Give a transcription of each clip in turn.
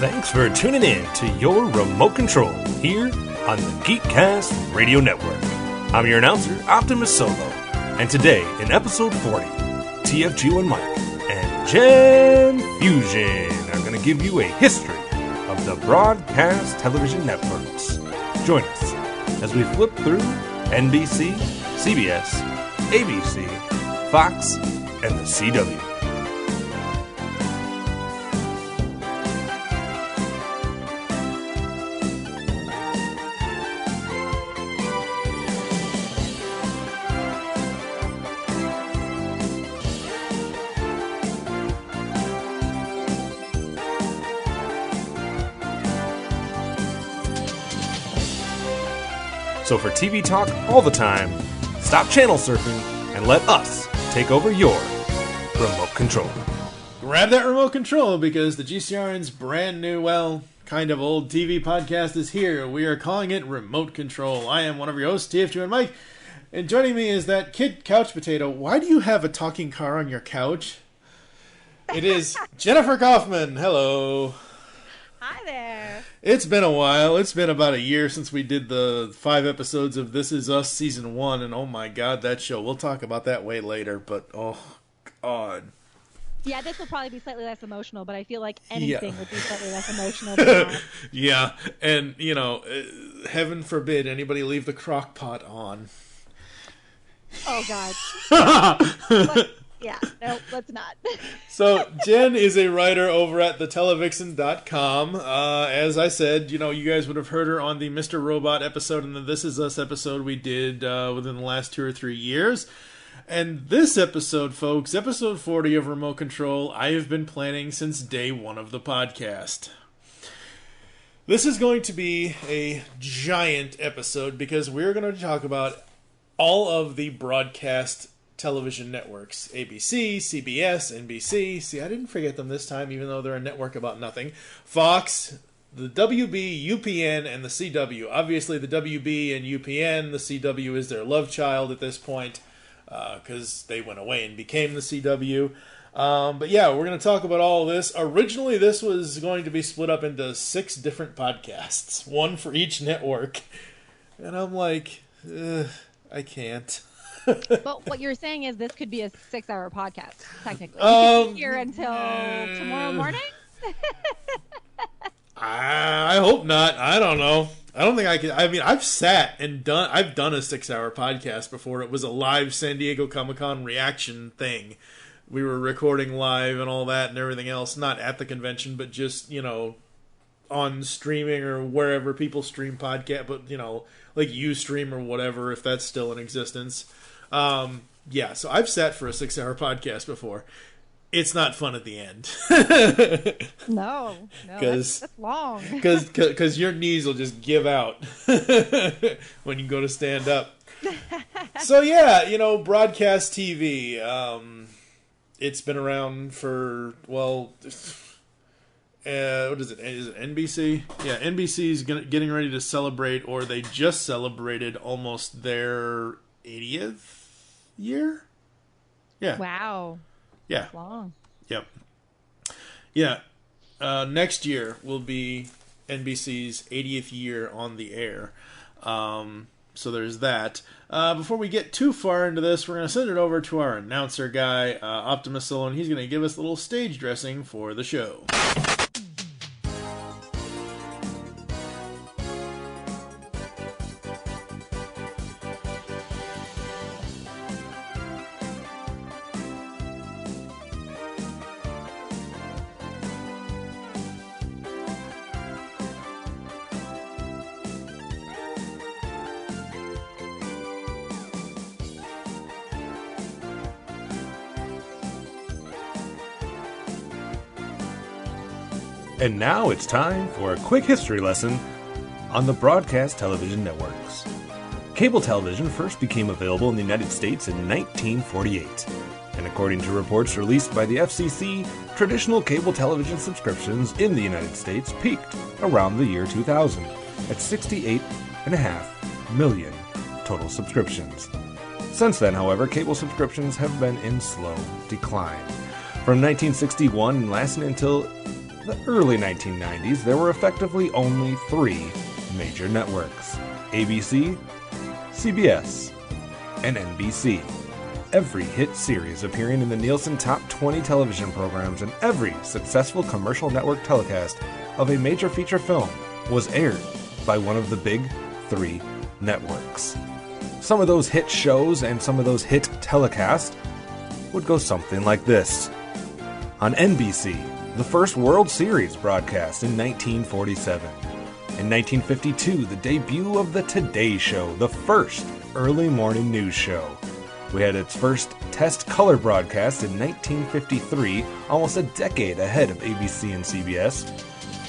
Thanks for tuning in to your Remote Control here on the Geekcast Radio Network. I'm your announcer, OptimusSolo, and today in episode 40, TFG1Mike and GenFusion are going to give you a history of the broadcast television networks. Join us as we flip through NBC, CBS, ABC, Fox, and the CW. So for TV talk all the time, stop channel surfing and let us take over your remote control. Grab that remote control because the GCRN's brand new, well, kind of old TV podcast is here. We are calling it Remote Control. I am one of your hosts, TFG1Mike, and joining me is that KitCouchPotato. Why do you have a talking car on your couch? It is Jennifer Kaufman. Hello. Hi there. It's been a while. It's been about a year since we did the 5 episodes of This Is Us Season 1, and oh my god, that show. We'll talk about that way later, but oh god. Yeah, this will probably be slightly less emotional, but I feel like anything would be slightly less emotional than that. Yeah, and, you know, heaven forbid anybody leave the crock pot on. Oh god. Yeah, no, let's not. So, Jen is a writer over at thetelevision.com. As I said, you know, you guys would have heard her on the Mr. Robot episode and the This Is Us episode we did within the last 2 or 3 years. And this episode, folks, episode 40 of Remote Control, I have been planning since day 1 of the podcast. This is going to be a giant episode because we're going to talk about all of the broadcast television networks. ABC, CBS, NBC. See, I didn't forget them this time, even though they're a network about nothing. Fox, the WB, UPN, and the CW. Obviously, the WB and UPN, the CW is their love child at this point, because they went away and became the CW. But yeah, we're going to talk about all of this. Originally, this was going to be split up into 6 different podcasts, one for each network. And I'm like, I can't. But what you're saying is this could be a 6-hour podcast, technically. We could be here until tomorrow morning? I hope not. I don't know. I don't think I could. I mean, I've done a 6-hour podcast before. It was a live San Diego Comic-Con reaction thing. We were recording live and all that and everything else. Not at the convention, but just, you know, on streaming or wherever people stream podcast. But, you know, like Ustream or whatever, if that's still in existence. Yeah, so I've sat for a 6-hour podcast before. It's not fun at the end. No, that's long. Because your knees will just give out when you go to stand up. So yeah, you know, broadcast TV. It's been around for, well, what is it? Is it NBC? Yeah, NBC's getting ready to celebrate, or they just celebrated almost their 80th year? Yeah. Wow. Yeah. That's long. Yep. Yeah. Next year will be NBC's 80th year on the air. So there's that. Before we get too far into this, we're going to send it over to our announcer guy, OptimusSolo, and he's going to give us a little stage dressing for the show. And now it's time for a quick history lesson on the broadcast television networks. Cable television first became available in the United States in 1948. And according to reports released by the FCC, traditional cable television subscriptions in the United States peaked around the year 2000 at 68.5 million total subscriptions. Since then, however, cable subscriptions have been in slow decline. From 1961 and lasting until the early 1990s, there were effectively only three major networks: ABC, CBS, and NBC. Every hit series appearing in the Nielsen Top 20 television programs and every successful commercial network telecast of a major feature film was aired by one of the big three networks. Some of those hit shows and some of those hit telecasts would go something like this. On NBC, the first World Series broadcast in 1947. In 1952, the debut of The Today Show, the first early morning news show. We had its first test color broadcast in 1953, almost a decade ahead of ABC and CBS.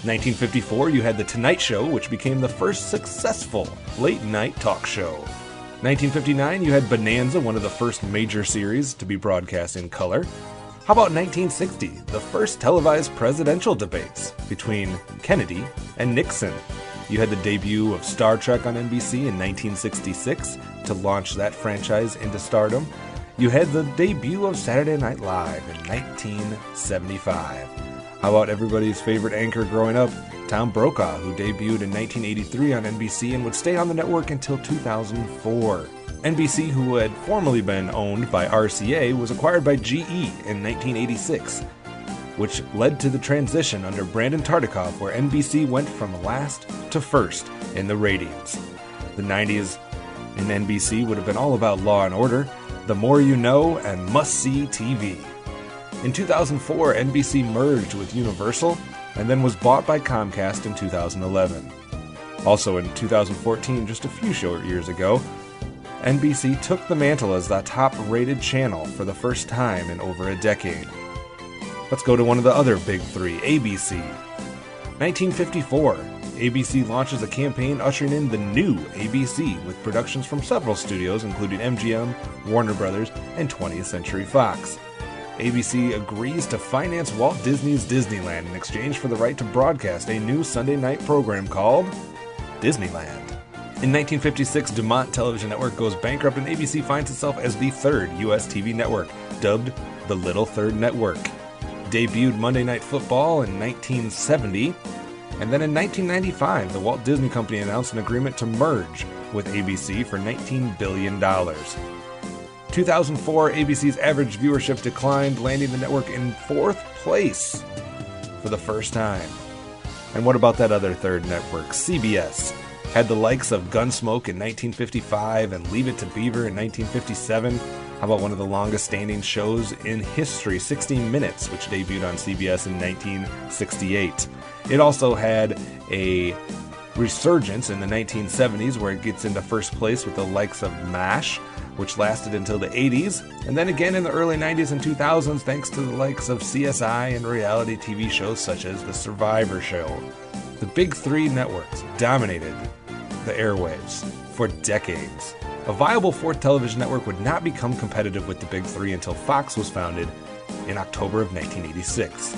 1954, you had The Tonight Show, which became the first successful late-night talk show. 1959, you had Bonanza, one of the first major series to be broadcast in color. How about 1960, the first televised presidential debates between Kennedy and Nixon? You had the debut of Star Trek on NBC in 1966 to launch that franchise into stardom. You had the debut of Saturday Night Live in 1975. How about everybody's favorite anchor growing up, Tom Brokaw, who debuted in 1983 on NBC and would stay on the network until 2004. NBC, who had formerly been owned by RCA, was acquired by GE in 1986, which led to the transition under Brandon Tartikoff, where NBC went from last to first in the ratings. The 90s in NBC would have been all about Law and Order, The More You Know, and Must-See TV. In 2004, NBC merged with Universal and then was bought by Comcast in 2011. Also in 2014, just a few short years ago, NBC took the mantle as the top-rated channel for the first time in over a decade. Let's go to one of the other big three, ABC. 1954, ABC launches a campaign ushering in the new ABC with productions from several studios, including MGM, Warner Brothers, and 20th Century Fox. ABC agrees to finance Walt Disney's Disneyland in exchange for the right to broadcast a new Sunday night program called Disneyland. In 1956, DuMont Television Network goes bankrupt and ABC finds itself as the third U.S. TV network, dubbed the Little Third Network. Debuted Monday Night Football in 1970, and then in 1995, the Walt Disney Company announced an agreement to merge with ABC for $19 billion. 2004, ABC's average viewership declined, landing the network in fourth place for the first time. And what about that other third network, CBS? Had the likes of Gunsmoke in 1955 and Leave It to Beaver in 1957. How about one of the longest-standing shows in history, 60 Minutes, which debuted on CBS in 1968. It also had a resurgence in the 1970s, where it gets into first place with the likes of MASH, which lasted until the 80s, and then again in the early 90s and 2000s, thanks to the likes of CSI and reality TV shows such as The Survivor Show. The big three networks dominated the airwaves for decades. A viable fourth television network would not become competitive with the big three until Fox was founded in October of 1986.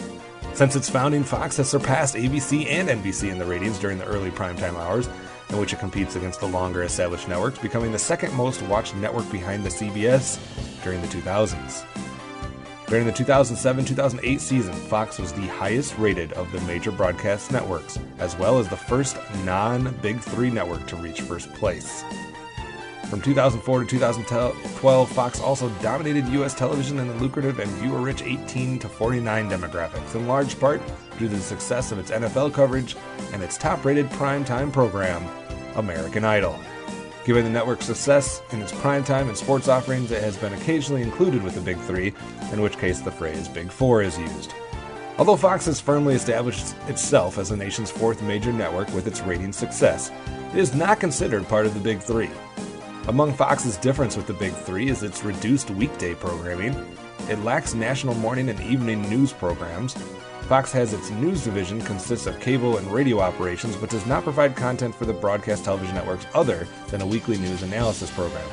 Since its founding, Fox has surpassed ABC and NBC in the ratings during the early primetime hours, in which it competes against the longer established networks, becoming the second most watched network behind the CBS during the 2000s. During the 2007-2008 season, Fox was the highest rated of the major broadcast networks, as well as the first non-Big Three network to reach first place. From 2004 to 2012, Fox also dominated U.S. television in the lucrative and viewer-rich 18 to 49 demographics, in large part due to the success of its NFL coverage and its top-rated primetime program, American Idol. Given the network's success in its primetime and sports offerings, it has been occasionally included with the Big Three, in which case the phrase Big Four is used. Although Fox has firmly established itself as the nation's fourth major network with its ratings success, it is not considered part of the Big Three. Among Fox's difference with the Big Three is its reduced weekday programming. It lacks national morning and evening news programs. Fox has its news division consists of cable and radio operations, but does not provide content for the broadcast television networks other than a weekly news analysis program.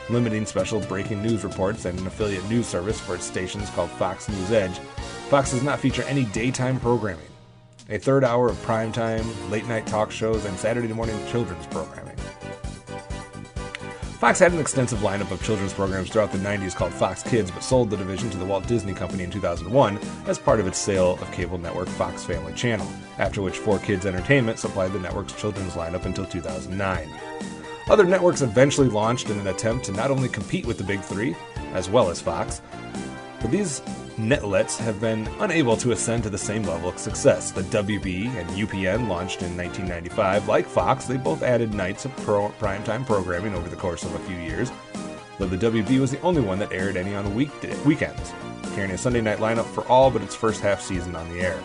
Limiting special breaking news reports and an affiliate news service for its stations called Fox News Edge, Fox does not feature any daytime programming, a third hour of primetime, late-night talk shows, and Saturday morning children's programming. Fox had an extensive lineup of children's programs throughout the 90s called Fox Kids, but sold the division to the Walt Disney Company in 2001 as part of its sale of cable network Fox Family Channel, after which 4Kids Entertainment supplied the network's children's lineup until 2009. Other networks eventually launched in an attempt to not only compete with the big three, as well as Fox, but these netlets have been unable to ascend to the same level of success. The WB and UPN launched in 1995. Like Fox, they both added nights of primetime programming over the course of a few years, though the WB was the only one that aired any on weekends, carrying a Sunday night lineup for all but its first half season on the air.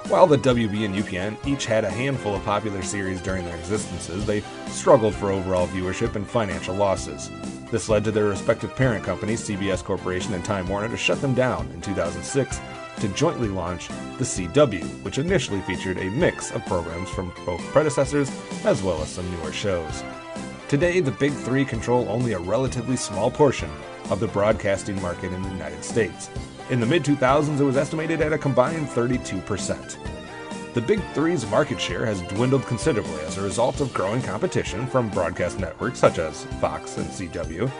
While the WB and UPN each had a handful of popular series during their existences, they struggled for overall viewership and financial losses. This led to their respective parent companies, CBS Corporation and Time Warner, to shut them down in 2006 to jointly launch the CW, which initially featured a mix of programs from both predecessors as well as some newer shows. Today, the big three control only a relatively small portion of the broadcasting market in the United States. In the mid-2000s, it was estimated at a combined 32%. The Big Three's market share has dwindled considerably as a result of growing competition from broadcast networks such as Fox and CW,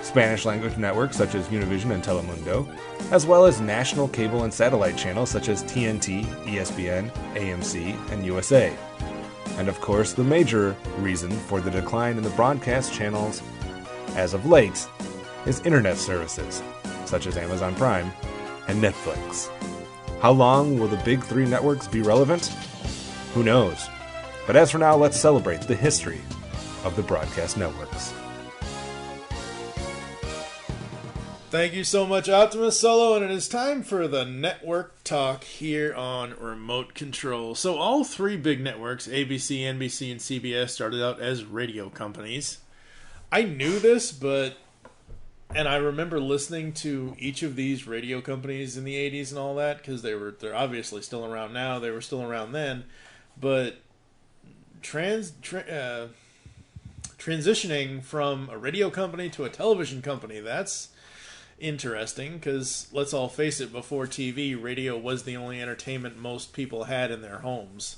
Spanish-language networks such as Univision and Telemundo, as well as national cable and satellite channels such as TNT, ESPN, AMC, and USA. And of course, the major reason for the decline in the broadcast channels as of late is internet services such as Amazon Prime and Netflix. How long will the big three networks be relevant? Who knows? But as for now, let's celebrate the history of the broadcast networks. Thank you so much, OptimusSolo, and it is time for the network talk here on Remote Control. So all three big networks, ABC, NBC, and CBS, started out as radio companies. I knew this, and I remember listening to each of these radio companies in the 80s and all that, because they're obviously still around now. They were still around then. But transitioning from a radio company to a television company, that's interesting, because let's all face it, before TV, radio was the only entertainment most people had in their homes.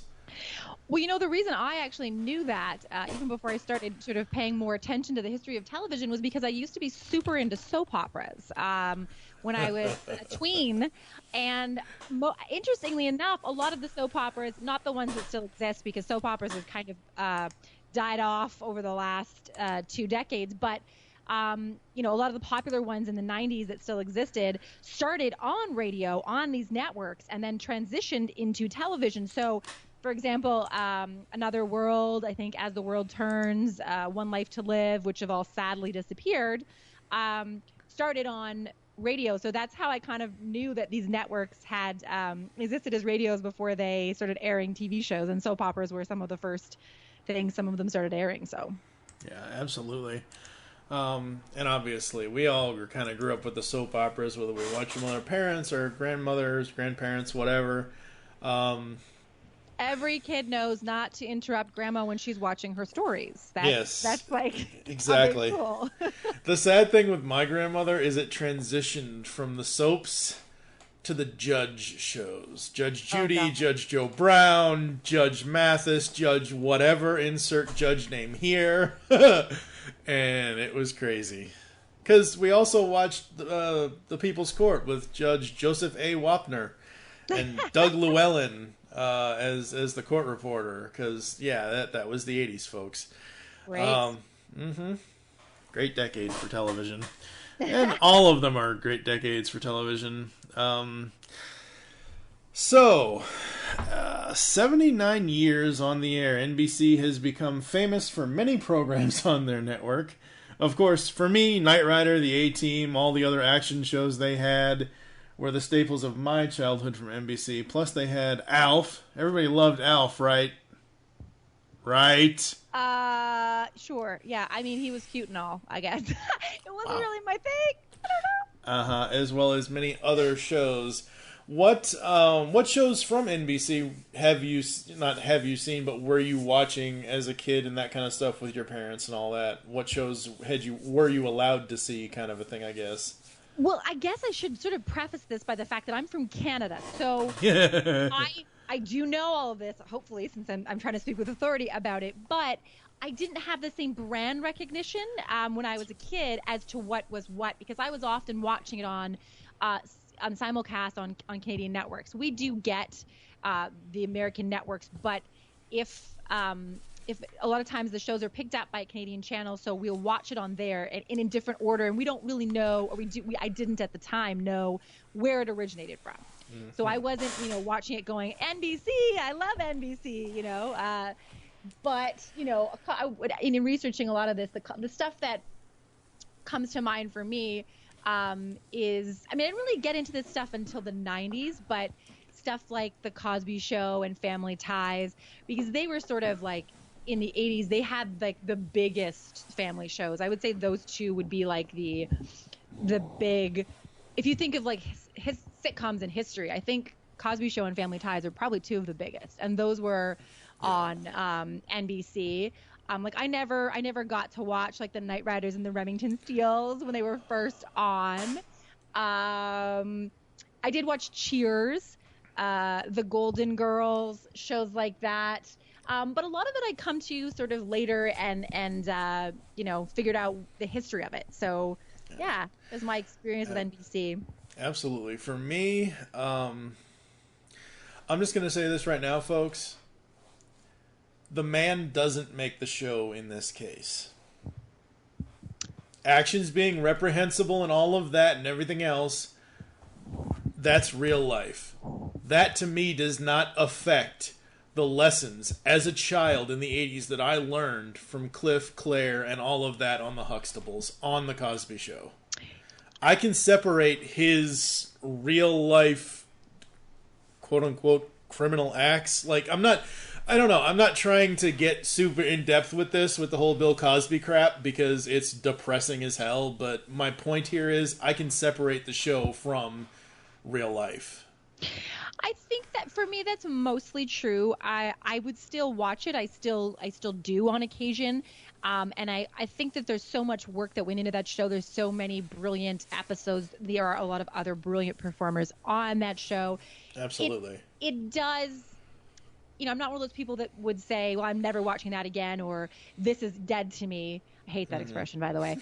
Well, the reason I actually knew that, even before I started sort of paying more attention to the history of television, was because I used to be super into soap operas when I was a tween. And interestingly enough, a lot of the soap operas, not the ones that still exist, because soap operas have kind of died off over the last 2 decades, but a lot of the popular ones in the 90s that still existed started on radio, on these networks, and then transitioned into television. So, for example, Another World, I think As the World Turns, One Life to Live, which have all sadly disappeared, started on radio. So that's how I kind of knew that these networks had existed as radios before they started airing TV shows, and soap operas were some of the first things some of them started airing. So, yeah, absolutely. And obviously, we all kind of grew up with the soap operas, whether we watched them with our parents or grandmothers, grandparents, whatever. Every kid knows not to interrupt grandma when she's watching her stories. That's like exactly. Cool. The sad thing with my grandmother is it transitioned from the soaps to the judge shows. Judge Judy, Judge Joe Brown, Judge Mathis, Judge whatever, insert judge name here. And it was crazy. Because we also watched the People's Court with Judge Joseph A. Wapner and Doug Llewellyn as the court reporter. Because, yeah, that was the 80s, folks. Right. Great decade for television. And all of them are great decades for television. 79 years on the air, NBC has become famous for many programs on their network. Of course, for me, Knight Rider, The A-Team, all the other action shows they had were the staples of my childhood from NBC. Plus, they had Alf. Everybody loved Alf, right? Right? Sure. Yeah, I mean, he was cute and all, I guess. It wasn't really my thing. I don't know. As well as many other shows. What shows from NBC have you seen, but were you watching as a kid and that kind of stuff with your parents and all that? What shows were you allowed to see, kind of a thing, I guess? Well, I guess I should sort of preface this by the fact that I'm from Canada, so I do know all of this, hopefully, since I'm trying to speak with authority about it, but I didn't have the same brand recognition when I was a kid as to what was what, because I was often watching it on simulcast on Canadian networks. We do get the American networks, but if a lot of times the shows are picked up by a Canadian channel, so we'll watch it on there and in different order, and we don't really know, or I didn't at the time know where it originated from. Mm-hmm. So I wasn't, watching it going, NBC, I love NBC, but, in researching a lot of this, the stuff that comes to mind for me is, I didn't really get into this stuff until the 90s, but stuff like The Cosby Show and Family Ties, because they were sort of like, in the 80s, they had like the biggest family shows. I would say those two would be like the big, if you think of like his sitcoms in history, I think Cosby Show and Family Ties are probably two of the biggest, and those were on NBC. I never got to watch like the Knight Riders and the Remington Steels when they were first on. I did watch Cheers, The Golden Girls, shows like that. But a lot of it I come to sort of later and figured out the history of it. So yeah, it was my experience with NBC. Absolutely. For me, I'm just going to say this right now, folks. The man doesn't make the show in this case. Actions being reprehensible and all of that and everything else, that's real life. That to me does not affect the lessons as a child in the 80s that I learned from Cliff, Claire, and all of that on the Huxtables, on the Cosby Show. I can separate his real life, quote unquote, criminal acts. Like, I'm not trying to get super in depth with this, with the whole Bill Cosby crap, because it's depressing as hell. But my point here is I can separate the show from real life. I think that for me that's mostly true. I would still watch it. I still do on occasion. And I think that there's so much work that went into that show. There's so many brilliant episodes. There are a lot of other brilliant performers on that show. Absolutely. It does, I'm not one of those people that would say, well, I'm never watching that again, or this is dead to me. I hate that expression, by the way.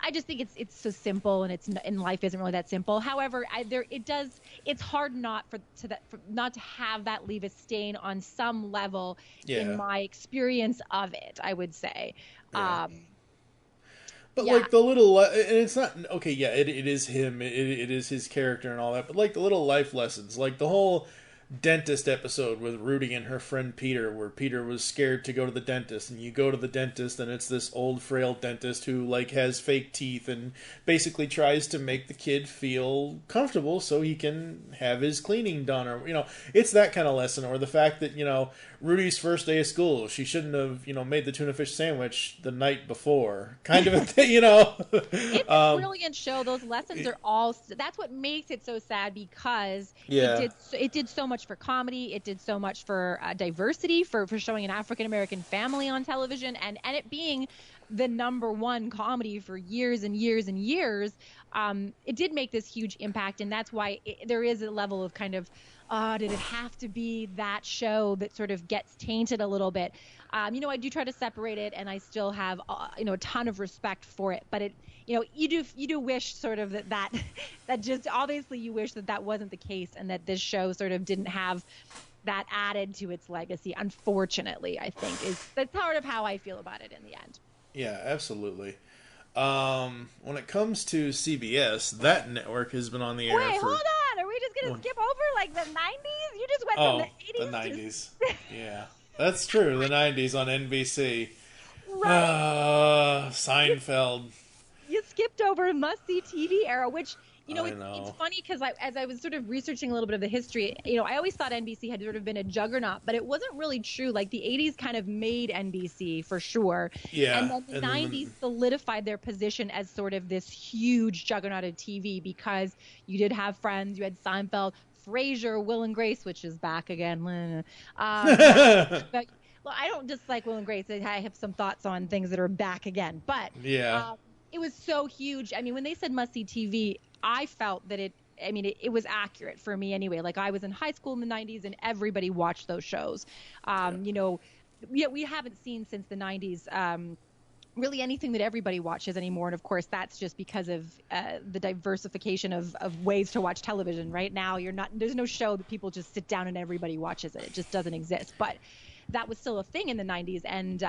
I just think it's so simple, and life isn't really that simple. However, it's hard not to have that leave a stain on some level in my experience of it, I would say. Yeah. But like the little, and it's not okay. Yeah, it is him. It is his character and all that. But like the little life lessons, like the whole dentist episode with Rudy and her friend Peter, where Peter was scared to go to the dentist, and you go to the dentist and it's this old frail dentist who like has fake teeth and basically tries to make the kid feel comfortable so he can have his cleaning done, or it's that kind of lesson. Or the fact that Rudy's first day of school, she shouldn't have made the tuna fish sandwich the night before, kind of a thing. It's a brilliant show. Those lessons are all, that's what makes it so sad, because it did so much for comedy. It did so much for diversity, for showing an African American family on television, and it being the number one comedy for years and years and years. It did make this huge impact, and that's why there is a level of kind of, did it have to be that show that sort of gets tainted a little bit? I do try to separate it, and I still have a ton of respect for it. But you do wish sort of that just obviously you wish that wasn't the case, and that this show sort of didn't have that added to its legacy. Unfortunately, I think that's part of how I feel about it in the end. Yeah, absolutely. When it comes to CBS, that network has been on the air Wait, hold on. Are we just going to skip over like the 90s? You just went from the 80s the 90s. Yeah, that's true. The 90s on NBC. Right. Seinfeld. You skipped over must-see TV era, which, I it's funny because as I was sort of researching a little bit of the history, I always thought NBC had sort of been a juggernaut, but it wasn't really true. Like the 80s kind of made NBC for sure. Yeah. And then the 90s solidified their position as sort of this huge juggernaut of TV, because you did have Friends, you had Seinfeld, Frasier, Will and Grace, which is back again. But, well, I don't dislike Will and Grace. I have some thoughts on things that are back again, but it was so huge. I mean, when they said must-see TV, I felt that it was accurate for me anyway. Like I was in high school in the 90s and everybody watched those shows. we haven't seen since the 90s really anything that everybody watches anymore. And of course, that's just because of the diversification of ways to watch television. Right now, there's no show that people just sit down and everybody watches it. It just doesn't exist. But that was still a thing in the 90s. And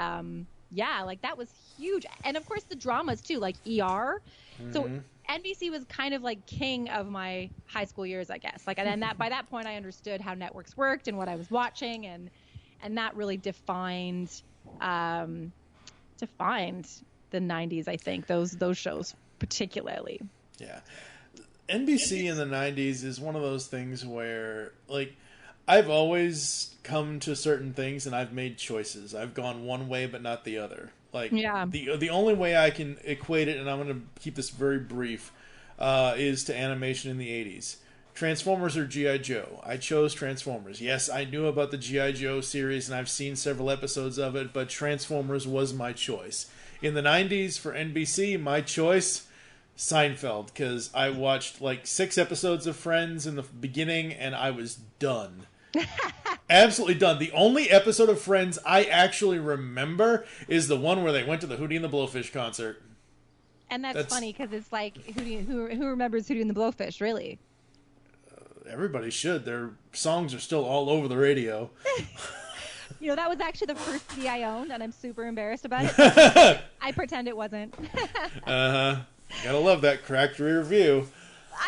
like that was huge. And of course, the dramas too, like ER. Mm-hmm. So NBC was kind of like king of my high school years, I guess. Like, and that by that point, I understood how networks worked and what I was watching, and that really defined the 90s, I think, those shows particularly. Yeah. NBC in the 90s is one of those things where, like, I've always come to certain things and I've made choices. I've gone one way but not the other. Like, the only way I can equate it, and I'm going to keep this very brief, is to animation in the 80s. Transformers or G.I. Joe? I chose Transformers. Yes, I knew about the G.I. Joe series, and I've seen several episodes of it, but Transformers was my choice. In the 90s, for NBC, my choice, Seinfeld, because I watched like 6 episodes of Friends in the beginning, and I was done. Absolutely done. The only episode of Friends I actually remember is the one where they went to the Hootie and the Blowfish concert. And that's funny, because it's like, who remembers Hootie and the Blowfish, really? Everybody should. Their songs are still all over the radio. That was actually the first CD I owned, and I'm super embarrassed about it. I pretend it wasn't. Gotta love that cracked rear view.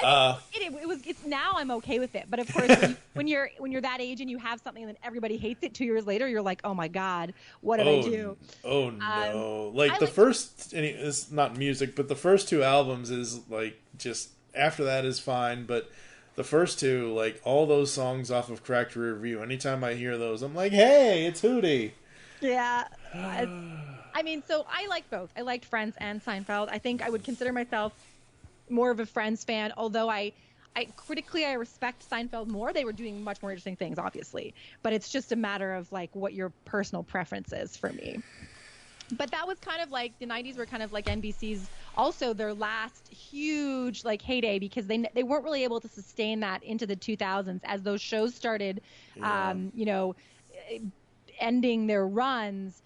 It's now I'm okay with it, but of course when you're that age and you have something and then everybody hates it 2 years later, you're like, oh my god, what did I do? Oh no! First, and it's not music, but the first 2 albums is like just after that is fine, but. The first 2, like, all those songs off of Cracked Rear View, anytime I hear those, I'm like, hey, it's Hootie. Yeah. So I like both. I liked Friends and Seinfeld. I think I would consider myself more of a Friends fan, although I critically respect Seinfeld more. They were doing much more interesting things, obviously. But it's just a matter of, like, what your personal preference is for me. But that was kind of like, the 90s were kind of like NBC's, also their last huge like heyday, because they weren't really able to sustain that into the 2000s as those shows started, ending their runs.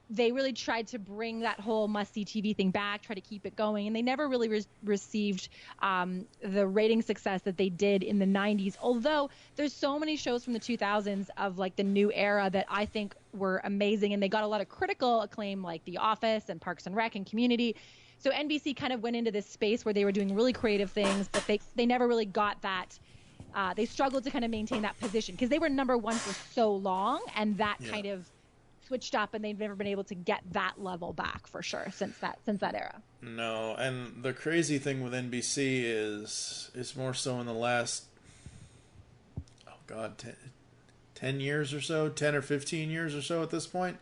They really tried to bring that whole must-see TV thing back, try to keep it going, and they never really received the rating success that they did in the 90s. Although there's so many shows from the 2000s of like the new era that I think were amazing, and they got a lot of critical acclaim, like The Office and Parks and Rec and Community. So NBC kind of went into this space where they were doing really creative things, but they never really got that. They struggled to kind of maintain that position because they were number one for so long, and that kind of switched up, and they've never been able to get that level back for sure since that era. No, and the crazy thing with NBC is more so in the last 10 years or so, 10 or 15 years or so at this point,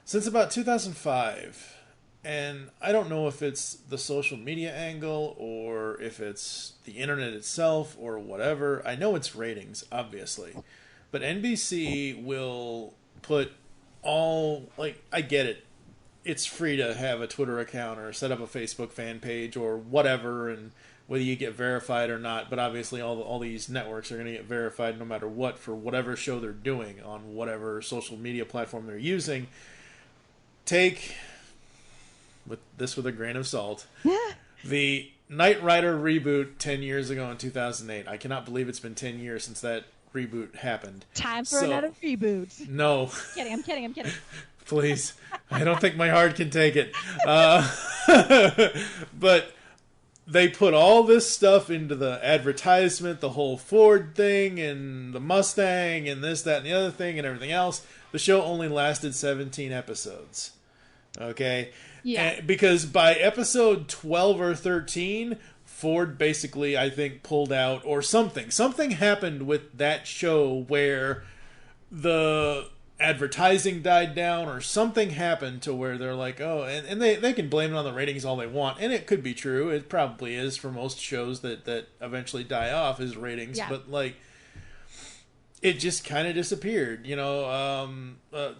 since about 2005. And I don't know if it's the social media angle or if it's the internet itself or whatever. I know it's ratings, obviously, but NBC will put I get it. It's free to have a Twitter account or set up a Facebook fan page or whatever, and whether you get verified or not. But obviously all these networks are going to get verified no matter what for whatever show they're doing on whatever social media platform they're using. Take with a grain of salt. The Knight Rider reboot 10 years ago in 2008. I cannot believe it's been 10 years since that reboot happened. Time for another reboot. No. I'm kidding. Please. I don't think my heart can take it. But they put all this stuff into the advertisement, the whole Ford thing and the Mustang and this, that, and the other thing and everything else. The show only lasted 17 episodes. Okay? Yeah. Because by episode 12 or 13... Ford basically, I think, pulled out, or something. Something happened with that show where the advertising died down, or something happened to where they're like, oh, and they can blame it on the ratings all they want, and it could be true. It probably is for most shows that eventually die off is ratings, but like, it just kind of disappeared.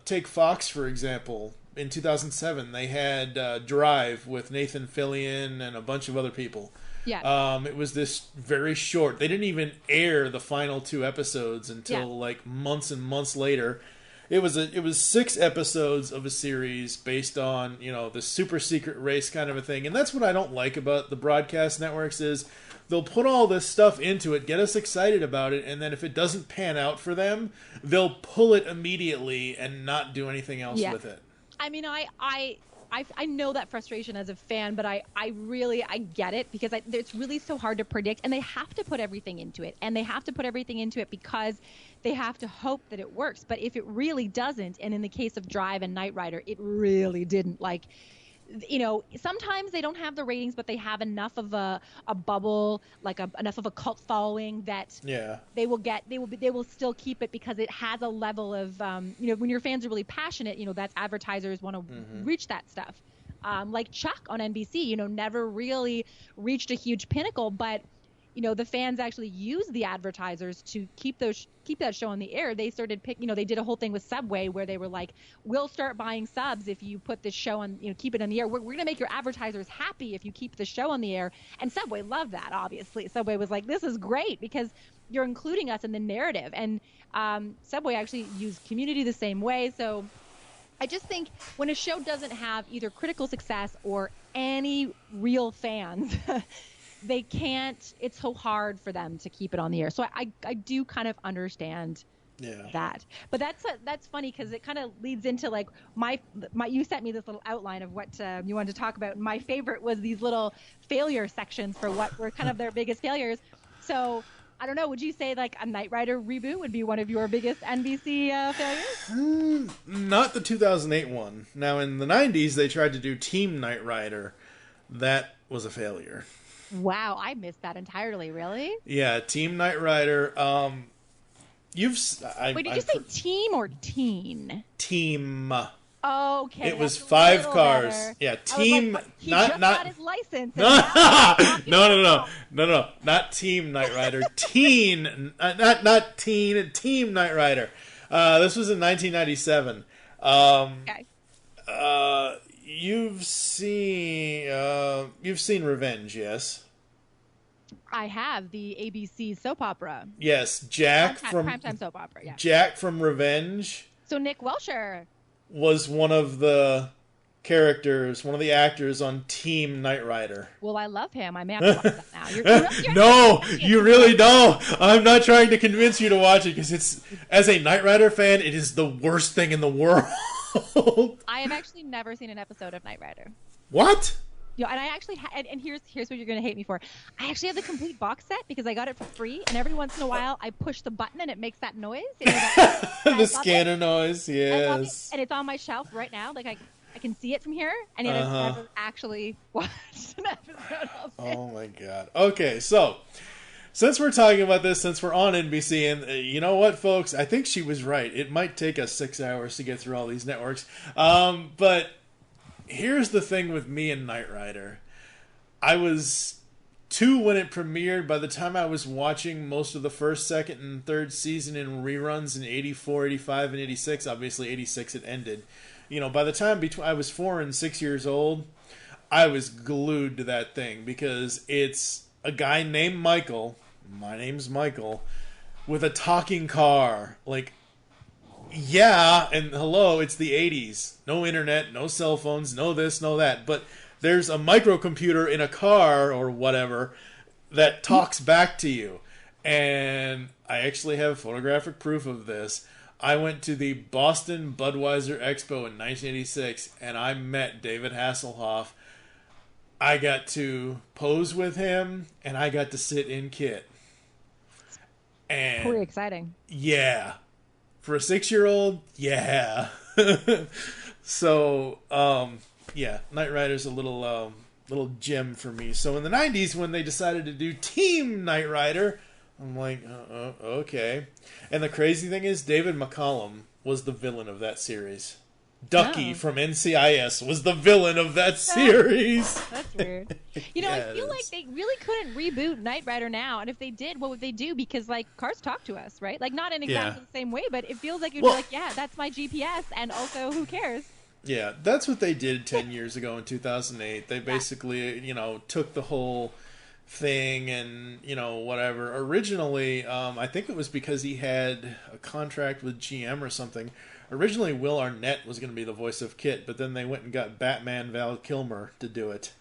Take Fox, for example. In 2007, they had Drive with Nathan Fillion and a bunch of other people. Yeah. It was this very short. They didn't even air the final 2 episodes until like months and months later. It was 6 episodes of a series based on, the super secret race kind of a thing. And that's what I don't like about the broadcast networks is they'll put all this stuff into it, get us excited about it, and then if it doesn't pan out for them, they'll pull it immediately and not do anything else with it. I mean, I know that frustration as a fan, but I really get it because it's really so hard to predict, and they have to put everything into it, and they have to put everything into it because they have to hope that it works. But if it really doesn't, and in the case of Drive and Knight Rider, it really didn't. Like, sometimes they don't have the ratings, but they have enough of a bubble, like enough of a cult following that they will still keep it because it has a level of, when your fans are really passionate, that's advertisers want to reach that stuff. Like Chuck on NBC, never really reached a huge pinnacle, but the fans actually used the advertisers to keep that show on the air. They started they did a whole thing with Subway where they were like, we'll start buying subs if you put this show on, keep it on the air. We're going to make your advertisers happy if you keep the show on the air. And Subway loved that, obviously. Subway was like, this is great because you're including us in the narrative. And Subway actually used Community the same way. So I just think when a show doesn't have either critical success or any real fans, they can't, it's so hard for them to keep it on the air. So I do kind of understand that. But that's funny because it kind of leads into like my you sent me this little outline of what you wanted to talk about. My favorite was these little failure sections for what were kind of their biggest failures. So I don't know, would you say like a Knight Rider reboot would be one of your biggest NBC failures? Not the 2008 one. Now in the 90s they tried to do Team Knight Rider. That was a failure. Wow, I missed that entirely. Really? Yeah, Team Knight Rider. Wait, did you say team or teen? Team. Oh, okay. It was 5 cars. Better. Yeah, Team. Like, he just got his license. No, not Team Knight Rider. Teen, not Teen. Team Knight Rider. This was in 1997. Okay. You've seen Revenge, yes? I have the ABC soap opera. Yes, Jack primetime soap opera. Yeah. Jack from Revenge. So Nick Welcher was one of the characters, one of the actors on Team Knight Rider. Well, I love him. I may have to watch that now. No, you really don't. I'm not trying to convince you to watch it because it's, as a Knight Rider fan, it is the worst thing in the world. I have actually never seen an episode of Knight Rider. What? Yeah, and I actually and here's what you're going to hate me for. I actually have the complete box set because I got it for free, and every once in a while I push the button and it makes that noise. The scanner noise, yes. And it's on my shelf right now. Like I can see it from here, and yet I've never actually watched an episode of it. Oh my god. Okay, so since we're talking about this, since we're on NBC, and you know what, folks? I think she was right. It might take us 6 hours to get through all these networks. But here's the thing with me and Knight Rider. I was 2 when it premiered. By the time I was watching most of the first, second, and third season in reruns in 84, 85, and 86, obviously 86 it ended. By the time I was 4 and 6 years old, I was glued to that thing because it's a guy named Michael, my name's Michael, with a talking car. Like, yeah, and hello, it's the 80s. No internet, no cell phones, no this, no that. But there's a microcomputer in a car or whatever that talks back to you. And I actually have photographic proof of this. I went to the Boston Budweiser Expo in 1986, and I met David Hasselhoff. I got to pose with him, and I got to sit in Kit. And pretty exciting. Yeah. For a 6-year-old, yeah. So, yeah, Knight Rider's a little gem for me. So in the 90s, when they decided to do Team Knight Rider, I'm like, okay. And the crazy thing is, David McCallum was the villain of that series. Ducky from NCIS was the villain of that series. That's weird. I feel like they really couldn't reboot Knight Rider now, and if they did, what would they do? Because cars talk to us, right? Like not in exactly the same way, but it feels like you'd be like, yeah, that's my GPS, and also who cares? Yeah, that's what they did 10 years ago in 2008. They basically, took the whole thing and, whatever. Originally, I think it was because he had a contract with GM or something. originally Will Arnett was going to be the voice of Kit, but then they went and got Batman Val Kilmer to do it.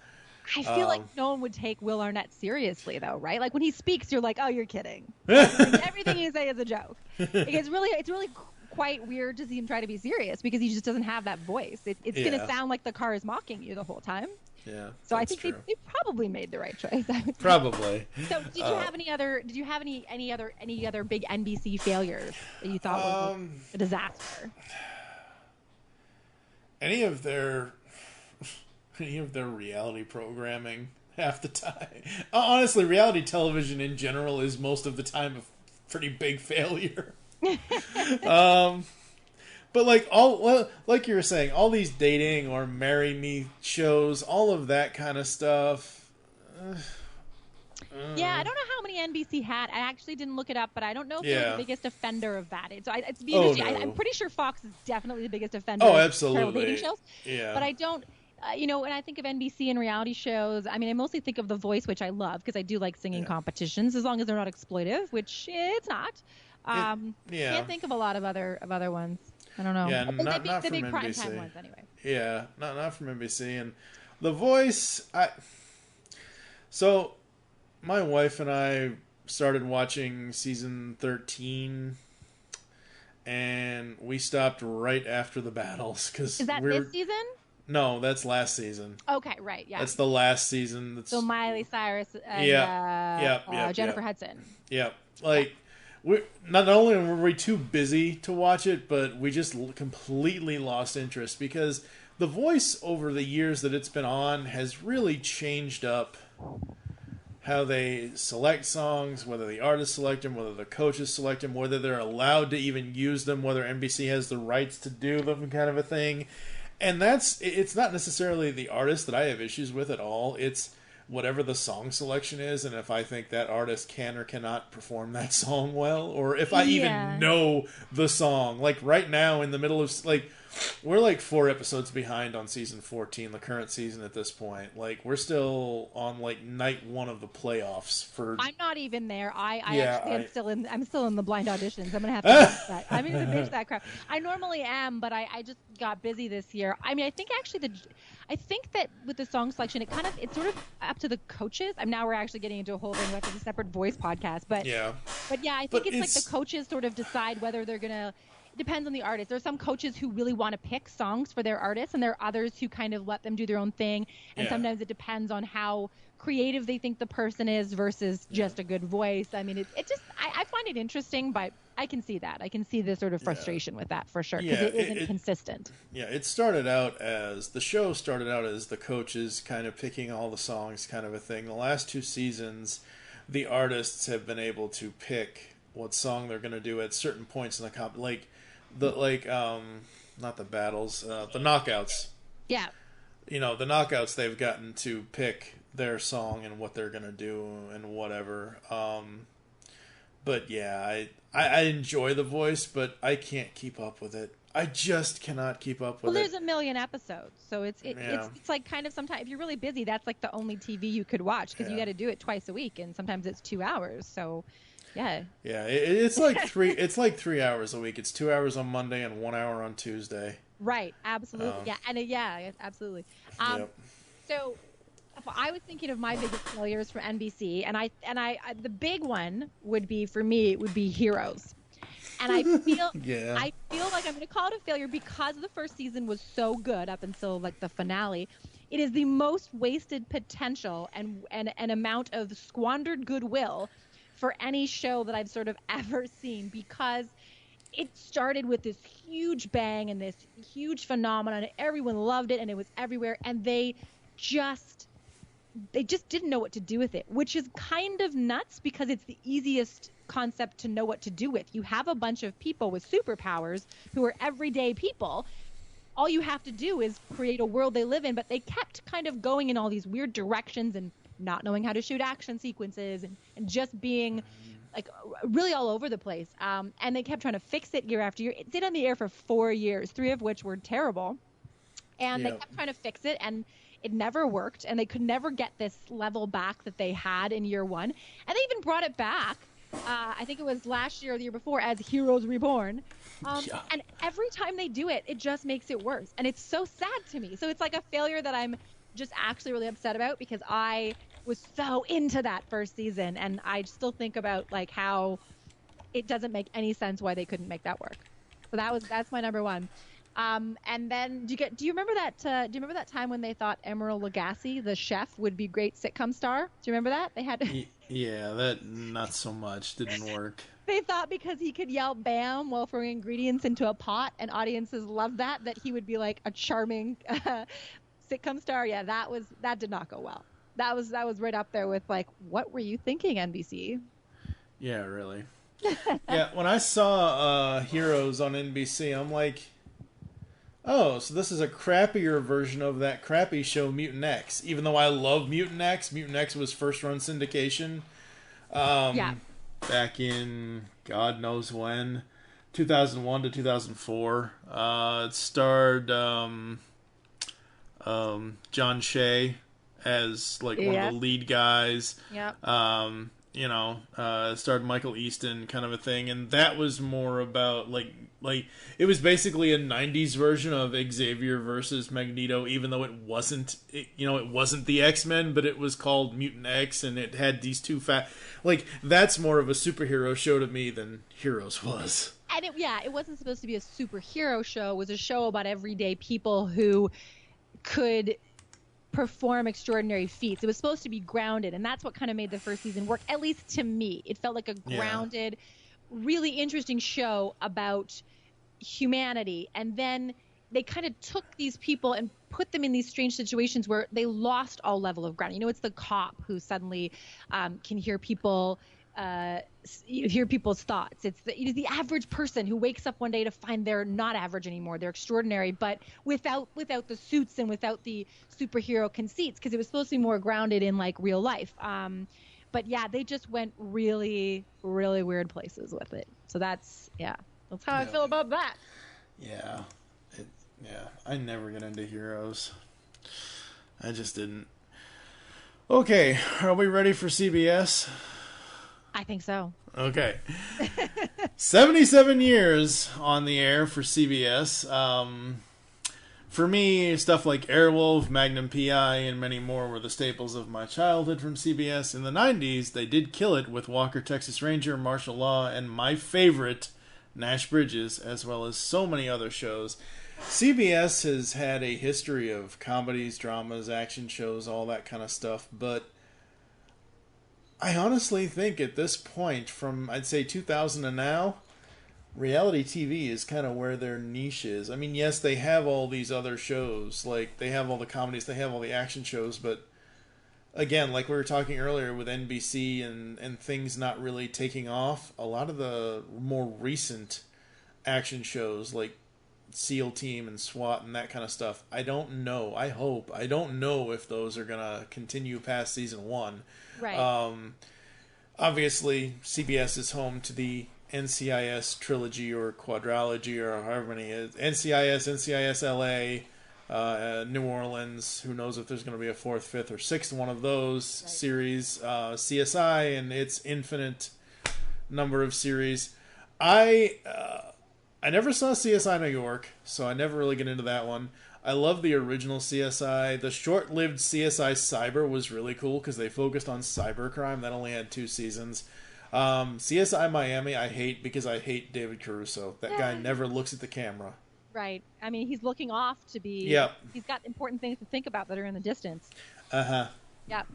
I feel like no one would take Will Arnett seriously, though, right? Like when he speaks, you're like, oh, you're kidding. Everything you say is a joke. Like, it's really quite weird to see him try to be serious because he just doesn't have that voice. It's going to sound like the car is mocking you the whole time. Yeah. So I think they probably made the right choice. Probably. So did you have any other big NBC failures that you thought was a disaster? Any of their reality programming half the time. Honestly, reality television in general is most of the time a pretty big failure. But like you were saying, all these dating or marry me shows, all of that kind of stuff. Yeah, I don't know how many NBC had. I actually didn't look it up, but I don't know if they're the biggest offender of that. I'm pretty sure Fox is definitely the biggest offender. Oh, absolutely. Of dating shows. Yeah. But I don't. When I think of NBC and reality shows, I mean, I mostly think of The Voice, which I love because I do like singing competitions, as long as they're not exploitive, which it's not. Can't think of a lot of other ones. I don't know. Yeah, not the from big NBC. primetime ones, anyway. Yeah, not from NBC. And The Voice, So, my wife and I started watching season 13, and we stopped right after the battles. Is that this season? No, that's last season. Okay, right, yeah. That's the last season. So Miley Cyrus and Jennifer Hudson. Yeah, we not only were we too busy to watch it, but we just completely lost interest because The Voice over the years that it's been on has really changed up how they select songs, whether the artists select them, whether the coaches select them, whether they're allowed to even use them, whether NBC has the rights to do them, kind of a thing. And it's not necessarily the artist that I have issues with at all. It's whatever the song selection is, and if I think that artist can or cannot perform that song well, or if I even know the song. Like right now in the middle of, we're 4 episodes behind on season 14, the current season at this point. We're still on night 1 of the playoffs for... I'm not even there. I'm still in the blind auditions. I'm gonna have to binge that. I'm gonna binge that crap. I normally am, but I just got busy this year. I mean, I think that with the song selection, it's sort of up to the coaches. Now we're actually getting into a whole thing, like a separate voice podcast. But yeah, I think it's the coaches sort of decide whether they're gonna. It depends on the artist. There are some coaches who really want to pick songs for their artists, and there are others who kind of let them do their own thing. And sometimes it depends on how creative they think the person is versus just a good voice. I mean, I find it interesting, but I can see that. I can see the sort of frustration with that for sure because it isn't consistent. Yeah, the show started out as the coaches kind of picking all the songs, kind of a thing. The last 2 seasons, the artists have been able to pick what song they're going to do at certain points in the comp, not the battles, the knockouts. Yeah. The knockouts, they've gotten to pick their song and what they're going to do and whatever. But yeah, I enjoy The Voice, but I can't keep up with it. I just cannot keep up with it. Well, there's a million episodes, so it's like kind of sometimes if you're really busy, that's like the only TV you could watch because you got to do it twice a week, and sometimes it's 2 hours. So, yeah. Yeah, it's like 3. It's like 3 hours a week. It's 2 hours on Monday and 1 hour on Tuesday. Right. Absolutely. Absolutely. So, I was thinking of my biggest failures for NBC, and I the big one would be for me. It would be Heroes. And I feel I feel like I'm going to call it a failure because the first season was so good up until the finale. It is the most wasted potential and an amount of squandered goodwill for any show that I've sort of ever seen because it started with this huge bang and this huge phenomenon. And everyone loved it and it was everywhere. And they just didn't know what to do with it, which is kind of nuts because it's the easiest concept to know what to do with. You have a bunch of people with superpowers who are everyday people. All you have to do is create a world they live in, but they kept kind of going in all these weird directions and not knowing how to shoot action sequences and just being really all over the place. And they kept trying to fix it year after year. It stayed on the air for 4 years, 3 of which were terrible. And they kept trying to fix it, and it never worked, and they could never get this level back that they had in year 1. And they even brought it back I think it was last year or the year before, as Heroes Reborn. Yeah. And every time they do it, it just makes it worse. And it's so sad to me. So it's like a failure that I'm just actually really upset about, because I was so into that first season. And I still think about like how it doesn't make any sense why they couldn't make that work. So that's my number one. And then do you remember that? Do you remember that time when they thought Emeril Lagasse, the chef, would be great sitcom star? Do you remember that? They had. Yeah, that not so much didn't work. They thought because he could yell "bam" while throwing ingredients into a pot, and audiences loved that he would be like a charming sitcom star. Yeah, that did not go well. That was right up there with like, what were you thinking, NBC? Yeah, really. Yeah, when I saw Heroes on NBC, I'm like, oh, so this is a crappier version of that crappy show Mutant X. Even though I love Mutant X was first run syndication. Yeah. Back in God knows when, 2001 to 2004. It starred John Shea as like one of the lead guys. Yep. Starred Michael Easton, kind of a thing, and that was more about like it was basically a 90s version of Xavier versus Magneto, even though it wasn't the X-Men, but it was called Mutant X, and it had these two that's more of a superhero show to me than Heroes was. And it wasn't supposed to be a superhero show. It was a show about everyday people who could perform extraordinary feats. It was supposed to be grounded, and that's what kind of made the first season work, at least to me. It felt like a grounded, really interesting show about humanity, and then they kind of took these people and put them in these strange situations where they lost all level of grounding. It's the cop who suddenly can hear people hear people's thoughts. It's the average person who wakes up one day to find they're not average anymore. They're extraordinary, but without the suits and without the superhero conceits, because it was supposed to be more grounded in like real life. But yeah, they just went really, really weird places with it. So that's how I feel about that. Yeah. I never get into Heroes. I just didn't. Okay, are we ready for CBS? I think so. Okay. 77 years on the air for CBS. For me, stuff like Airwolf, Magnum P.I., and many more were the staples of my childhood from CBS. In the 90s, they did kill it with Walker, Texas Ranger, Martial Law, and my favorite, Nash Bridges, as well as so many other shows. CBS has had a history of comedies, dramas, action shows, all that kind of stuff, but I honestly think at this point, from I'd say 2000 to now, reality TV is kind of where their niche is. I mean, yes, they have all these other shows, like they have all the comedies, they have all the action shows, but again, like we were talking earlier with NBC and things not really taking off, a lot of the more recent action shows like SEAL Team and SWAT and that kind of stuff, I don't know. I don't know if those are going to continue past season 1. Right. Obviously, CBS is home to the NCIS trilogy or quadrilogy or however many it is. NCIS LA, New Orleans. Who knows if there's going to be a 4th, 5th, or 6th one of those series. CSI and its infinite number of series. I never saw CSI New York, so I never really get into that one. I love the original CSI. The short-lived CSI Cyber was really cool because they focused on cybercrime. That only had 2 seasons. CSI Miami I hate because I hate David Caruso. That guy never looks at the camera. Right. I mean, he's looking off to be... Yep. He's got important things to think about that are in the distance. Uh-huh. Yep.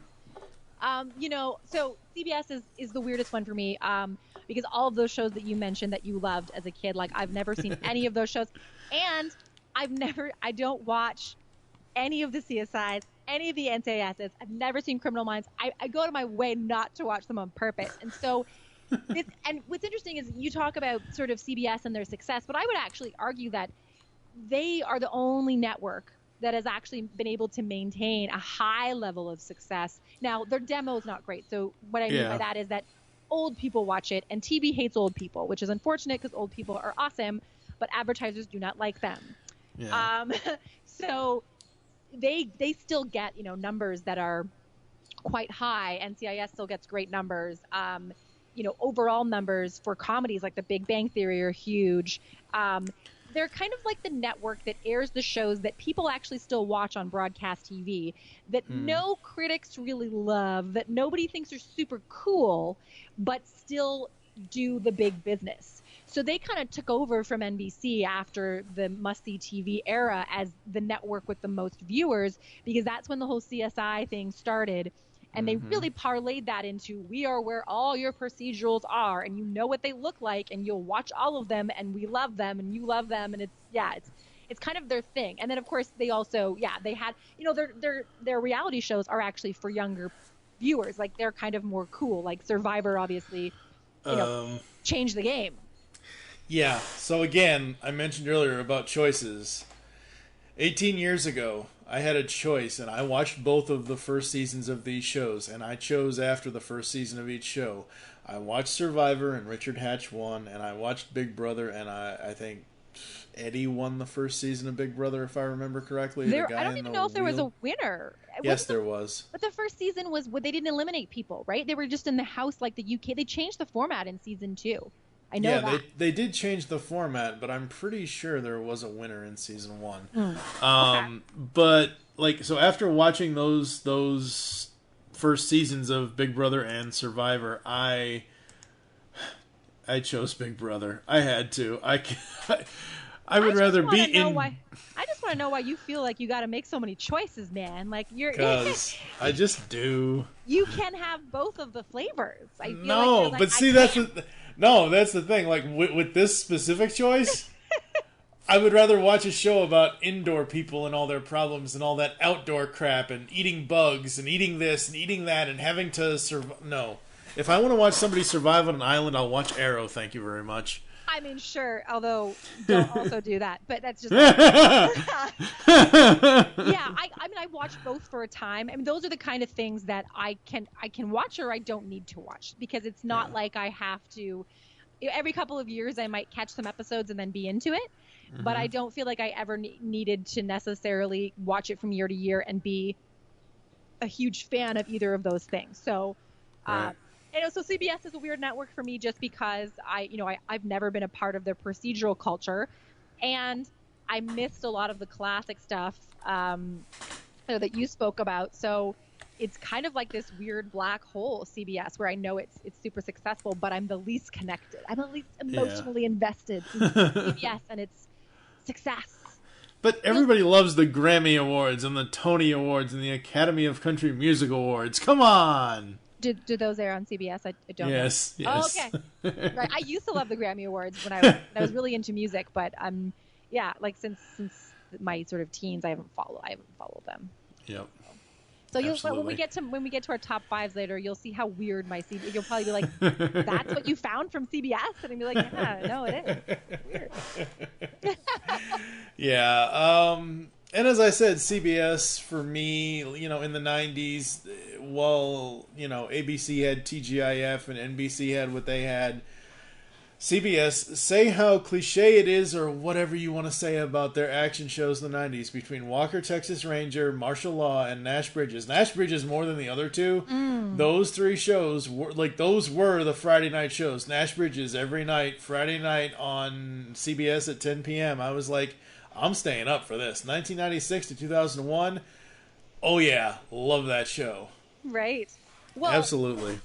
So CBS is the weirdest one for me because all of those shows that you mentioned that you loved as a kid, like I've never seen any of those shows, and I don't watch any of the CSIs, any of the NCISs. I've never seen Criminal Minds. I go to my way not to watch them on purpose. And so, and what's interesting is you talk about sort of CBS and their success, but I would actually argue that they are the only network that has actually been able to maintain a high level of success. Now, their demo is not great. So what I mean by that is that old people watch it, and TV hates old people, which is unfortunate because old people are awesome, but advertisers do not like them. Yeah. So they still get, numbers that are quite high. NCIS still gets great numbers. overall numbers for comedies like The Big Bang Theory are huge. They're kind of like the network that airs the shows that people actually still watch on broadcast TV, that no critics really love, that nobody thinks are super cool, but still do the big business. So they kind of took over from NBC after the must-see TV era as the network with the most viewers, because that's when the whole CSI thing started. And they really parlayed that into, we are where all your procedurals are, and you know what they look like, and you'll watch all of them, and we love them, and you love them, and it's kind of their thing. And then of course they also, they had, their reality shows are actually for younger viewers, like they're kind of more cool. Like Survivor, obviously, changed the game. Yeah. So again, I mentioned earlier about choices. 18 years ago, I had a choice, and I watched both of the first seasons of these shows, and I chose after the first season of each show. I watched Survivor, and Richard Hatch won, and I watched Big Brother, and I think Eddie won the first season of Big Brother, if I remember correctly. I don't even know if there was a winner. Yes, there was. But the first season was, they didn't eliminate people, right? They were just in the house like the UK. They changed the format in season 2. I know that. They did change the format, but I'm pretty sure there was a winner in season 1. Okay. But so after watching those first seasons of Big Brother and Survivor, I chose Big Brother. I had to. I would rather be in. I just want to know why you feel like you got to make so many choices, man. Like because I just do. You can have both of the flavors. I feel no, like but see that's the thing. Like with this specific choice, I would rather watch a show about indoor people and all their problems and all that outdoor crap and eating bugs and eating this and eating that and having to survive. No, if I want to watch somebody survive on an island, I'll watch Arrow. Thank you very much. I mean, sure, although don't also do that, but that's just I mean, I watched both for a time. I mean, those are the kind of things that I can watch or I don't need to watch, because it's not like I have to. Every couple of years I might catch some episodes and then be into it, but I don't feel like I ever needed to necessarily watch it from year to year and be a huge fan of either of those things. So so CBS is a weird network for me just because I've never been a part of their procedural culture, and I missed a lot of the classic stuff that you spoke about. So it's kind of like this weird black hole, CBS, where I know it's super successful, but I'm the least connected. I'm the least emotionally invested in CBS and its success. But everybody loves the Grammy Awards and the Tony Awards and the Academy of Country Music Awards. Come on! Do those air on CBS? I don't know. Yes. Oh, okay. Right. I used to love the Grammy Awards when I was really into music, but since my sort of teens, I haven't followed them. Yep. So when we get to our top 5s later, you'll see how weird my CBS. You'll probably be like, "That's what you found from CBS," and I'll be like, "Yeah, no, it is. It's weird." Yeah. And as I said, CBS for me, in the 90s, while, ABC had TGIF and NBC had what they had, CBS, say how cliche it is or whatever you want to say about their action shows in the 90s, between Walker, Texas Ranger, Martial Law, and Nash Bridges. Nash Bridges more than the other two. Those 3 shows were the Friday night shows. Nash Bridges every night, Friday night on CBS at 10 p.m. I was like, I'm staying up for this. 1996 to 2001. Oh yeah, love that show. Right. Well, absolutely.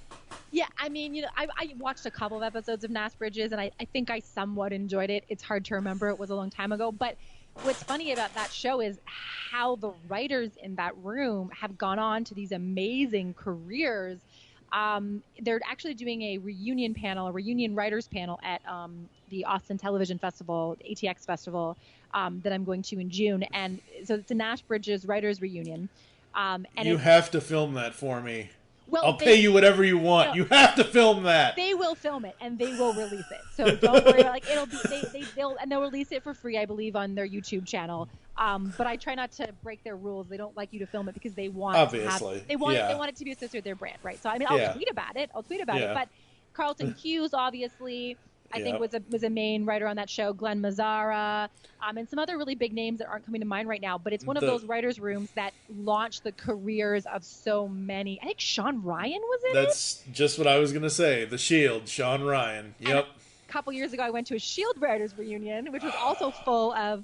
Yeah, I mean, I watched a couple of episodes of Nash Bridges, and I think I somewhat enjoyed it. It's hard to remember. It was a long time ago. But what's funny about that show is how the writers in that room have gone on to these amazing careers. They're actually doing a reunion writers panel at the Austin Television Festival, the ATX Festival, that I'm going to in June. And so it's a Nash Bridges writers reunion. And you have to film that for me. Well, I'll pay you whatever you want. You have to film that. They will film it and they will release it. So don't worry about it'll be they'll release it for free, I believe, on their YouTube channel. But I try not to break their rules. They don't like you to film it because they want they want it to be associated with their brand, right? So I mean, I'll tweet about it. But Carlton Hughes, obviously, I think was a main writer on that show, Glenn Mazzara, and some other really big names that aren't coming to mind right now. But it's one of those writers' rooms that launched the careers of so many. I think Sean Ryan was in it. That's just what I was gonna say. The Shield, Sean Ryan. Yep. A couple years ago, I went to a Shield writers reunion, which was also full of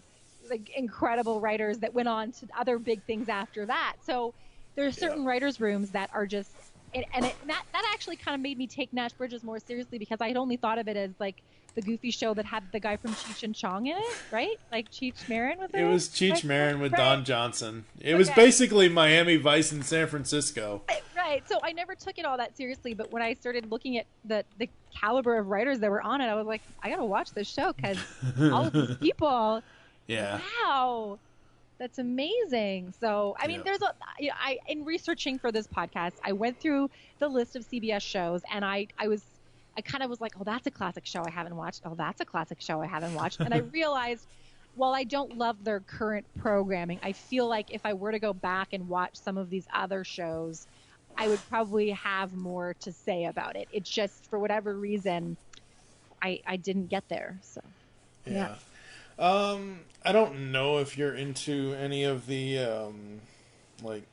like incredible writers that went on to other big things after that. So there are certain writers' rooms that are just. That actually kind of made me take Nash Bridges more seriously because I had only thought of it as like the goofy show that had the guy from Cheech and Chong in it, right? Like Cheech Marin was in it? It was Cheech Marin with Don Johnson. It was basically Miami Vice in San Francisco. Right. So I never took it all that seriously, but when I started looking at the caliber of writers that were on it, I was like, I got to watch this show because all of these people, wow. That's amazing. So, I mean, there's in researching for this podcast, I went through the list of CBS shows and I kind of was like, oh, that's a classic show I haven't watched. Oh, that's a classic show I haven't watched. And I realized while I don't love their current programming, I feel like if I were to go back and watch some of these other shows, I would probably have more to say about it. It's just for whatever reason, I didn't get there. So, yeah. I don't know if you're into any of the like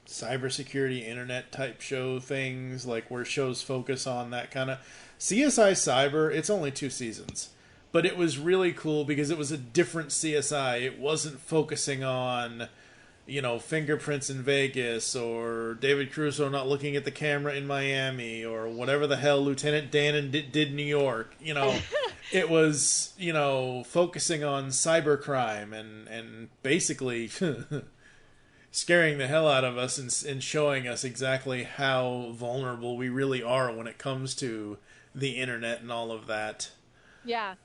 cybersecurity internet type show things, like where shows focus on that kind of CSI Cyber. It's only 2 seasons, but it was really cool because it was a different CSI. It wasn't focusing on, you know, fingerprints in Vegas or David Caruso not looking at the camera in Miami or whatever the hell Lieutenant Dan did in New York. You know, it was, you know, focusing on cybercrime and basically scaring the hell out of us and showing us exactly how vulnerable we really are when it comes to the internet and all of that. Yeah.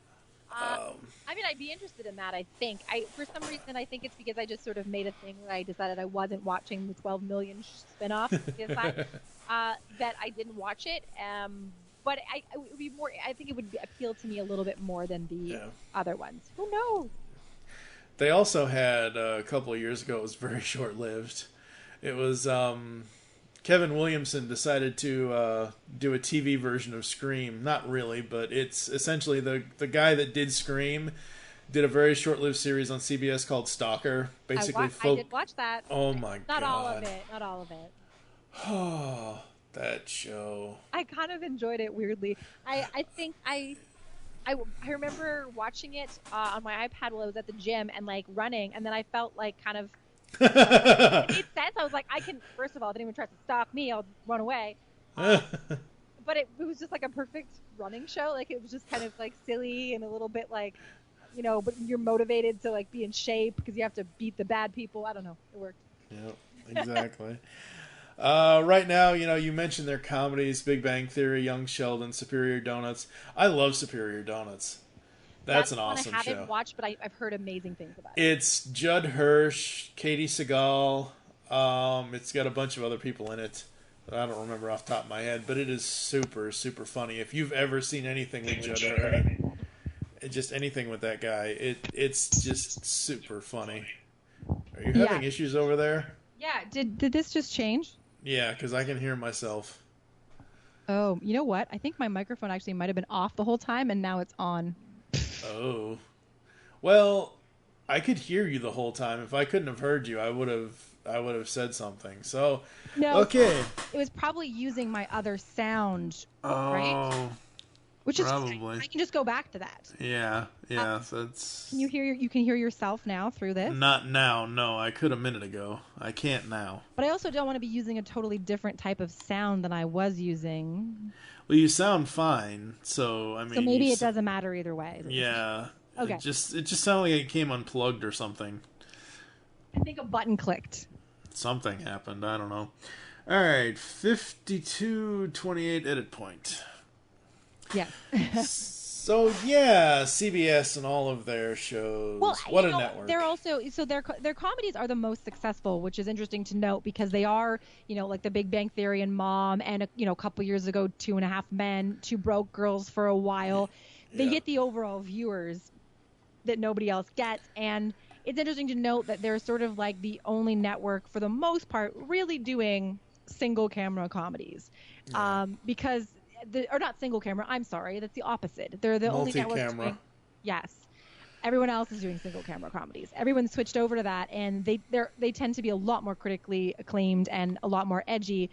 I mean, I'd be interested in that, I think. For some reason, I think it's because I just sort of made a thing where I decided I wasn't watching the 12 million spinoff that I didn't watch it. But it would be more. I think it would appeal to me a little bit more than the other ones. Who knows? They also had a couple of years ago. It was very short-lived. It was Kevin Williamson decided to do a TV version of Scream. Not really, but it's essentially the guy that did Scream did a very short-lived series on CBS called Stalker. Basically, I did watch that. Oh my god! Not all of it. Not all of it. Oh, that show. I kind of enjoyed it weirdly. I think I remember watching it on my iPad while I was at the gym and like running, and then I felt like kind of. It made sense. I was like, first of all, if anyone tries to stop me, I'll run away. But it was just like a perfect running show. Like it was just kind of like silly and a little bit like, you know, but you're motivated to like be in shape because you have to beat the bad people. I don't know. It worked. Yep, exactly. Right now, you know, you mentioned their comedies, Big Bang Theory, Young Sheldon, Superior Donuts. I love Superior Donuts. That's an awesome show. I haven't watched, but I've heard amazing things about it. It's Judd Hirsch, Katie Seagal. It's got a bunch of other people in it that I don't remember off the top of my head, but it is super, super funny. If you've ever seen anything with Judd Hirsch, just anything with that guy, it's just super funny. Are you having issues over there? Yeah. Did this just change? Yeah, because I can hear myself. Oh, you know what? I think my microphone actually might have been off the whole time, and now it's on. Oh. Well, I could hear you the whole time. If I couldn't have heard you, I would have said something. So, no, okay. It was probably using my other sound, right? Which probably. Is I can just go back to that. Yeah. That's. Can you hear yourself now through this? Not now. No, I could a minute ago. I can't now. But I also don't want to be using a totally different type of sound than I was using. Well, you sound fine, so I mean. So maybe it doesn't matter either way. Yeah. Okay. It just sounded like it came unplugged or something. I think a button clicked. Something happened. I don't know. All right, 52:28 edit point. Yeah. So yeah, CBS and all of their shows. Well, what a network. They're also their comedies are the most successful, which is interesting to note because they are, you know, like The Big Bang Theory and Mom, and a couple years ago, 2.5 Men, Two Broke Girls for a while. They get the overall viewers that nobody else gets, and it's interesting to note that they're sort of like the only network for the most part really doing single camera comedies, because or not single camera. I'm sorry, that's the opposite. They're the only network doing. Yes. Everyone else is doing single camera comedies. Everyone's switched over to that, and they tend to be a lot more critically acclaimed and a lot more edgy.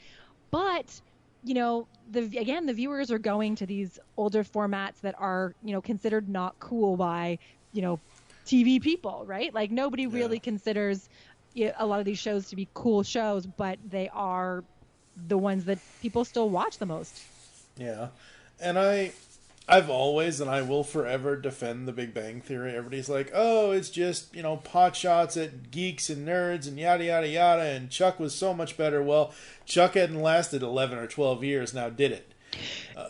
But, you know, the viewers are going to these older formats that are, you know, considered not cool by, you know, TV people, right? Like nobody really considers a lot of these shows to be cool shows, but they are the ones that people still watch the most. Yeah. And I've always, and I will forever defend the Big Bang Theory. Everybody's like, oh, it's just, you know, pot shots at geeks and nerds and yada, yada, yada, and Chuck was so much better. Well, Chuck hadn't lasted 11 or 12 years, now did it?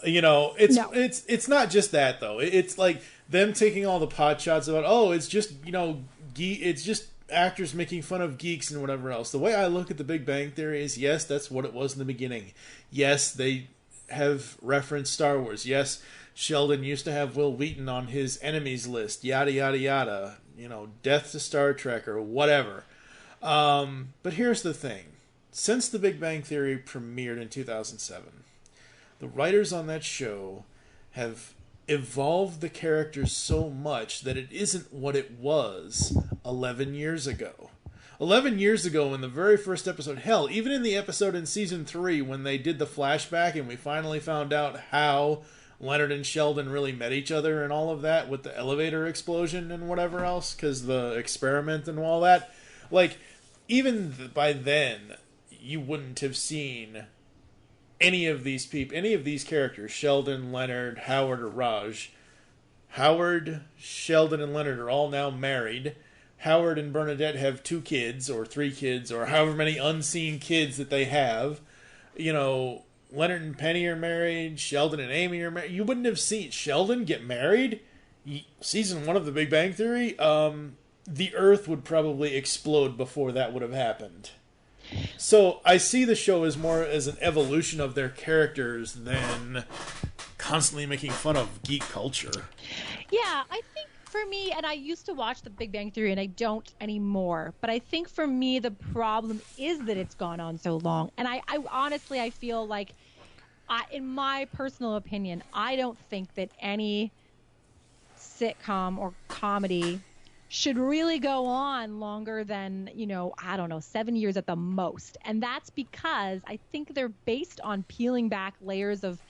You know, it's not just that, though. It's like them taking all the pot shots about, oh, it's just, you know, it's just actors making fun of geeks and whatever else. The way I look at the Big Bang Theory is, yes, that's what it was in the beginning. Yes, they have referenced Star Wars. Yes, Sheldon used to have Will Wheaton on his enemies list, yada, yada, yada, you know, death to Star Trek or whatever. But here's the thing. Since the Big Bang Theory premiered in 2007, the writers on that show have evolved the characters so much that it isn't what it was 11 years ago. 11 years ago in the very first episode, hell, even in the episode in season 3 when they did the flashback and we finally found out how Leonard and Sheldon really met each other and all of that with the elevator explosion and whatever else, because the experiment and all that. Like, even by then, you wouldn't have seen any of these people, any of these characters, Sheldon, Leonard, Howard, or Raj. Howard, Sheldon, and Leonard are all now married. Howard and Bernadette have 2 kids, or 3 kids, or however many unseen kids that they have. You know, Leonard and Penny are married. Sheldon and Amy are married. You wouldn't have seen Sheldon get married. Season 1 of The Big Bang Theory, the Earth would probably explode before that would have happened. So I see the show as more as an evolution of their characters than constantly making fun of geek culture. Yeah, I think for me, and I used to watch The Big Bang Theory, and I don't anymore, but I think for me the problem is that it's gone on so long. And I honestly, I feel like, in my personal opinion, I don't think that any sitcom or comedy should really go on longer than, you know, I don't know, 7 years at the most. And that's because I think they're based on peeling back layers of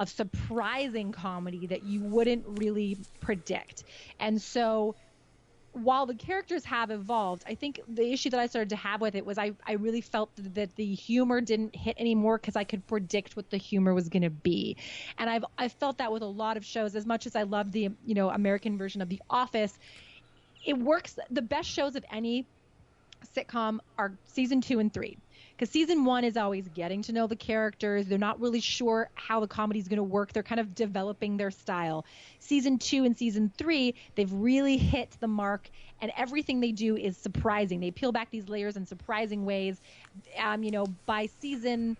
surprising comedy that you wouldn't really predict. And so while the characters have evolved, I think the issue that I started to have with it was I really felt that the humor didn't hit anymore because I could predict what the humor was going to be. And I've felt that with a lot of shows. As much as I love the, you know, American version of The Office, it works. The best shows of any sitcom are season 2 and 3. Because season 1 is always getting to know the characters. They're not really sure how the comedy is going to work. They're kind of developing their style. Season 2 and season 3, they've really hit the mark, and everything they do is surprising. They peel back these layers in surprising ways. You know, by season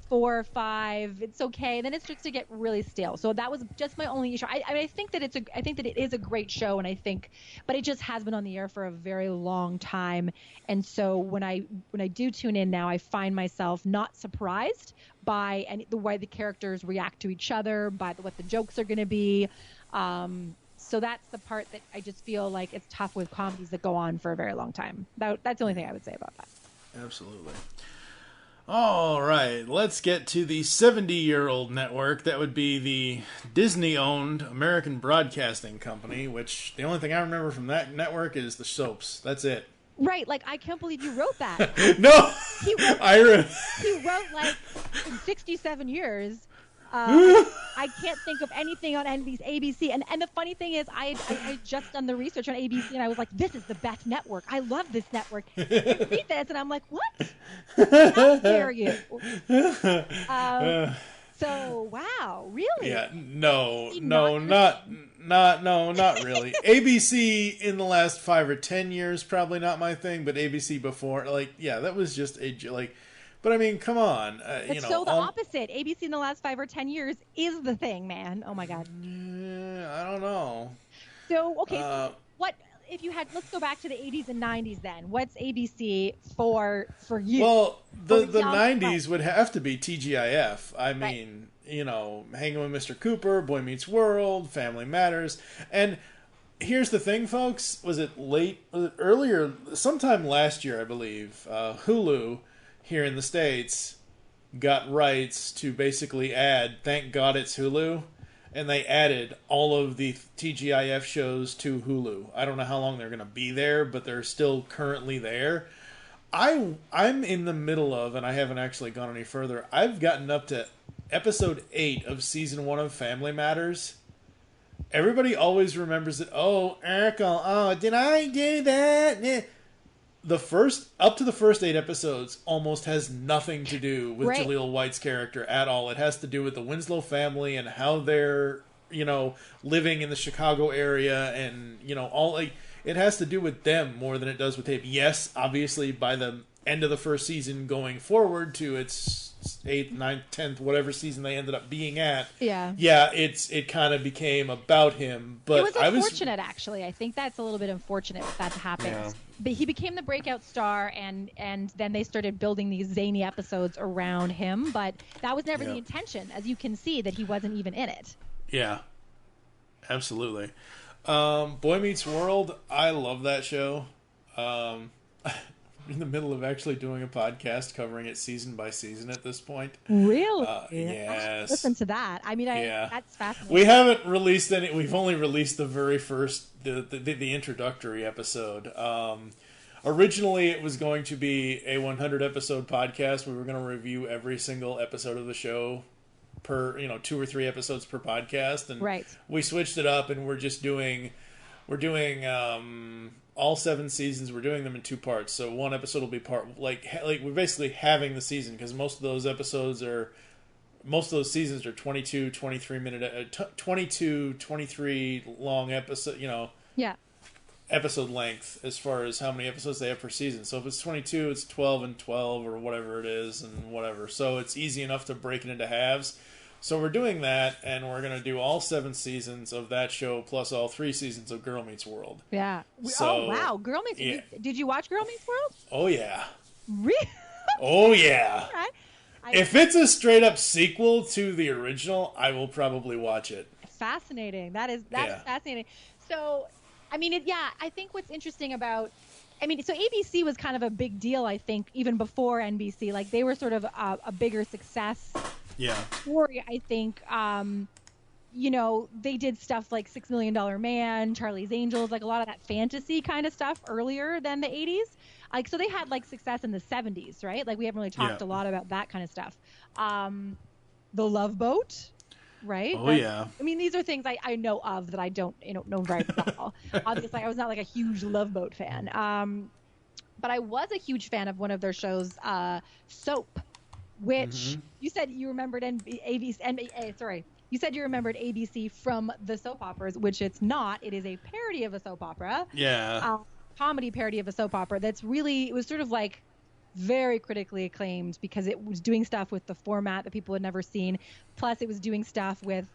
4 or 5, it's okay. Then it starts to get really stale. So that was just my only issue. I think that it is a great show, and but it just has been on the air for a very long time. And so when I do tune in now, I find myself not surprised by the way the characters react to each other, by what the jokes are going to be. So that's the part that I just feel like it's tough with comedies that go on for a very long time. That's the only thing I would say about that. Absolutely. All right, let's get to the 70-year-old network. That would be the Disney-owned American Broadcasting Company, which the only thing I remember from that network is the soaps. That's it. Right, like, I can't believe you wrote that. No! He wrote, like, in 67 years. I can't think of anything on ABC. And the funny thing is, I just done the research on ABC, and I was like, this is the best network. I love this network. I read this, and I'm like, what? How dare you? So, wow, really? Yeah, no, not really. ABC in the last 5 or 10 years, probably not my thing, but ABC before, like, yeah, that was just but I mean, come on. But so the opposite. ABC in the last 5 or 10 years is the thing, man. Oh my God. I don't know. So, okay, so what if you had, let's go back to the 80s and 90s then. What's ABC for you? Well, the young 90s would have to be TGIF. I mean, Hanging with Mr. Cooper, Boy Meets World, Family Matters. And here's the thing, folks. Was it earlier, sometime last year, I believe, Hulu here in the States got rights to basically add Thank God It's Hulu. And they added all of the TGIF shows to Hulu. I don't know how long they're going to be there, but they're still currently there. I'm in the middle of, and I haven't actually gone any further, I've gotten up to episode 8 of season 1 of Family Matters. Everybody always remembers it. Oh, Urkel, oh, did I do that? Up to the first 8 episodes almost has nothing to do with Jaleel White's character at all. It has to do with the Winslow family and how they're, living in the Chicago area and, it has to do with them more than it does with Tape. Yes, obviously by the end of the first season going forward to its 8th, 9th, 10th, whatever season they ended up being at. Yeah, it kind of became about him. But it was unfortunate, actually. I think that's a little bit unfortunate that happened. Yeah. But he became the breakout star, and then they started building these zany episodes around him. But that was never the intention, as you can see, that he wasn't even in it. Yeah, absolutely. Boy Meets World, I love that show. In the middle of actually doing a podcast covering it season by season at this point. Really? Yes. Listen to that. I mean, that's fascinating. We haven't released any. We've only released the very first, the introductory episode. Originally, it was going to be a 100 episode podcast. We were going to review every single episode of the show per, 2 or 3 episodes per podcast, and we switched it up, and we're doing all 7 seasons. We're doing them in 2 parts. So one episode will be like we're basically having the season, because most of those seasons are 22, 23 minute, 22, 23 long episode, episode length as far as how many episodes they have per season. So if it's 22, it's 12 and 12 or whatever it is and whatever. So it's easy enough to break it into halves. So we're doing that, and we're going to do all 7 seasons of that show plus all 3 seasons of Girl Meets World. Yeah. So, wow. Girl Meets World. Did you watch Girl Meets World? Oh, yeah. Really? Oh, yeah. Okay. If it's a straight-up sequel to the original, I will probably watch it. Fascinating. That is fascinating. So, I mean, I think what's interesting about... so ABC was kind of a big deal, I think, even before NBC. Like, they were sort of a bigger success... story, I think. They did stuff like $6 Million Man, Charlie's Angels, like a lot of that fantasy kind of stuff earlier than the 80s. Like, so they had like success in the 70s, right? Like, we haven't really talked a lot about that kind of stuff. The Love Boat, right? Oh, yeah. I mean, these are things I know of that I don't know very well. Obviously, I was not like a huge Love Boat fan. But I was a huge fan of one of their shows, Soap, which you said you remembered you said you remembered ABC from the soap operas, which it's not. It is a parody of a soap opera. Yeah. Comedy parody of a soap opera it was sort of like very critically acclaimed because it was doing stuff with the format that people had never seen. Plus, it was doing stuff with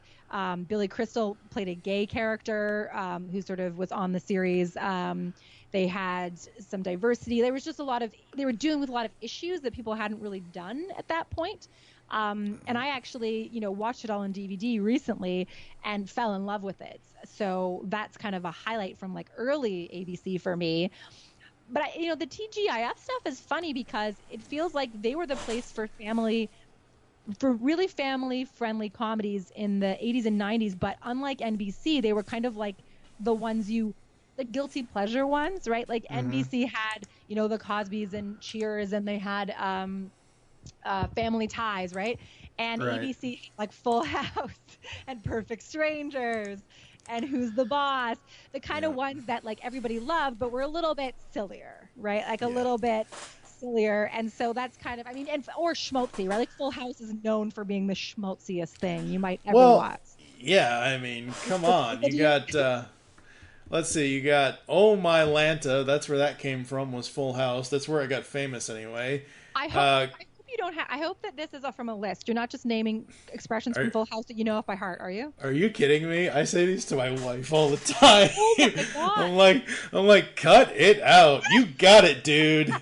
Billy Crystal played a gay character who sort of was on the series. They had some diversity. There was just they were dealing with a lot of issues that people hadn't really done at that point. And I actually, watched it all on DVD recently and fell in love with it. So that's kind of a highlight from like early ABC for me. But the TGIF stuff is funny because it feels like they were the place for really family-friendly comedies in the 80s and 90s. But unlike NBC, they were kind of like the ones the guilty pleasure ones, right? Like NBC had, the Cosbys and Cheers, and they had Family Ties, right? And ABC, like Full House and Perfect Strangers and Who's the Boss, the kind of ones that like everybody loved, but were a little bit sillier, right? Like a little bit sillier. And so that's kind of, or schmaltzy, right? Like Full House is known for being the schmaltziest thing you might ever watch. Yeah, come on. You got... Let's see, you got Oh My Lanta. That's where that came from, was Full House. That's where it got famous anyway. I hope you don't have. I hope that this is from a list. You're not just naming expressions from Full House that you know off by heart, are you? Are you kidding me? I say these to my wife all the time. Oh my God. I'm like, cut it out. You got it, dude.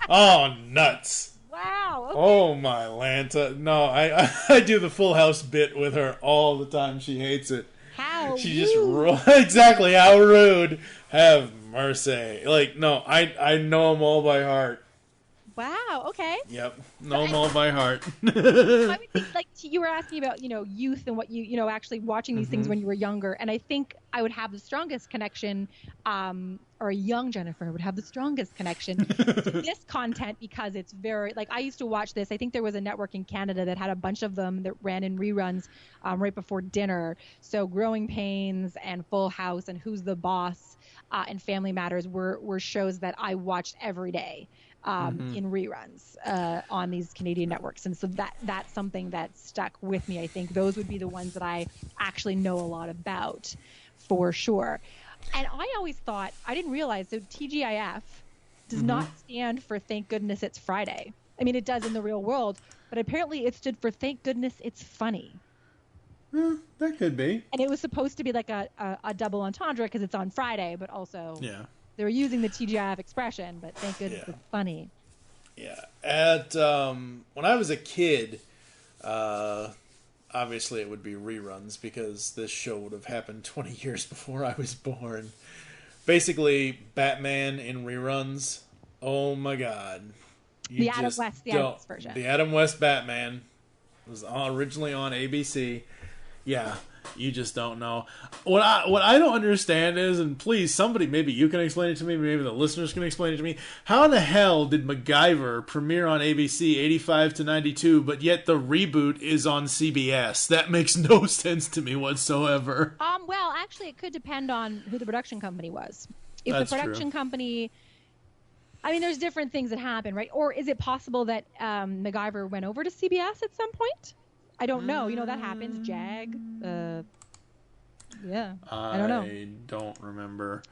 Oh, nuts. Wow. Okay. Oh my Lanta. No, I do the Full House bit with her all the time. She hates it. How She rude. just exactly how rude. Have mercy. Like, no, I know them all by heart. Wow. Okay. Yep, know them all by heart. I would think, like, you were asking about, youth and what you actually watching these things when you were younger. And I think I would have the strongest connection, or a young Jennifer would have the strongest connection to this content because it's very, like, I used to watch this. I think there was a network in Canada that had a bunch of them that ran in reruns right before dinner. So Growing Pains and Full House and Who's the Boss and Family Matters were shows that I watched every day. In reruns on these Canadian networks. And so that's something that stuck with me. I think those would be the ones that I actually know a lot about for sure. And I always thought, I didn't realize, so TGIF does not stand for Thank Goodness It's Friday. I mean, it does in the real world, but apparently it stood for Thank Goodness It's Funny. That could be. And it was supposed to be like a double entendre because it's on Friday, but also... Yeah. They were using the TGIF expression, but thank goodness it's funny. Yeah. At when I was a kid, obviously it would be reruns because this show would have happened 20 years before I was born. Basically, Batman in reruns. Oh my God. The Adam West version. The Adam West Batman was originally on ABC. Yeah. You just don't know. What I don't understand is, and please, somebody, maybe you can explain it to me, maybe the listeners can explain it to me, how in the hell did MacGyver premiere on ABC 85 to 92, but yet the reboot is on CBS? That makes no sense to me whatsoever. Well, actually, it could depend on who the production company was. If That's the production company... I mean, there's different things that happen, right? Or is it possible that MacGyver went over to CBS at some point? I don't know. That happens. JAG. Yeah. I don't know. I don't remember.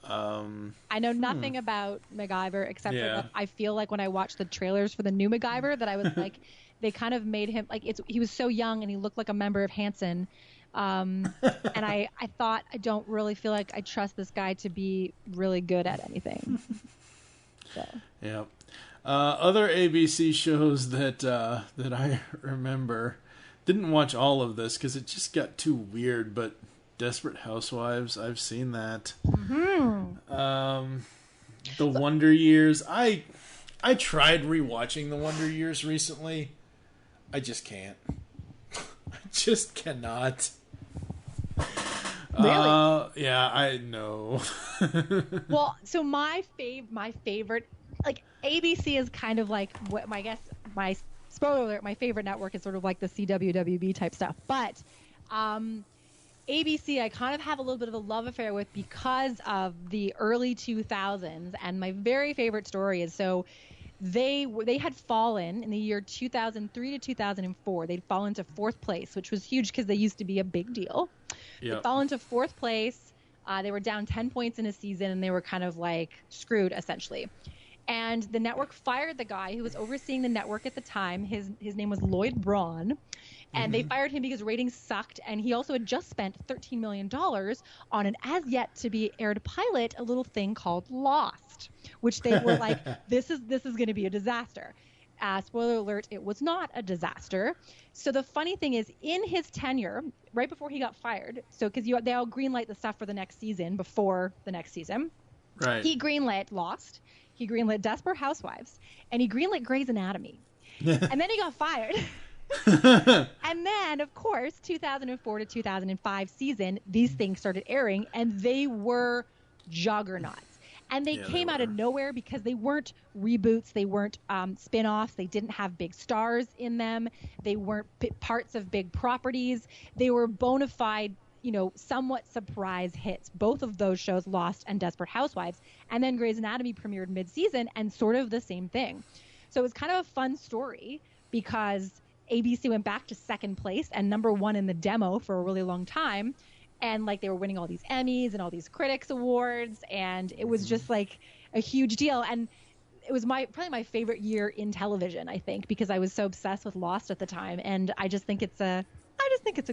I know nothing about MacGyver except for that I feel like when I watched the trailers for the new MacGyver that I was like, they kind of made him like he was so young and he looked like a member of Hanson. And I thought, I don't really feel like I trust this guy to be really good at anything. So. Yeah. Other ABC shows that I remember, didn't watch all of this because it just got too weird, but Desperate Housewives, I've seen that. The Wonder Years, I tried rewatching The Wonder Years recently. I just can't. I just cannot. Really? Yeah, I know. Well, so my favorite, like, ABC is kind of like what my spoiler alert, my favorite network is sort of like the CWWB type stuff. But ABC I kind of have a little bit of a love affair with because of the early 2000s, and my very favorite story is so they had fallen in the year 2003 to 2004. They'd fallen to fourth place, which was huge because they used to be a big deal. Yep. They fell into fourth place. They were down 10 points in a season, and they were kind of like screwed essentially. And the network fired the guy who was overseeing the network at the time. His name was Lloyd Braun. And they fired him because ratings sucked. And he also had just spent $13 million on an as-yet-to-be-aired pilot, a little thing called Lost, which they were like, this is going to be a disaster. Spoiler alert, it was not a disaster. So the funny thing is, in his tenure, right before he got fired, so because they all greenlight the stuff for the next season before the next season, right? He greenlit Lost. He greenlit Desperate Housewives, and he greenlit Grey's Anatomy. And then he got fired. And then, of course, 2004 to 2005 season, these things started airing, and they were juggernauts. And they came out of nowhere because they weren't reboots, they weren't spin-offs, they didn't have big stars in them, they weren't parts of big properties. They were bona fide, somewhat surprise hits. Both of those shows, Lost and Desperate Housewives, and then Grey's Anatomy premiered mid-season, and sort of the same thing. So it was kind of a fun story because ABC went back to second place and number one in the demo for a really long time. And like they were winning all these Emmys and all these critics awards, and it was just like a huge deal. And it was probably my favorite year in television, I think, because I was so obsessed with Lost at the time, and I just think it's a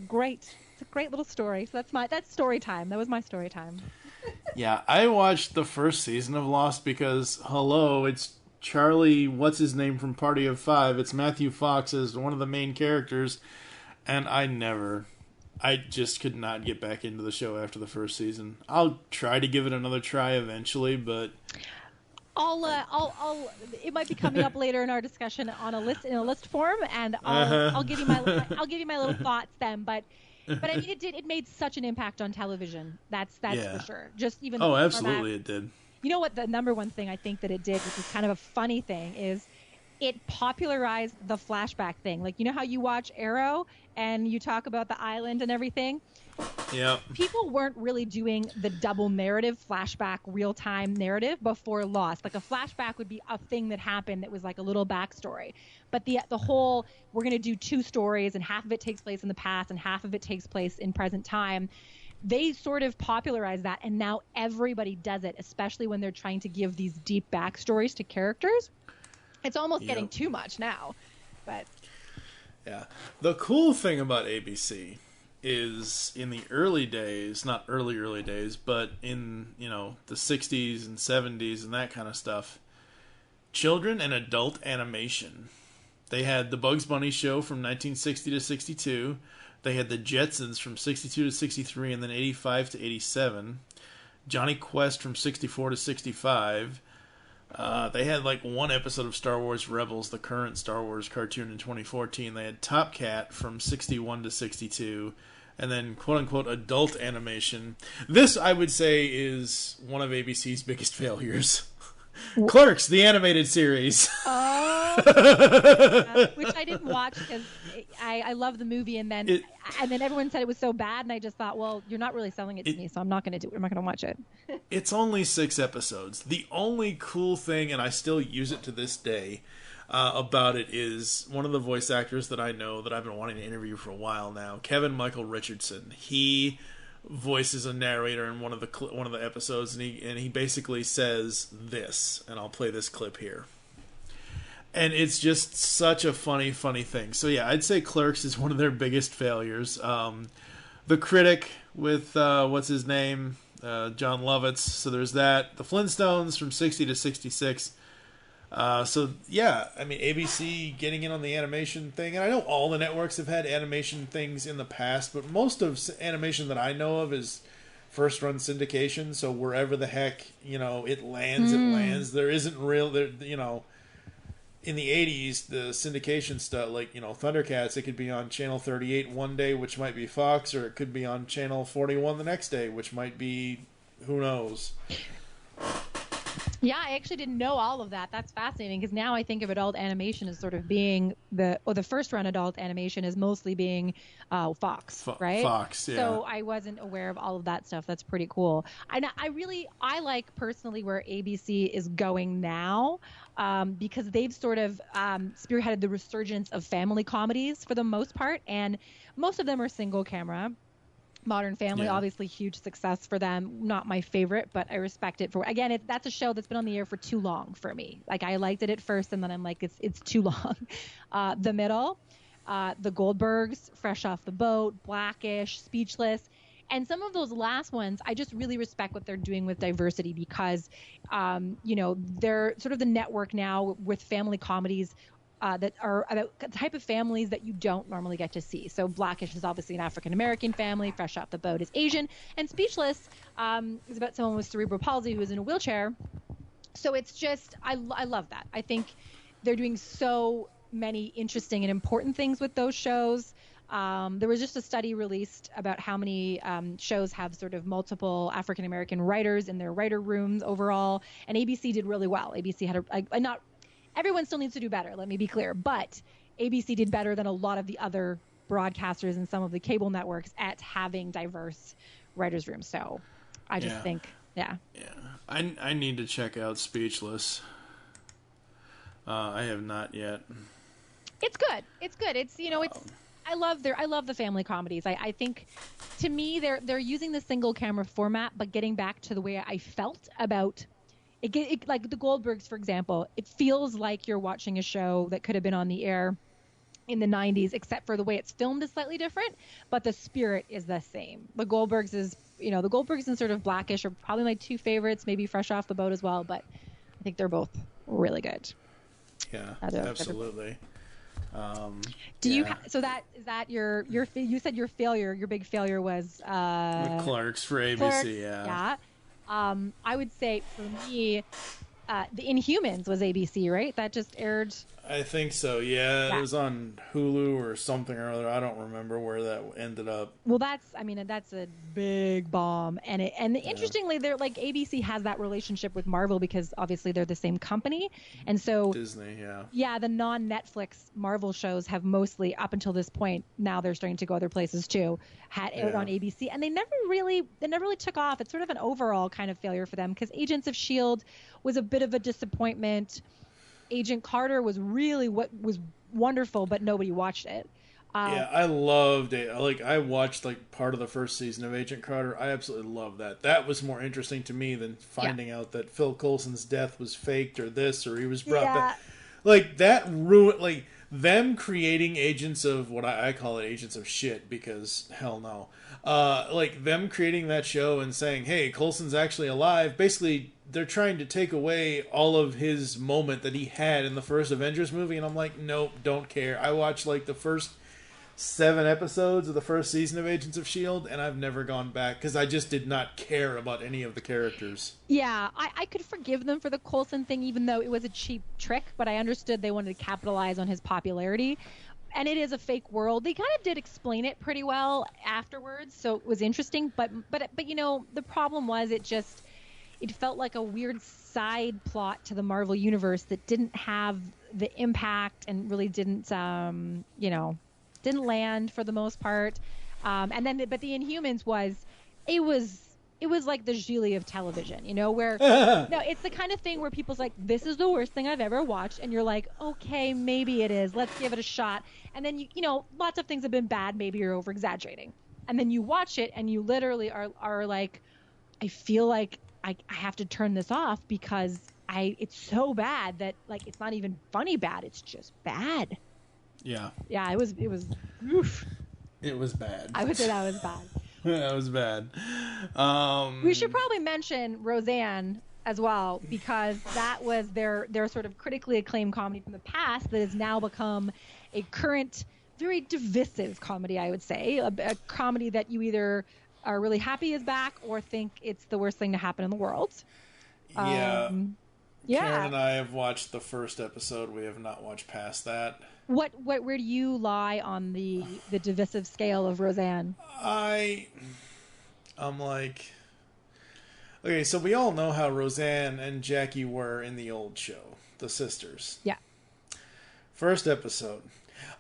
great little story. So that's story time. That was my story time. Yeah, I watched the first season of Lost because, hello, it's Charlie, what's his name from Party of Five. It's Matthew Fox as one of the main characters, and I just could not get back into the show after the first season. I'll try to give it another try eventually, but it might be coming up later in our discussion in a list form, and I'll give you my little thoughts then. But I mean, it made such an impact on television. That's for sure. Just even absolutely it did. You know what? The number one thing I think that it did, which is kind of a funny thing, is it popularized the flashback thing. Like, you know how you watch Arrow and you talk about the island and everything? Yeah. People weren't really doing the double narrative flashback real-time narrative before Lost. Like a flashback would be a thing that happened that was like a little backstory. But the whole, we're going to do two stories and half of it takes place in the past and half of it takes place in present time. They sort of popularized that, and now everybody does it, especially when they're trying to give these deep backstories to characters. It's almost getting too much now. But yeah. The cool thing about ABC is in the early days, not early days, but in, the 60s and 70s and that kind of stuff, children and adult animation. They had the Bugs Bunny show from 1960 to 62. They had the Jetsons from 62 to 63 and then 85 to 87. Johnny Quest from 64 to 65. They had like one episode of Star Wars Rebels, the current Star Wars cartoon in 2014. They had Top Cat from 61 to 62. And then quote-unquote adult animation. This, I would say, is one of ABC's biggest failures. Clerks, the animated series. Oh, which I didn't watch because I love the movie, and then everyone said it was so bad, and I just thought, well, you're not really selling it to me, so I'm not going to do it. I'm not going to watch it. It's only 6 episodes. The only cool thing, and I still use it to this day, about it is one of the voice actors that I know that I've been wanting to interview for a while now, Kevin Michael Richardson. He voices a narrator in one of the episodes, and he basically says this, and I'll play this clip here. And it's just such a funny thing. So yeah, I'd say Clerks is one of their biggest failures. The Critic with what's his name, John Lovitz. So there's that. The Flintstones from 60 to 66. So yeah, I mean, ABC getting in on the animation thing, and I know all the networks have had animation things in the past, but most of animation that I know of is first run syndication. So wherever the heck it lands, it lands. There isn't in the 80s, the syndication stuff, like Thundercats, it could be on Channel 38 one day, which might be Fox, or it could be on Channel 41 the next day, which might be who knows. Yeah, I actually didn't know all of that. That's fascinating, because now I think of adult animation as sort of being the first run adult animation as mostly being Fox, right? Fox, yeah. So I wasn't aware of all of that stuff. That's pretty cool. I like personally where ABC is going now, because they've sort of spearheaded the resurgence of family comedies for the most part, and most of them are single camera. Modern Family, obviously huge success for them. Not my favorite, but I respect it for. Again, that's a show that's been on the air for too long for me. Like, I liked it at first, and then I'm like, it's too long. The Middle, The Goldbergs, Fresh Off the Boat, Blackish, Speechless, and some of those last ones, I just really respect what they're doing with diversity, because they're sort of the network now with family comedies that are about the type of families that you don't normally get to see. So Blackish is obviously an African-American family. Fresh Off the Boat is Asian. And Speechless is about someone with cerebral palsy who is in a wheelchair. So it's just, I love that. I think they're doing so many interesting and important things with those shows. There was just a study released about how many shows have sort of multiple African-American writers in their writer rooms overall. And ABC did really well. ABC had everyone still needs to do better, let me be clear. But ABC did better than a lot of the other broadcasters and some of the cable networks at having diverse writers' rooms. So I just think, yeah. I need to check out Speechless. I have not yet. It's good. It's I love the family comedies. I think, to me, they're using the single camera format, but getting back to the way I felt about like the Goldbergs, for example, it feels like you're watching a show that could have been on the air in the 90s, except for the way it's filmed is slightly different, but the spirit is the same. The Goldbergs and sort of Blackish are probably my two favorites, maybe Fresh Off the Boat as well, but I think they're both really good. Yeah, absolutely. So that is that your you said your big failure was the Clarks for ABC. Clarks, yeah. I would say for me, the Inhumans was ABC, right? That just aired. I think so. Yeah, it was on Hulu or something or other. I don't remember where that ended up. Well, that's a big bomb, and interestingly, they're like ABC has that relationship with Marvel because obviously they're the same company, and so Disney, yeah. Yeah, the non-Netflix Marvel shows have mostly up until this point. Now they're starting to go other places too. Had aired on ABC, and they never really took off. It's sort of an overall kind of failure for them because Agents of S.H.I.E.L.D. was a bit of a disappointment. Agent Carter was really what was wonderful, but nobody watched it. I loved it. I watched part of the first season of Agent Carter. I absolutely loved that. That was more interesting to me than finding out that Phil Coulson's death was faked or he was brought back. That ruined, them creating agents of what I call it agents of shit because hell no. Them creating that show and saying, hey, Coulson's actually alive. Basically, they're trying to take away all of his moment that he had in the first Avengers movie. And I'm like, nope, don't care. I watched the first 7 episodes of the first season of Agents of S.H.I.E.L.D. and I've never gone back because I just did not care about any of the characters. Yeah, I could forgive them for the Coulson thing, even though it was a cheap trick, but I understood they wanted to capitalize on his popularity. And it is a fake world. They kind of did explain it pretty well afterwards, so it was interesting. But the problem was it felt like a weird side plot to the Marvel universe that didn't have the impact and really didn't land for the most part. But the Inhumans was like the Gigli of television, where no, it's the kind of thing where people's like, this is the worst thing I've ever watched, and you're like, okay, maybe it is. Let's give it a shot. And then lots of things have been bad. Maybe you're over exaggerating. And then you watch it, and you literally are like, I feel like I have to turn this off because it's so bad that it's not even funny bad. It's just bad. Yeah. Yeah, it was. Oof. It was bad. I would say that was bad. That was bad. We should probably mention Roseanne as well because that was their sort of critically acclaimed comedy from the past that has now become a current, very divisive comedy. I would say a comedy that you either are really happy is back or think it's the worst thing to happen in the world. Yeah. Karen and I have watched the first episode. We have not watched past that. Where do you lie on the divisive scale of Roseanne? I'm like, okay, so we all know how Roseanne and Jackie were in the old show, the sisters. Yeah. First episode.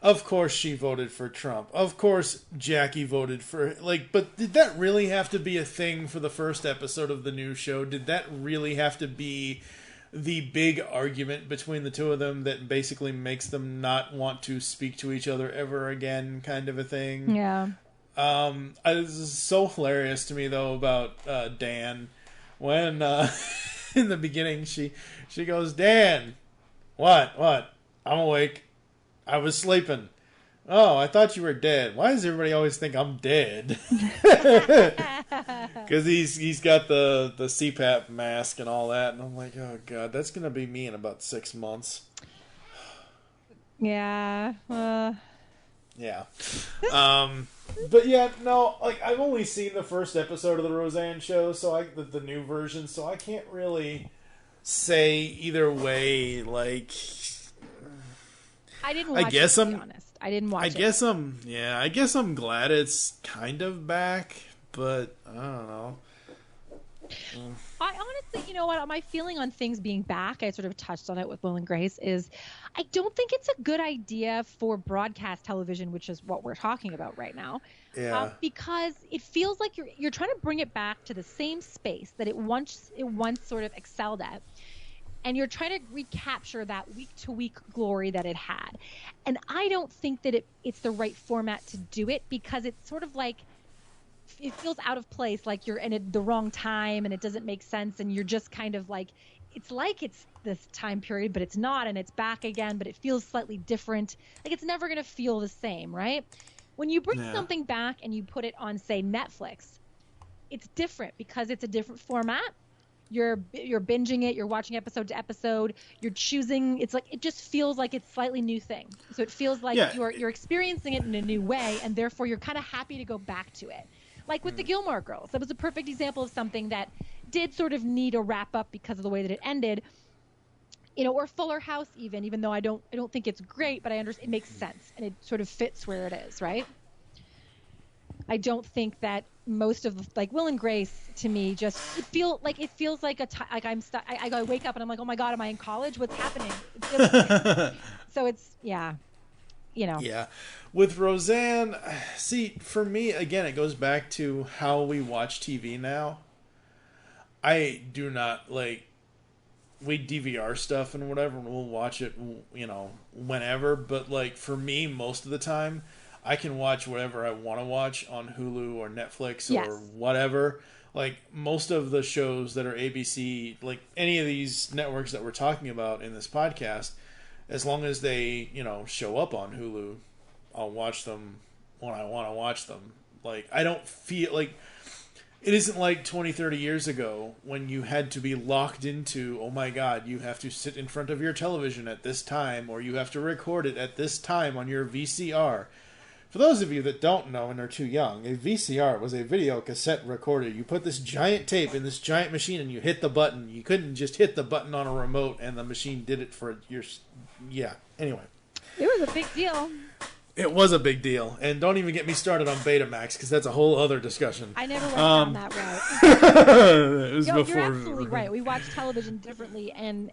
Of course she voted for Trump. Of course Jackie voted for... but did that really have to be a thing for the first episode of the new show? Did that really have to be the big argument between the two of them that basically makes them not want to speak to each other ever again kind of a thing? Yeah. This is so hilarious to me, though, about Dan. When, in the beginning, she goes, Dan, what? I'm awake. I was sleeping. Oh, I thought you were dead. Why does everybody always think I'm dead? Because he's got the CPAP mask and all that, and I'm like, oh god, that's gonna be me in about 6 months. Yeah. Yeah. But yeah, no, I've only seen the first episode of the Roseanne show, so the new version, so I can't really say either way. I didn't watch it, to be honest. I didn't watch it. I guess I'm glad it's kind of back, but I don't know. I honestly, you know what, my feeling on things being back, I sort of touched on it with Will and Grace, is I don't think it's a good idea for broadcast television, which is what we're talking about right now. Yeah. Because it feels like you're trying to bring it back to the same space that it once sort of excelled at. And you're trying to recapture that week-to-week glory that it had. And I don't think that it's the right format to do it because it's sort of like it feels out of place, like you're in the wrong time and it doesn't make sense and you're just kind of like it's like it's this time period, but it's not, and it's back again, but it feels slightly different. Like it's never going to feel the same, right? When you bring something back and you put it on, say, Netflix, it's different because it's a different format. You're binging it, you're watching episode to episode, you're choosing. It's like it just feels like it's slightly new thing. So it feels like you're experiencing it in a new way, and therefore you're kind of happy to go back to it. Like with the Gilmore Girls, that was a perfect example of something that did sort of need a wrap up because of the way that it ended. You know, or Fuller House, even though I don't think it's great, but I understand it makes sense and it sort of fits where it is, right? I don't think that most of like Will and Grace to me just feels like I'm stuck. I wake up and I'm like, oh my god, am I in college? What's happening? So it's Yeah. With Roseanne, see, for me again, it goes back to how we watch TV now. I do not like. We DVR stuff and whatever, and we'll watch it, whenever. But like for me, most of the time, I can watch whatever I want to watch on Hulu or Netflix or whatever. Like most of the shows that are ABC, like any of these networks that we're talking about in this podcast, as long as they, show up on Hulu, I'll watch them when I want to watch them. Like I don't feel like it isn't like 20, 30 years ago when you had to be locked into, oh my god, you have to sit in front of your television at this time, or you have to record it at this time on your VCR. For those of you that don't know and are too young, a VCR was a video cassette recorder. You put this giant tape in this giant machine and you hit the button. You couldn't just hit the button on a remote and the machine did it for your... Yeah, anyway. It was a big deal. It was a big deal. And don't even get me started on Betamax, because that's a whole other discussion. I never went down that route. It was before... You're absolutely right. We watch television differently, and,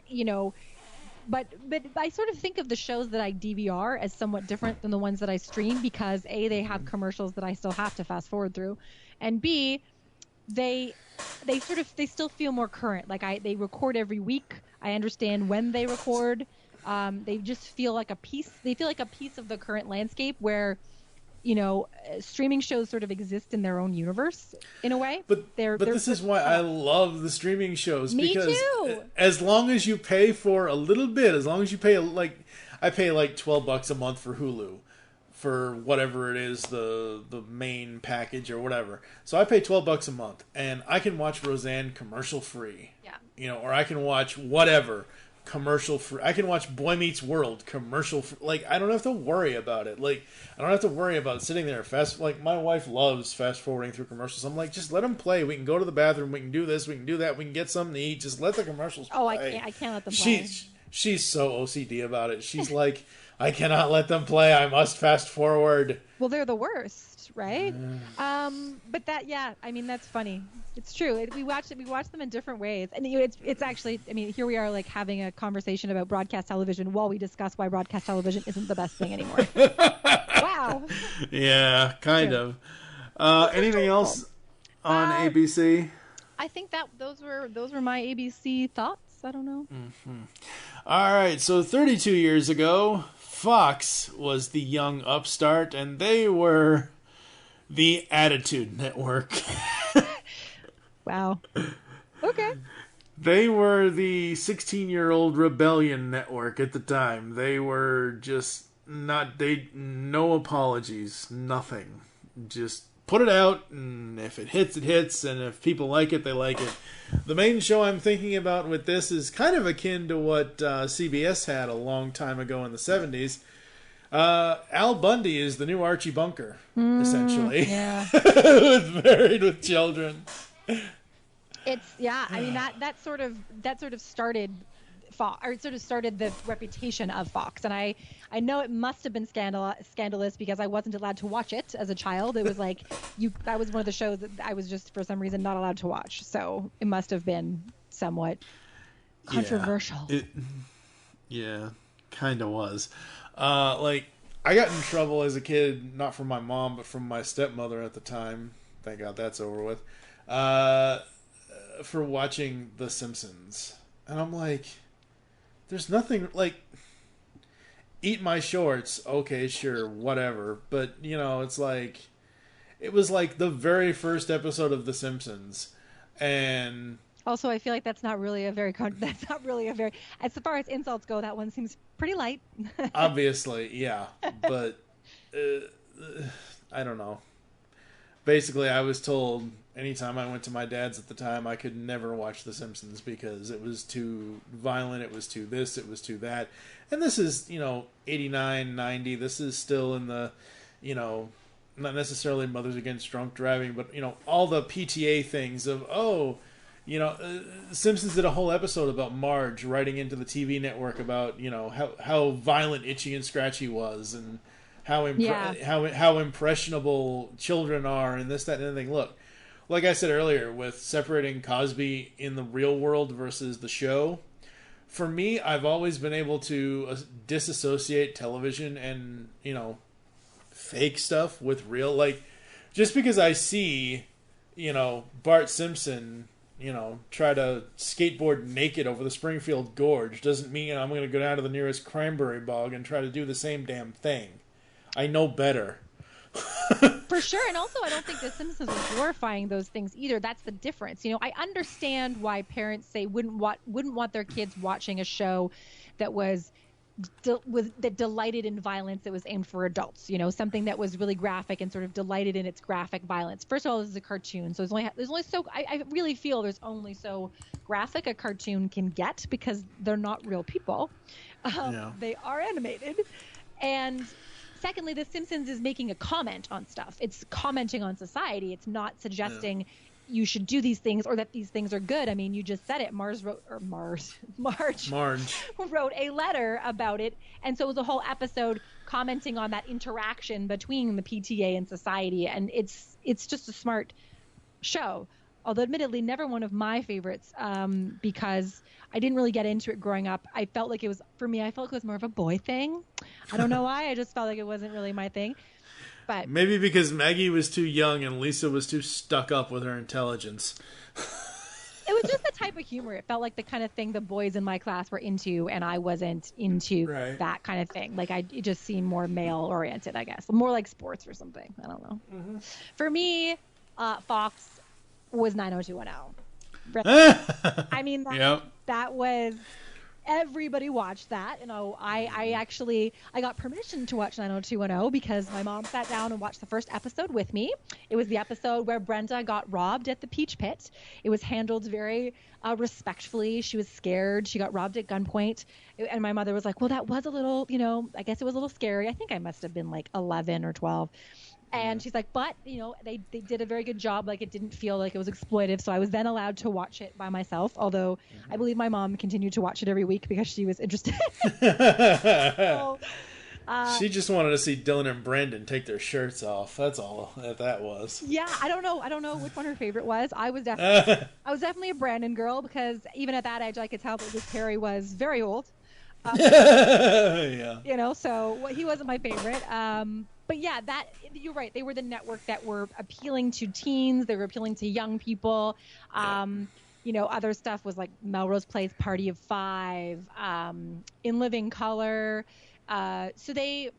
But I sort of think of the shows that I DVR as somewhat different than the ones that I stream because A, they have commercials that I still have to fast forward through, and B, they still feel more current. Like they record every week. I understand when they record. They just feel like a piece. They feel like a piece of the current landscape where, streaming shows sort of exist in their own universe in a way. But this is why I love the streaming shows. Me because too. As long as you pay for a little bit, as long as you pay I pay like $12 a month for Hulu, for whatever it is, the main package or whatever. So I pay $12 a month, and I can watch Roseanne commercial free. Yeah. Or I can watch whatever commercial free. I can watch Boy Meets World commercial free. Like I don't have to worry about it. Like I don't have to worry about sitting there fast. Like my wife loves fast forwarding through commercials. I'm like, just let them play. We can go to the bathroom. We can do this. We can do that. We can get something to eat. Just let the commercials play. Oh, I can't let them play. She's so OCD about it. She's like, I cannot let them play. I must fast forward. Well, they're the worst, right? But that's funny. It's true. We watch them in different ways, and it's actually. I mean, here we are, like having a conversation about broadcast television while we discuss why broadcast television isn't the best thing anymore. Wow. Yeah, kind of. Anything else on ABC? I think that those were my ABC thoughts. I don't know. Mm-hmm. All right. So 32 years ago, Fox was the young upstart, and they were the Attitude Network. Wow. Okay. They were the 16-year-old rebellion network at the time. They were just no apologies, nothing. Just put it out, and if it hits, it hits, and if people like it, they like it. The main show I'm thinking about with this is kind of akin to what CBS had a long time ago in the 70s. Al Bundy is the new Archie Bunker, essentially. Yeah. Who's married with children. I mean that sort of started Fox, or it sort of started the reputation of Fox, and I know it must have been scandalous because I wasn't allowed to watch it as a child. It was like that was one of the shows that I was just for some reason not allowed to watch, so it must have been somewhat controversial. Yeah, kind of was. I got in trouble as a kid, not from my mom, but from my stepmother at the time. Thank God that's over with. For watching The Simpsons. And I'm like, there's nothing, eat my shorts, okay, sure, whatever. But, it's like, it was like the very first episode of The Simpsons. And Also, I feel like that's not really a very as far as insults go, that one seems pretty light. Obviously, yeah, but I don't know. Basically, I was told anytime I went to my dad's at the time, I could never watch The Simpsons because it was too violent, it was too this, it was too that. And this is, 89, 90. This is still in the, not necessarily Mothers Against Drunk Driving, but, all the PTA things of, Simpsons did a whole episode about Marge writing into the TV network about, how violent Itchy and Scratchy was and how impressionable children are and this, that, and anything. Look, like I said earlier, with separating Cosby in the real world versus the show, for me, I've always been able to disassociate television and, fake stuff with real. Like, just because I see, Bart Simpson, try to skateboard naked over the Springfield Gorge doesn't mean I'm going to go down to the nearest cranberry bog and try to do the same damn thing. I know better. For sure, and also I don't think The Simpsons was glorifying those things either. That's the difference. I understand why parents say wouldn't want their kids watching a show that that delighted in violence that was aimed for adults. Something that was really graphic and sort of delighted in its graphic violence. First of all, this is a cartoon, so there's only so I really feel there's only so graphic a cartoon can get because they're not real people. They are animated, and secondly, The Simpsons is making a comment on stuff. It's commenting on society. It's not suggesting you should do these things or that these things are good. I mean, you just said it. Marge wrote a letter about it. And so it was a whole episode commenting on that interaction between the PTA and society. And it's just a smart show. Although admittedly, never one of my favorites because I didn't really get into it growing up. I felt like it was more of a boy thing. I don't know why. I just felt like it wasn't really my thing. But maybe because Maggie was too young and Lisa was too stuck up with her intelligence. It was just the type of humor. It felt like the kind of thing the boys in my class were into, and I wasn't into that kind of thing. Like it just seemed more male-oriented, I guess. More like sports or something. I don't know. Mm-hmm. For me, Fox was 90210. I mean, that was... Everybody watched that. I got permission to watch 90210 because my mom sat down and watched the first episode with me. It was the episode where Brenda got robbed at the Peach Pit. It was handled very respectfully. She was scared. She got robbed at gunpoint. And my mother was like, well, that was a little, I guess it was a little scary. I think I must have been like 11 or 12. And she's like, but, they did a very good job. Like, it didn't feel like it was exploitive. So I was then allowed to watch it by myself. Although I believe my mom continued to watch it every week because she was interested. She just wanted to see Dylan and Brandon take their shirts off. That's all that was. Yeah, I don't know which one her favorite was. I was definitely a Brandon girl because even at that age, I could tell that Luke Perry was very old. Yeah. So he wasn't my favorite. But yeah, you're right. They were the network that were appealing to teens. They were appealing to young people. Other stuff was like Melrose Place, Party of Five, In Living Color. So they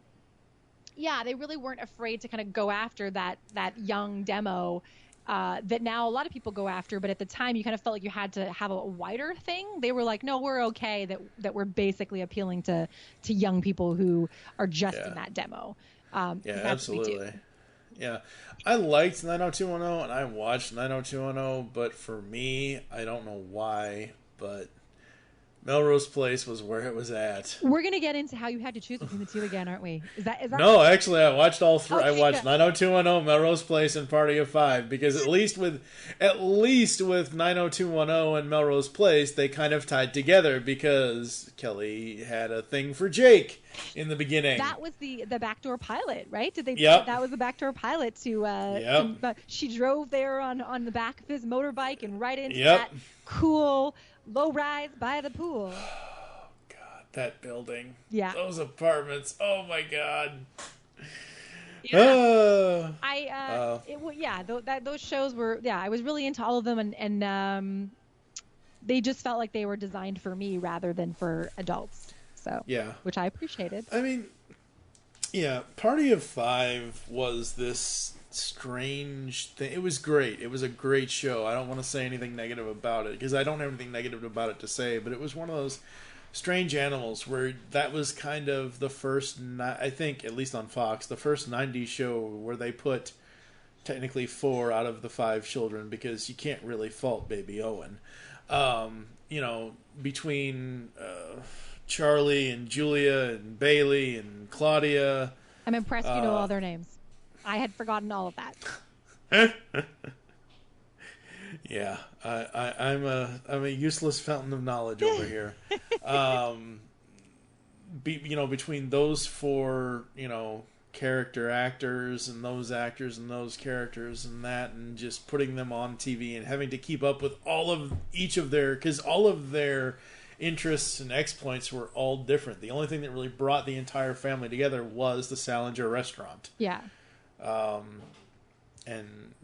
really weren't afraid to kind of go after that young demo that now a lot of people go after. But at the time, you kind of felt like you had to have a wider thing. They were like, no, we're okay that we're basically appealing to young people who are just in that demo. Absolutely. Yeah, I liked 90210 and I watched 90210, but for me, I don't know why, but Melrose Place was where it was at. We're gonna get into how you had to choose between the two again, aren't we? Is that? No, actually, I watched all three. Okay, I watched 90210, Melrose Place, and Party of Five because at least with 90210 and Melrose Place, they kind of tied together because Kelly had a thing for Jake in the beginning. That was the backdoor pilot, right? Did they? Yep. That was the backdoor pilot to. She drove there on the back of his motorbike and right into that cool low rise by the pool. Oh God, that building. Yeah. Those apartments. Oh my God. Yeah. Those shows were. Yeah, I was really into all of them, and they just felt like they were designed for me rather than for adults. So which I appreciated. I mean, yeah, Party of Five was this strange thing. It was great. It was a great show. I don't want to say anything negative about it because I don't have anything negative about it to say, but it was one of those strange animals where that was kind of the first, I think, at least on Fox, the first 90s show where they put technically 4 out of the 5 children, because you can't really fault baby Owen. Between Charlie and Julia and Bailey and Claudia. I'm impressed you know all their names. I had forgotten all of that. Yeah, I'm a useless fountain of knowledge over here. Between those 4, character actors and those actors and those characters and that, and just putting them on TV and having to keep up with because all of their interests and exploits were all different. The only thing that really brought the entire family together was the Salinger restaurant. Yeah. And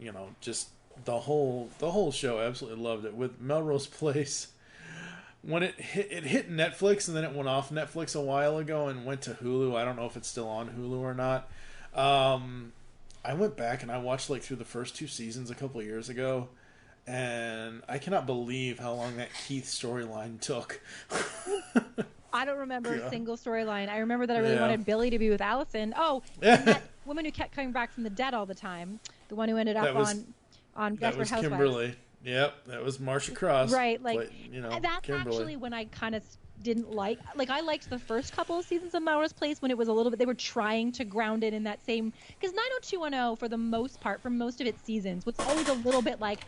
just the whole show, I absolutely loved it. With Melrose Place, when it hit Netflix and then it went off Netflix a while ago and went to Hulu. I don't know if it's still on Hulu or not. I went back and I watched through the first 2 seasons a couple of years ago, and I cannot believe how long that Keith storyline took. I don't remember a single storyline. I remember that I really wanted Billy to be with Allison. Oh, and that woman who kept coming back from the dead all the time, the one who ended up on Desperate Housewives. That was Kimberly. Yep, that was Marsha Cross. Right, that's Kimberly. Actually when I kind of didn't like I liked the first couple of seasons of Melrose Place when it was a little bit, they were trying to ground it in that same, because 90210 for the most part, for most of its seasons, was always a little bit like,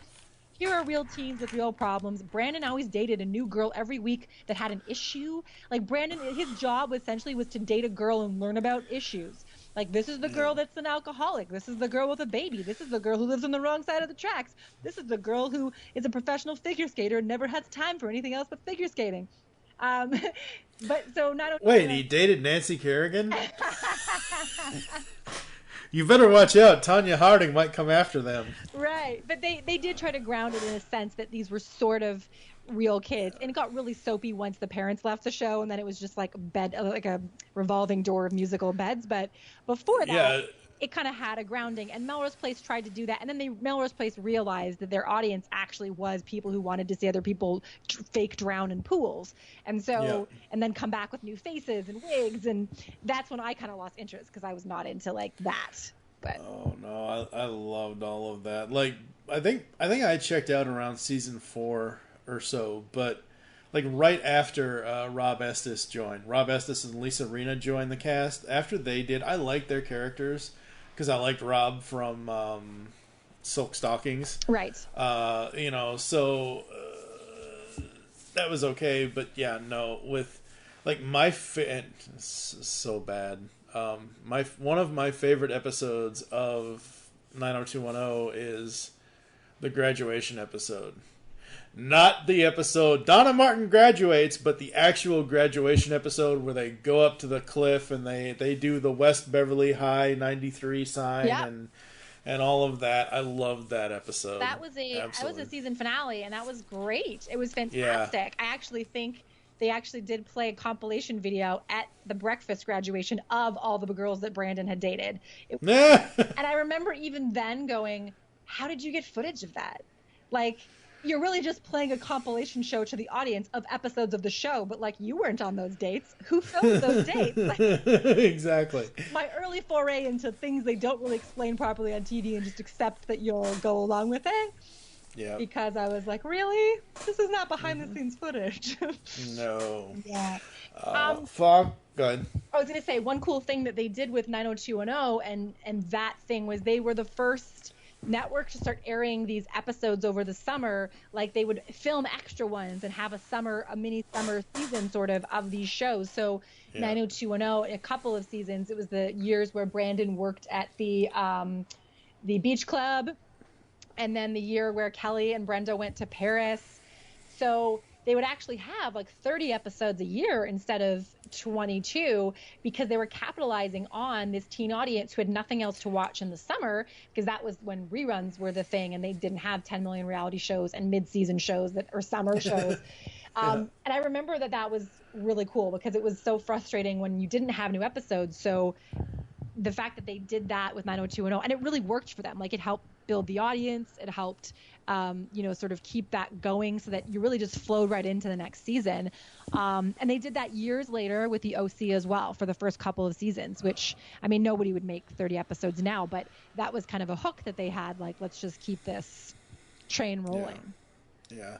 here are real teens with real problems. Brandon always dated a new girl every week that had an issue. Brandon, his job essentially was to date a girl and learn about issues. This is the girl that's an alcoholic. This is the girl with a baby. This is the girl who lives on the wrong side of the tracks. This is the girl who is a professional figure skater and never has time for anything else but figure skating. Wait, he dated Nancy Kerrigan? You better watch out. Tanya Harding might come after them. Right. But they did try to ground it in a sense that these were sort of real kids. And it got really soapy once the parents left the show, and then it was just like a revolving door of musical beds. But before that, it kind of had a grounding. And Melrose Place tried to do that. And then Melrose Place realized that their audience actually was people who wanted to see other people fake drown in pools. And so, and then come back with new faces and wigs. And that's when I kind of lost interest, because I was not into that. But oh no, I loved all of that. I think I checked out around season 4 or so, but right after Rob Estes joined. Rob Estes and Lisa Rinna joined the cast. After they did, I liked their characters because I liked Rob from Silk Stockings. Right. So that was okay, but with so bad. One of my favorite episodes of 90210 is the graduation episode. Not the episode Donna Martin graduates, but the actual graduation episode where they go up to the cliff and they do the West Beverly High 93 sign and all of that. I loved that episode. That was a season finale, and that was great. It was fantastic. I actually think they actually did play a compilation video at the breakfast graduation of all the girls that Brandon had dated. And I remember even then going, how did you get footage of that? You're really just playing a compilation show to the audience of episodes of the show, but you weren't on those dates. Who filmed those dates? Exactly. My early foray into things they don't really explain properly on TV and just accept that you'll go along with it. Yeah. Because I was like, really? This is not behind the scenes footage. No. Yeah. Fuck. Good. I was going to say one cool thing that they did with 90210 and that thing was they were the first network to start airing these episodes over the summer. They would film extra ones and have a mini summer season sort of these shows. So 90210, a couple of seasons, it was the years where Brandon worked at the beach club, and then the year where Kelly and Brenda went to Paris. So they would actually have 30 episodes a year instead of 22, because they were capitalizing on this teen audience who had nothing else to watch in the summer, because that was when reruns were the thing and they didn't have 10 million reality shows and mid-season shows or summer shows. And I remember that was really cool, because it was so frustrating when you didn't have new episodes. So the fact that they did that with 90210, and it really worked for them. Like, it helped build the audience. It helped, sort of keep that going so that you really just flowed right into the next season. And they did that years later with the OC as well for the first couple of seasons, which, I mean, nobody would make 30 episodes now, but that was kind of a hook that they had. Like, let's just keep this train rolling. Yeah.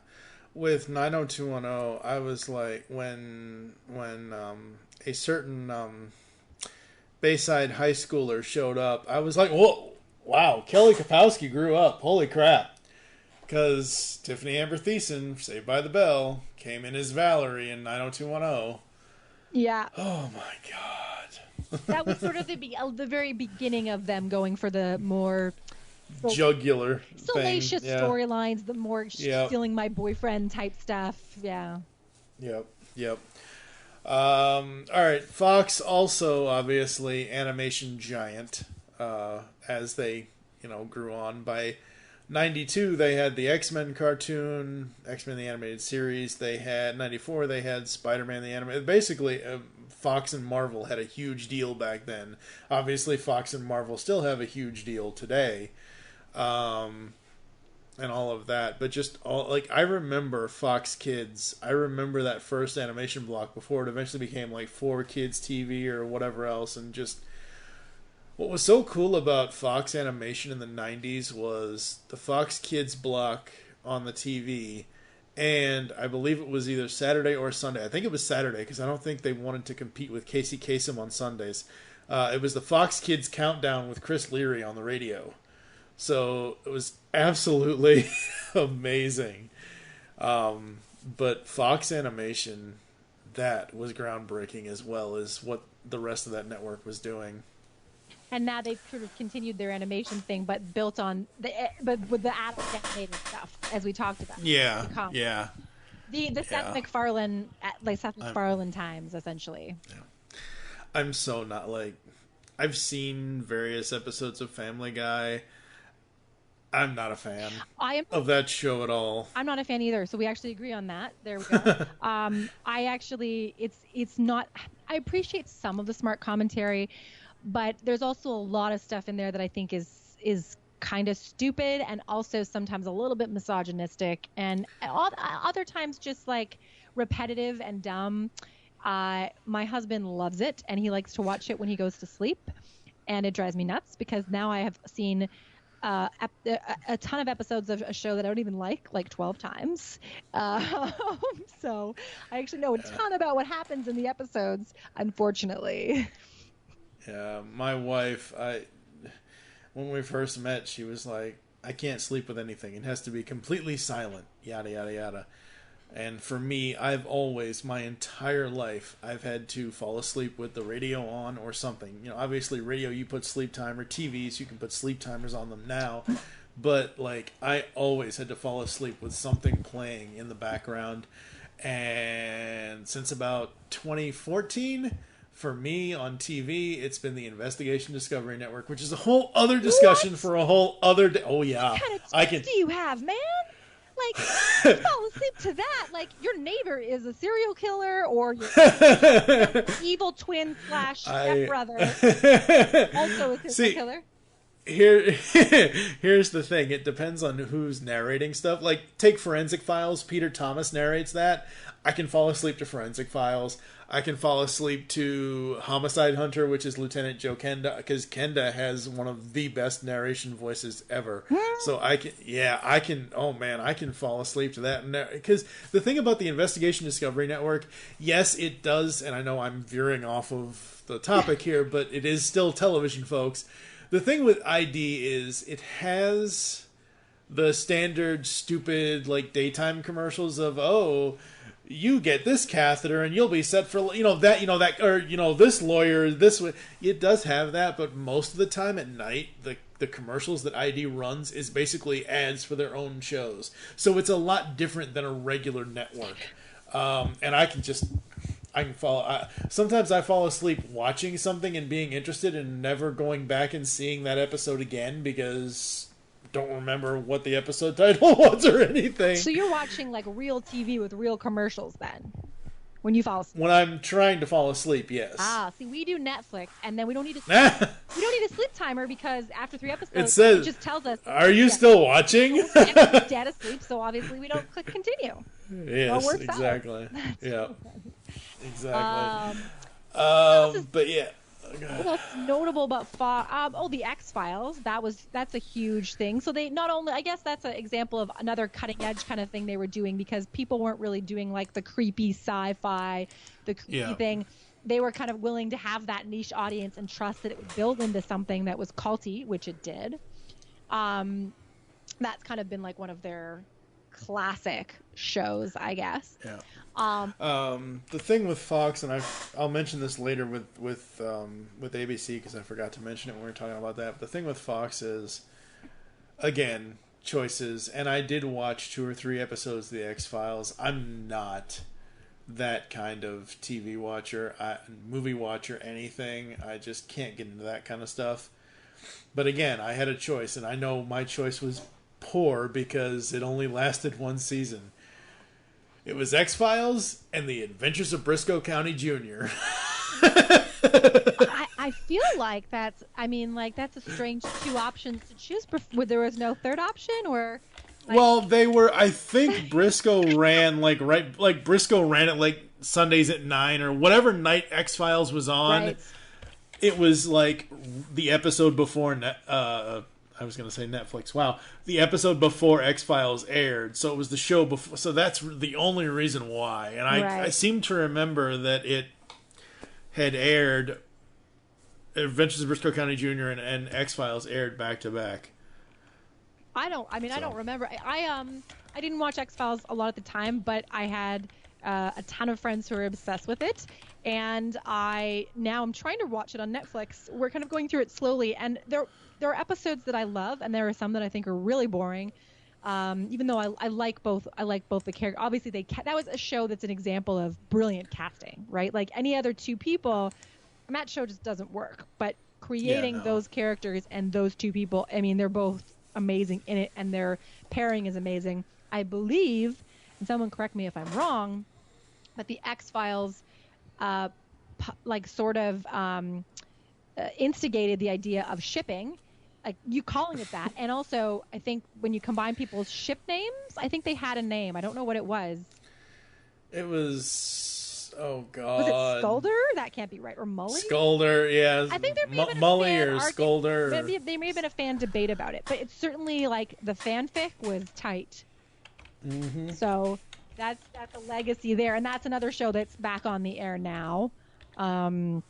With 90210, I was like, when a certain Bayside high schooler showed up, I was like, whoa, wow, Kelly Kapowski grew up. Holy crap. Because Tiffany Amber Thiessen, Saved by the Bell, came in as Valerie in 90210. Yeah. Oh, my God. That was sort of the very beginning of them going for the more jugular salacious thing. Yeah. storylines, the more stealing my boyfriend type stuff. Yeah. Yep. All right. Fox also, obviously, animation giant as they, grew on. By 92, they had the X-Men cartoon, X-Men the animated series. They had 94. They had Spider-Man the animated. Basically, Fox and Marvel had a huge deal back then. Obviously, Fox and Marvel still have a huge deal today. And all of that, but just I remember Fox Kids. I remember that first animation block before it eventually became like 4Kids TV or whatever else. And just what was so cool about Fox Animation in the 90s was the Fox Kids block on the TV, and I believe it was either Saturday or Sunday. I think it was Saturday because I don't think they wanted to compete with Casey Kasem on Sundays. It was the Fox Kids Countdown with Chris Leary on the radio. So it was absolutely amazing. But Fox Animation, that was groundbreaking as well as what the rest of that network was doing. And now they've sort of continued their animation thing, but built on but with the adult animated stuff, as we talked about. Yeah. The Seth MacFarlane, Seth MacFarlane times, essentially. Yeah. I'm so not I've seen various episodes of Family Guy. I'm not a fan of that show at all. I'm not a fan either, so we actually agree on that. There we go. It's not. I appreciate some of the smart commentary, but there's also a lot of stuff in there that I think is kind of stupid and also sometimes a little bit misogynistic and other times just like repetitive and dumb. My husband loves it, and he likes to watch it when he goes to sleep, and it drives me nuts because now I have seen a ton of episodes of a show that I don't even like 12 times. So I actually know a ton about what happens in the episodes, unfortunately. Yeah, my wife, when we first met, she was like, I can't sleep with anything. It has to be completely silent, yada, yada, yada. And for me, I've always, my entire life, I've had to fall asleep with the radio on or something. Obviously radio, you put sleep timer. TVs, you can put sleep timers on them now. But, I always had to fall asleep with something playing in the background. And since about 2014, for me on TV, it's been the Investigation Discovery Network, which is a whole other discussion for a whole other day. Oh, yeah. What kind of do you have, man? You fall asleep to that. Your neighbor is a serial killer, or your evil twin / stepbrother also a serial killer. Here's the thing. It depends on who's narrating stuff. Take Forensic Files. Peter Thomas narrates that. I can fall asleep to Forensic Files. I can fall asleep to Homicide Hunter, which is Lieutenant Joe Kenda, because Kenda has one of the best narration voices ever. So I can fall asleep to that. Because the thing about the Investigation Discovery Network, yes, it does, and I know I'm veering off of the topic here, but it is still television, folks. The thing with ID is it has the standard stupid daytime commercials of, you get this catheter and you'll be set for this lawyer this way. It does have that, but most of the time at night the commercials that ID runs is basically ads for their own shows, so it's a lot different than a regular network. And I can fall. Sometimes I fall asleep watching something and being interested and never going back and seeing that episode again because don't remember what the episode title was or anything. So you're watching real TV with real commercials then, When you fall asleep. When I'm trying to fall asleep, yes. Ah, see, we do Netflix, and then we don't need a sleep timer because after 3 episodes, it just tells us. Are you still watching? We're dead asleep, so obviously we don't click continue. Yes, exactly. Yeah, exactly. But yeah. What's notable about Fox? The X-Files. That's a huge thing. So they not only, I guess that's an example of another cutting edge kind of thing they were doing because people weren't really doing like the creepy sci-fi, the creepy thing. They were kind of willing to have that niche audience and trust that it would build into something that was culty, which it did. That's kind of been like one of their classic shows, I guess. Yeah. The thing with Fox, and I'll mention this later with ABC because I forgot to mention it when we were talking about that. But the thing with Fox is, again, choices. And I did watch 2 or 3 episodes of the X-Files. I'm not that kind of TV watcher, movie watcher, anything. I just can't get into that kind of stuff. But again, I had a choice, and I know my choice was poor because it only lasted 1 season. It was X-Files and The Adventures of Briscoe County Jr. I feel like that's a strange 2 options to choose. There was no third option, or well, they were. I think Briscoe ran Briscoe ran it like Sundays at 9 or whatever night X-Files was on. Right. It was like the episode before. I was going to say Netflix. Wow. The episode before X-Files aired. So it was the show before. So that's the only reason why. And I seem to remember that it had aired. Adventures of Briscoe County Jr. and X-Files aired back to back. I don't remember. I didn't watch X-Files a lot at the time, but I had a ton of friends who were obsessed with it. And I'm trying to watch it on Netflix. We're kind of going through it slowly. And there are episodes that I love, and there are some that I think are really boring. Even though I like both. I like both the characters. Obviously, that was a show that's an example of brilliant casting, right? Like any other 2 people, that show just doesn't work. But creating those characters and those 2 people, I mean, they're both amazing in it, and their pairing is amazing. I believe, and someone correct me if I'm wrong, but the X-Files, instigated the idea of shipping. Like you calling it that, and also I think when you combine people's ship names, I think they had a name. I don't know what it was. It was God. Was it Skulder? That can't be right. Or Mully? Skulder, yeah. I think there may have been Mully or Skulder. There may have been a fan debate about it, but it's certainly like the fanfic was tight. Mm-hmm. So that's a legacy there, and that's another show that's back on the air now. In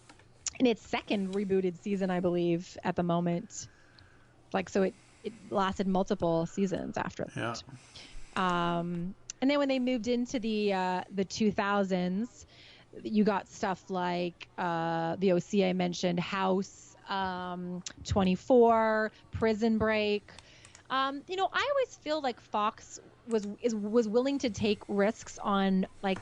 its 2nd rebooted season, I believe, at the moment. So it lasted multiple seasons after that. Yeah. And then when they moved into the 2000s, you got stuff like the OC I mentioned, House, 24, Prison Break. I always feel like Fox was willing to take risks on like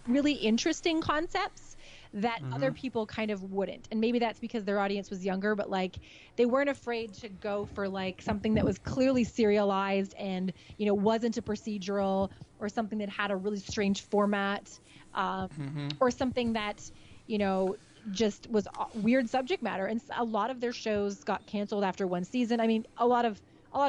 really interesting concepts that other people kind of wouldn't. And maybe that's because their audience was younger, but like they weren't afraid to go for like something that was clearly serialized and, wasn't a procedural, or something that had a really strange format, or something that, just was weird subject matter. And a lot of their shows got canceled after 1 season. I mean, a lot of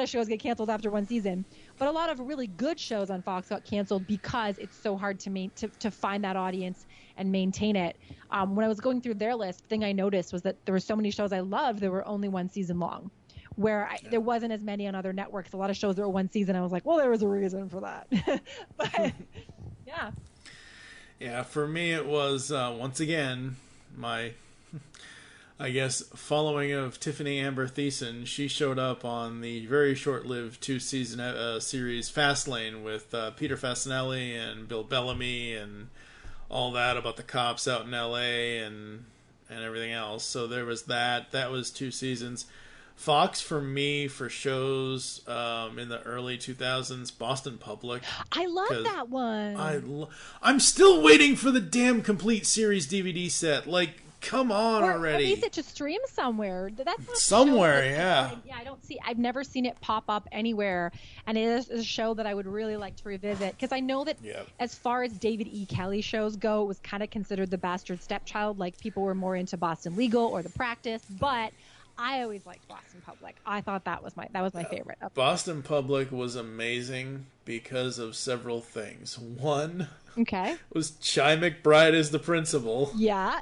shows get canceled after 1 season, but a lot of really good shows on Fox got canceled because it's so hard to find that audience and maintain it. When I was going through their list, the thing I noticed was that there were so many shows I loved that were only 1 season long, where there wasn't as many on other networks. A lot of shows that were 1 season, I was like, well, there was a reason for that. But yeah. Yeah, for me it was, once again, my, I guess, following of Tiffany Amber Thiessen. She showed up on the very short-lived 2-season series Fastlane with Peter Fasinelli and Bill Bellamy and all that about the cops out in L.A. and everything else. So there was that. That was 2 seasons. Fox, for me, for shows in the early 2000s, Boston Public. I love that one. I'm still waiting for the damn complete series DVD set. Like, come on already. Or release it to stream somewhere. That's not somewhere, yeah. I don't I've never seen it pop up anywhere, and it is a show that I would really like to revisit, because I know that as far as David E. Kelly shows go, it was kind of considered the bastard stepchild. Like, people were more into Boston Legal or The Practice, but I always liked Boston Public. I thought that was my favorite. Boston Public was amazing because of several things. One was Chi McBride as the principal. Yeah.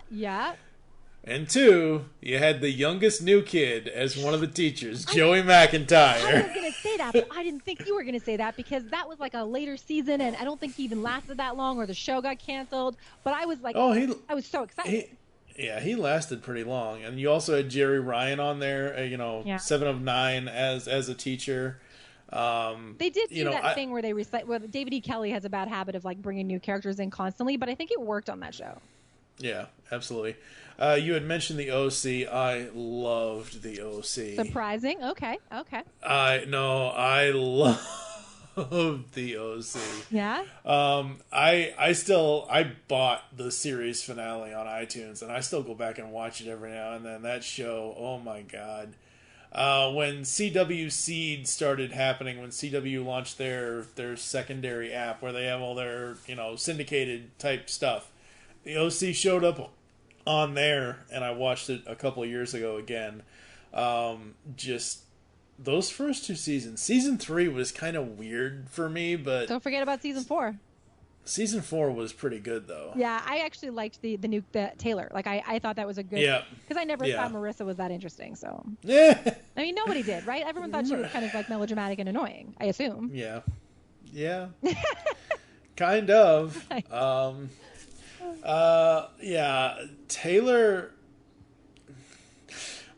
And two, you had the youngest new kid as one of the teachers, Joey McIntyre. I was going to say that, but I didn't think you were going to say that, because that was like a later season, and I don't think he even lasted that long, or the show got canceled. But I was like, I was so excited. He lasted pretty long. And you also had Jerry Ryan on there, 7 of 9 as a teacher. They did do that thing where where David E. Kelly has a bad habit of like bringing new characters in constantly, but I think it worked on that show. Yeah, absolutely. You had mentioned the OC. I loved the OC. Surprising. Okay. I loved the OC. Yeah. I bought the series finale on iTunes, and I still go back and watch it every now and then. That show, oh my god. When CW Seed started happening, when CW launched their secondary app where they have all their, syndicated type stuff, the OC showed up on there, and I watched it a couple of years ago again. Just those first 2 seasons. Season 3 was kind of weird for me, but don't forget about season 4. Season 4 was pretty good, though. Yeah, I actually liked the Taylor. Like, I thought that was a good... Yeah. Because I never thought Marissa was that interesting, so... Yeah. I mean, nobody did, right? Everyone thought she was kind of, like, melodramatic and annoying, I assume. Yeah. Kind of. Taylor...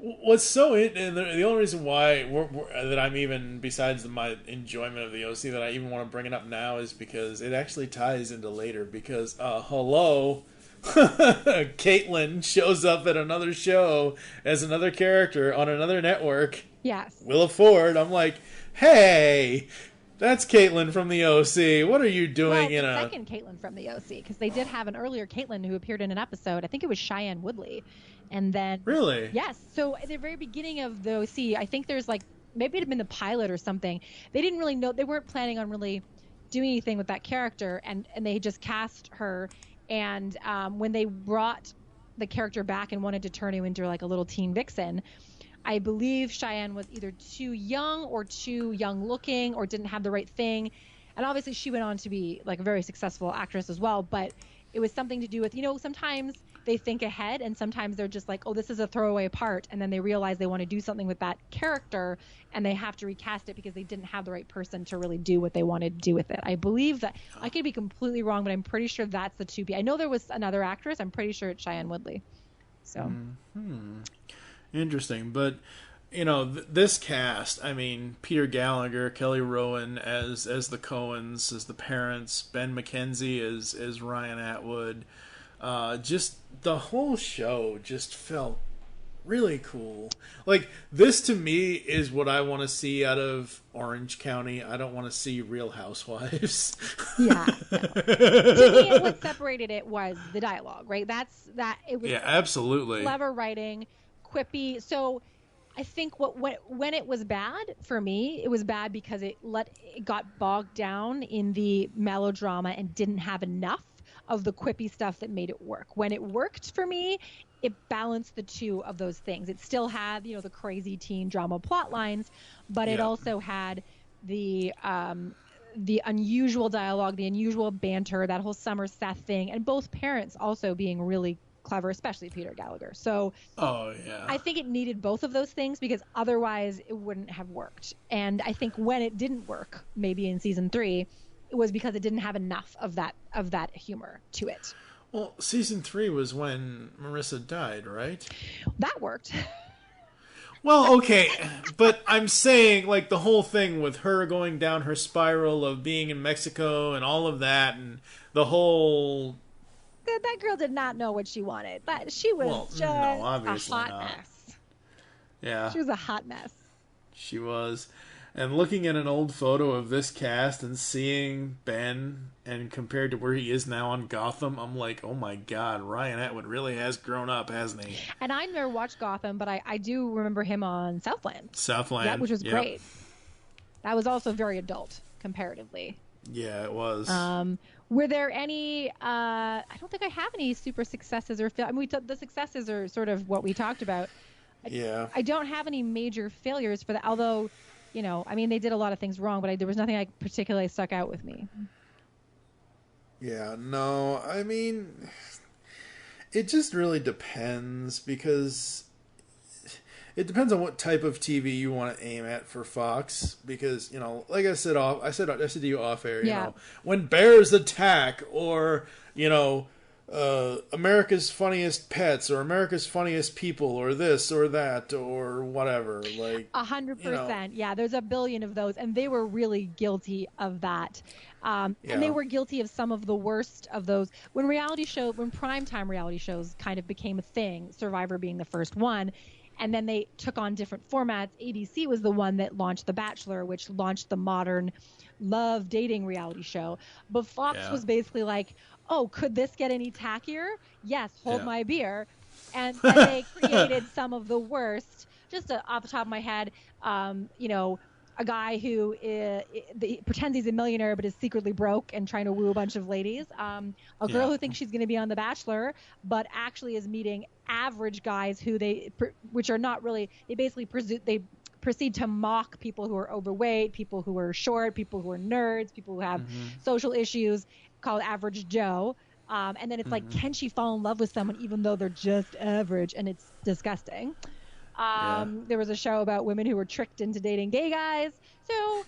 What's so and the only reason why that I'm even, besides my enjoyment of the OC, that I even want to bring it up now is because it actually ties into later. Because hello, Caitlin shows up at another show as another character on another network. Yes, Willa Ford. I'm like, hey, that's Caitlin from the OC. What are you doing in a second Caitlin from the OC? Because they did have an earlier Caitlin who appeared in an episode. I think it was Cheyenne Woodley. And then... Really? Yes. So at the very beginning of the OC, I think there's like... Maybe it had been the pilot or something. They didn't really know... They weren't planning on really doing anything with that character. And they just cast her. And when they brought the character back and wanted to turn him into like a little teen vixen, I believe Cheyenne was either too young or too young looking or didn't have the right thing. And obviously she went on to be like a very successful actress as well. But it was something to do with, sometimes they think ahead, and sometimes they're just like, oh, this is a throwaway part, and then they realize they want to do something with that character, and they have to recast it because they didn't have the right person to really do what they wanted to do with it. I believe that. I could be completely wrong, but I'm pretty sure that's the 2B. I know there was another actress. I'm pretty sure it's Cheyenne Woodley. So Interesting. But this cast, I mean, Peter Gallagher, Kelly Rowan as the Coens, as the parents, Ben McKenzie as Ryan Atwood. Just the whole show just felt really cool. Like, this to me is what I want to see out of Orange County. I don't want to see Real Housewives. Yeah. To me, what separated it was the dialogue, right? It was absolutely clever writing, quippy. So I think when it was bad for me, it was bad because it got bogged down in the melodrama and didn't have enough of the quippy stuff that made it work. When it worked for me, it balanced the two of those things. It still had, the crazy teen drama plot lines, but it also had the unusual dialogue, the unusual banter, that whole Summer Seth thing, and both parents also being really clever, especially Peter Gallagher. So I think it needed both of those things because otherwise it wouldn't have worked. And I think when it didn't work, maybe in season 3, it was because it didn't have enough of that humor to it. Well, season 3 was when Marissa died, right? That worked. Well, okay, but I'm saying, like, the whole thing with her going down her spiral of being in Mexico and all of that, and the whole... That girl did not know what she wanted. She was obviously a hot not. mess. Yeah. She was a hot mess. She was. And looking at an old photo of this cast and seeing Ben and compared to where he is now on Gotham, I'm like, oh my God, Ryan Atwood really has grown up, hasn't he? And I've never watched Gotham, but I do remember him on Southland. Southland. Yeah, which was great. That was also very adult, comparatively. Yeah, it was. Were there any, I don't think I have any super successes or I mean, the successes are sort of what we talked about. I don't have any major failures for that, although, you know, I mean, they did a lot of things wrong, but there was nothing like particularly stuck out with me. Yeah, no, I mean, it just really depends, because it depends on what type of TV you want to aim at for Fox, because, you know, like I said to you off air, you know, when bears attack, or, you know, America's Funniest Pets, or America's Funniest People, or this or that, or whatever, like 100%. You know. Yeah, there's a billion of those, and they were really guilty of that. And they were guilty of some of the worst of those. When primetime reality shows kind of became a thing, Survivor being the first one, and then they took on different formats. ABC was the one that launched The Bachelor, which launched the modern love dating reality show. But Fox was basically like, oh, could this get any tackier? Yes, hold my beer. And they created some of the worst, just off the top of my head, you know, a guy who pretends he's a millionaire but is secretly broke and trying to woo a bunch of ladies. A girl who thinks she's going to be on The Bachelor but actually is meeting average guys which are not really, they basically proceed to mock people who are overweight, people who are short, people who are nerds, people who have social issues, called Average Joe. And then it's like, can she fall in love with someone even though they're just average? And it's disgusting. There was a show about women who were tricked into dating gay guys. So,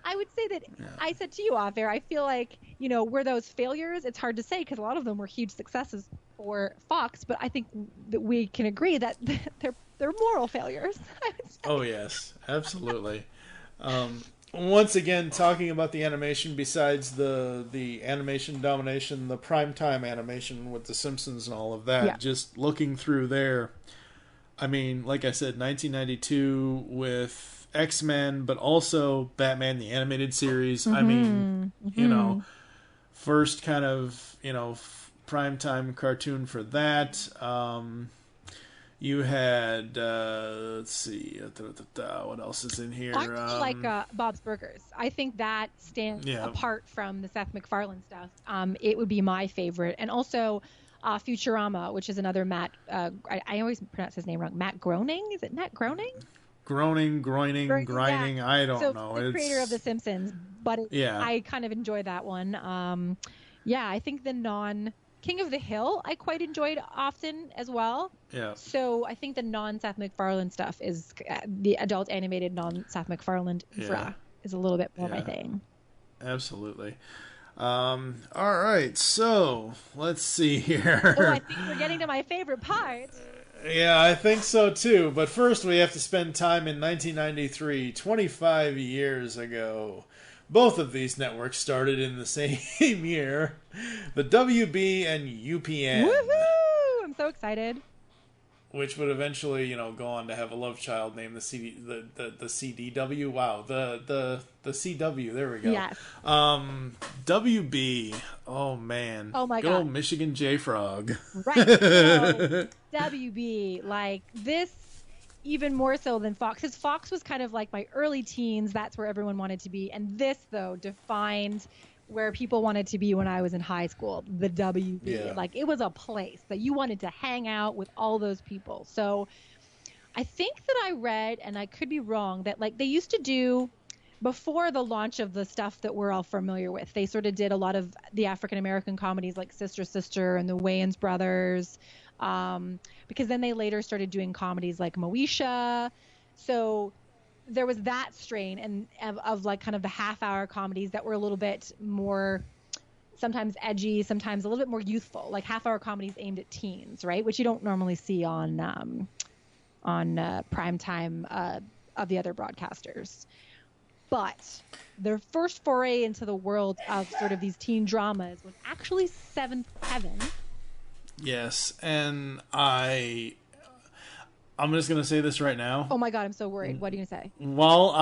I would say that I said to you off air, I feel like, you know, were those failures? It's hard to say because a lot of them were huge successes for Fox, but I think that we can agree that they're moral failures. Oh, yes, absolutely. Once again, talking about the animation, besides the animation domination, the primetime animation with The Simpsons and all of that, just looking through there, I mean, like I said, 1992 with X-Men, but also Batman the Animated Series. I mean, you know, first kind of, you know, primetime cartoon for that. You had, let's see, what else is in here? I really like Bob's Burgers. I think that stands apart from the Seth MacFarlane stuff. It would be my favorite. And also Futurama, which is another Matt, I always pronounce his name wrong, Matt Groening? Is it Matt Groening? Grinding, yeah. I don't know. The creator of The Simpsons, but I kind of enjoy that one. I think the King of the Hill I quite enjoyed often as well. Yeah. So I think the non-Seth MacFarlane stuff is the adult animated non-Seth MacFarlane infra is a little bit more my thing. Absolutely. All right, so let's see here. Oh, I think we're getting to my favorite part. Yeah, I think so too. But first we have to spend time in 1993, 25 years ago. Both of these networks started in the same year. The WB and UPN. Woohoo! I'm so excited. Which would eventually, you know, go on to have a love child named the CDW. Wow, the CW. There we go. Yes. WB. Oh man. Oh my God. God. Good old Michigan J Frog. Right. So, WB, like this, even more so than Fox. Because Fox was kind of like my early teens. That's where everyone wanted to be. And this, though, defined where people wanted to be when I was in high school, the WB. Yeah. Like, it was a place that you wanted to hang out with all those people. So I think that I read, and I could be wrong, that like they used to do, before the launch of the stuff that we're all familiar with, they sort of did a lot of the African-American comedies like Sister Sister and the Wayans Brothers, because then they later started doing comedies like Moesha. So there was that strain and of like kind of the half-hour comedies that were a little bit more sometimes edgy, sometimes a little bit more youthful, like half-hour comedies aimed at teens, right? Which you don't normally see on primetime of the other broadcasters. But their first foray into the world of sort of these teen dramas was actually Seventh Heaven. Yes, and I I'm just going to say this right now. Oh my God, I'm so worried. What are you going to say? While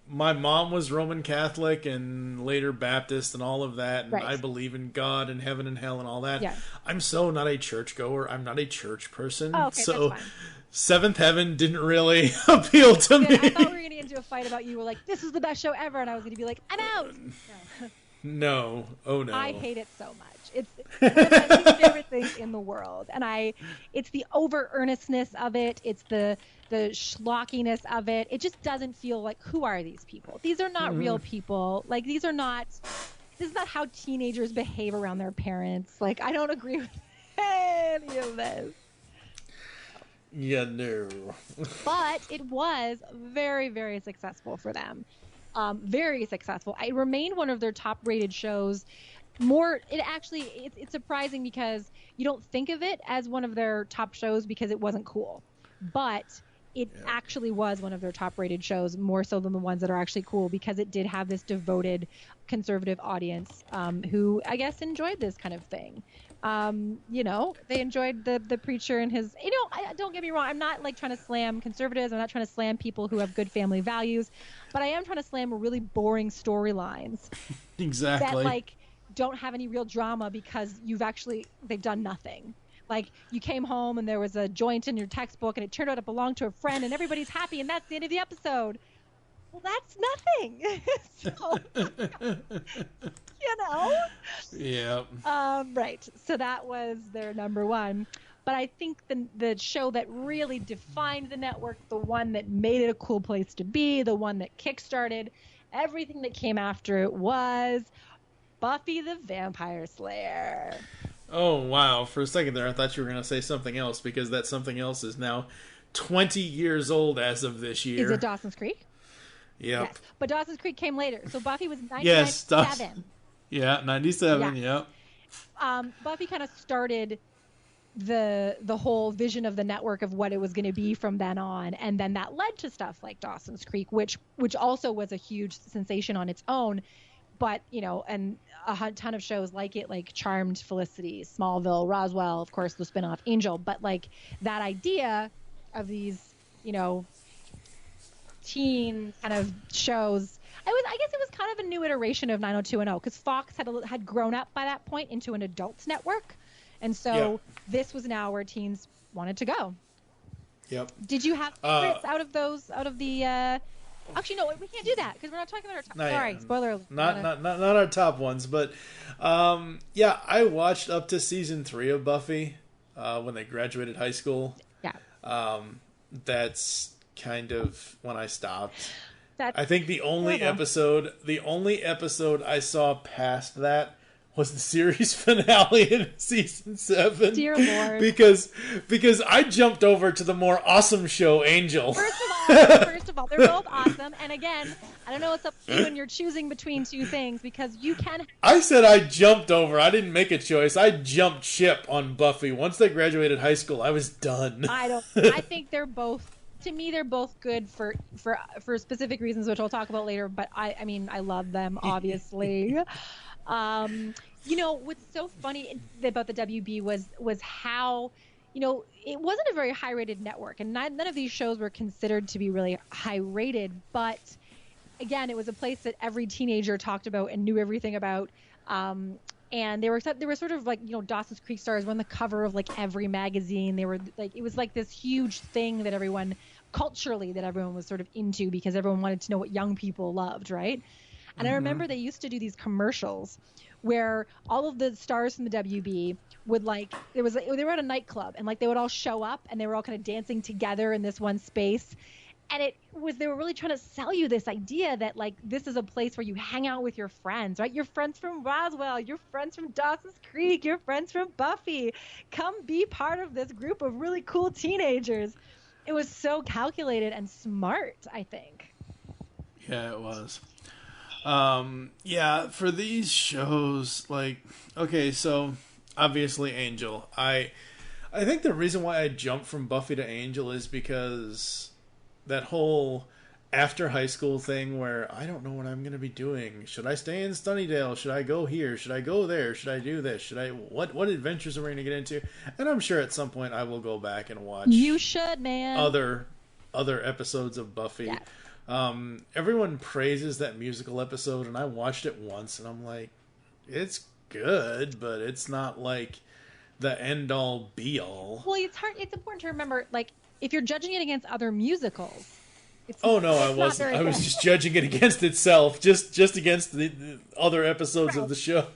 my mom was Roman Catholic and later Baptist and all of that, and Right. I believe in God and heaven and hell and all that. Yeah. I'm so not a churchgoer. I'm not a church person. Oh, okay, so that's fine. Seventh Heaven didn't really appeal to me. I thought we were going to get into a fight about you were like, this is the best show ever, and I was going to be like, I'm out. No. No. Oh, no. I hate it so much. It's one of my least favorite things in the world, and it's the over earnestness of it. It's the schlockiness of it. It just doesn't feel like, who are these people? These are not real people. Like, this is not how teenagers behave around their parents. Like, I don't agree with any of this. Yeah, no. But it was very, very successful for them. Very successful. It remained one of their top-rated shows. It's surprising because you don't think of it as one of their top shows because it wasn't cool. But it actually was one of their top-rated shows, more so than the ones that are actually cool, because it did have this devoted conservative audience who, I guess, enjoyed this kind of thing. They enjoyed the preacher and his, don't get me wrong. I'm not like trying to slam conservatives. I'm not trying to slam people who have good family values, but I am trying to slam really boring storylines. Exactly. That don't have any real drama because they've done nothing. Like, you came home and there was a joint in your textbook and it turned out it belonged to a friend and everybody's happy and that's the end of the episode. Well, that's nothing. So, Yeah. Right. So that was their number one. But I think the show that really defined the network, the one that made it a cool place to be, the one that kickstarted everything that came after it was Buffy the Vampire Slayer. Oh, wow. For a second there, I thought you were going to say something else, because that something else is now 20 years old as of this year. Is it Dawson's Creek? Yep. Yes. But Dawson's Creek came later. So Buffy was 1997. Yeah, 97, Yeah. yep. Buffy kind of started the whole vision of the network of what it was going to be from then on, and then that led to stuff like Dawson's Creek, which also was a huge sensation on its own. But, and a ton of shows like it, like Charmed, Felicity, Smallville, Roswell, of course, the spinoff Angel. But, like, that idea of these, teen kind of shows, I guess it was kind of a new iteration of 90210, because Fox had grown up by that point into an adult network. And so this was now where teens wanted to go. Yep. Did you have favorites out of the... Actually, no, we can't do that because we're not talking about our top. Sorry, spoiler alert. Not our top ones, but I watched up to season 3 of Buffy when they graduated high school. Yeah. That's kind of when I stopped. That's I think the only episode I saw past that was the series finale in season 7. Dear Lord. Because I jumped over to the more awesome show Angel. First of all, they're both awesome. And again, I don't know what's up with you when you're choosing between two things, because you can... I said I jumped over. I didn't make a choice. I jumped ship on Buffy. Once they graduated high school, I was done. I think they're both... To me, they're both good for specific reasons, which I'll talk about later. But I love them, obviously. What's so funny about the WB was how, it wasn't a very high-rated network, and none of these shows were considered to be really high-rated. But again, it was a place that every teenager talked about and knew everything about. And they were sort of like, Dawson's Creek stars were on the cover of like every magazine. They were like, it was like this huge thing that everyone was sort of into, because everyone wanted to know what young people loved, right? And I remember they used to do these commercials where all of the stars from the WB would they were at a nightclub, and they would all show up and they were all kind of dancing together in this one space. And they were really trying to sell you this idea that this is a place where you hang out with your friends, right? Your friends from Roswell, your friends from Dawson's Creek, your friends from Buffy. Come be part of this group of really cool teenagers. It was so calculated and smart, I think. Yeah, it was. For these shows, so obviously Angel. I think the reason why I jumped from Buffy to Angel is because that whole after high school thing where I don't know what I'm going to be doing. Should I stay in Sunnydale? Should I go here? Should I go there? Should I do this? What adventures are we going to get into? And I'm sure at some point I will go back and watch. You should, man. Other episodes of Buffy. Yes. Everyone praises that musical episode, and I watched it once, and I'm like, it's good, but it's not like the end all be all. Well, it's hard. It's important to remember, like, if you're judging it against other musicals. I wasn't. I was just judging it against itself, just against the other episodes of the show.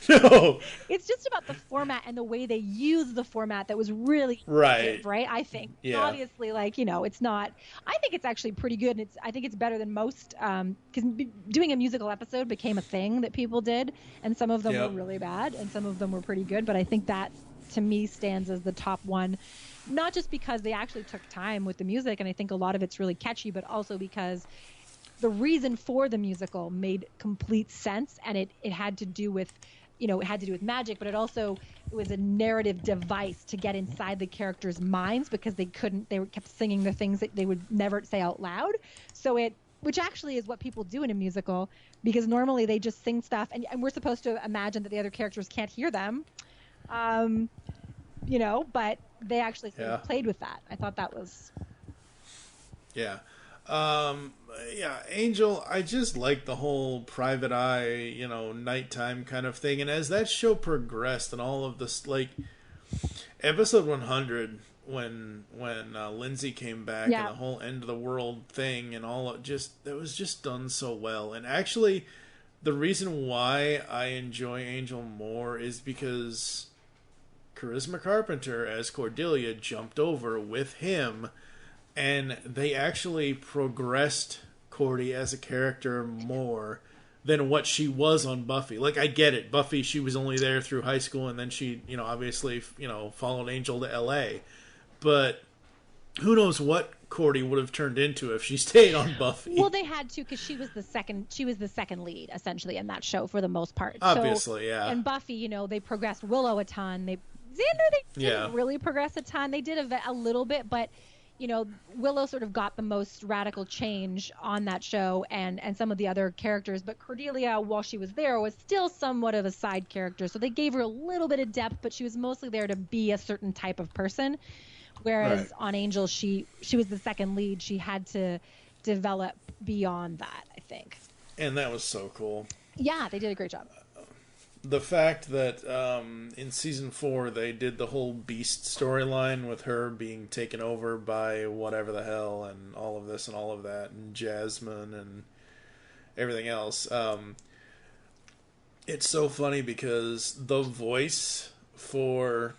No, it's just about the format and the way they use the format that was really right. Right, I think. Yeah. Obviously, like, you know, it's not. I think it's actually pretty good. And I think it's better than most. Because doing a musical episode became a thing that people did, and some of them were really bad, and some of them were pretty good. But I think that, to me, stands as the top one. Not just because they actually took time with the music, and I think a lot of it's really catchy, but also because the reason for the musical made complete sense, and it had to do with, you know, it had to do with magic, but it was a narrative device to get inside the characters' minds because they kept singing the things that they would never say out loud. So which actually is what people do in a musical, because normally they just sing stuff, and we're supposed to imagine that the other characters can't hear them. You know, but they actually played with that. I thought that was... Yeah. Angel, I just like the whole private eye, you know, nighttime kind of thing. And as that show progressed and all of this, like, episode 100, when Lindsay came back and the whole end of the world thing and all of it was just done so well. And actually, the reason why I enjoy Angel more is because Charisma Carpenter as Cordelia jumped over with him, and they actually progressed Cordy as a character more than what she was on Buffy. Like, I get it, Buffy, she was only there through high school, and then she, you know, obviously, you know, followed Angel to LA, but who knows what Cordy would have turned into if she stayed on Buffy. Well, they had to, because she was the second lead essentially in that show for the most part. Obviously, yeah. And Buffy, you know, they progressed Willow a ton. Xander, they didn't really progress a ton. They did a little bit, but, you know, Willow sort of got the most radical change on that show, and some of the other characters. But Cordelia, while she was there, was still somewhat of a side character. So they gave her a little bit of depth, but she was mostly there to be a certain type of person. Whereas on Angel, she was the second lead. She had to develop beyond that, I think. And that was so cool. Yeah, they did a great job. The fact that in season 4 they did the whole Beast storyline with her being taken over by whatever the hell, and all of this and all of that, and Jasmine and everything else. It's so funny because the voice for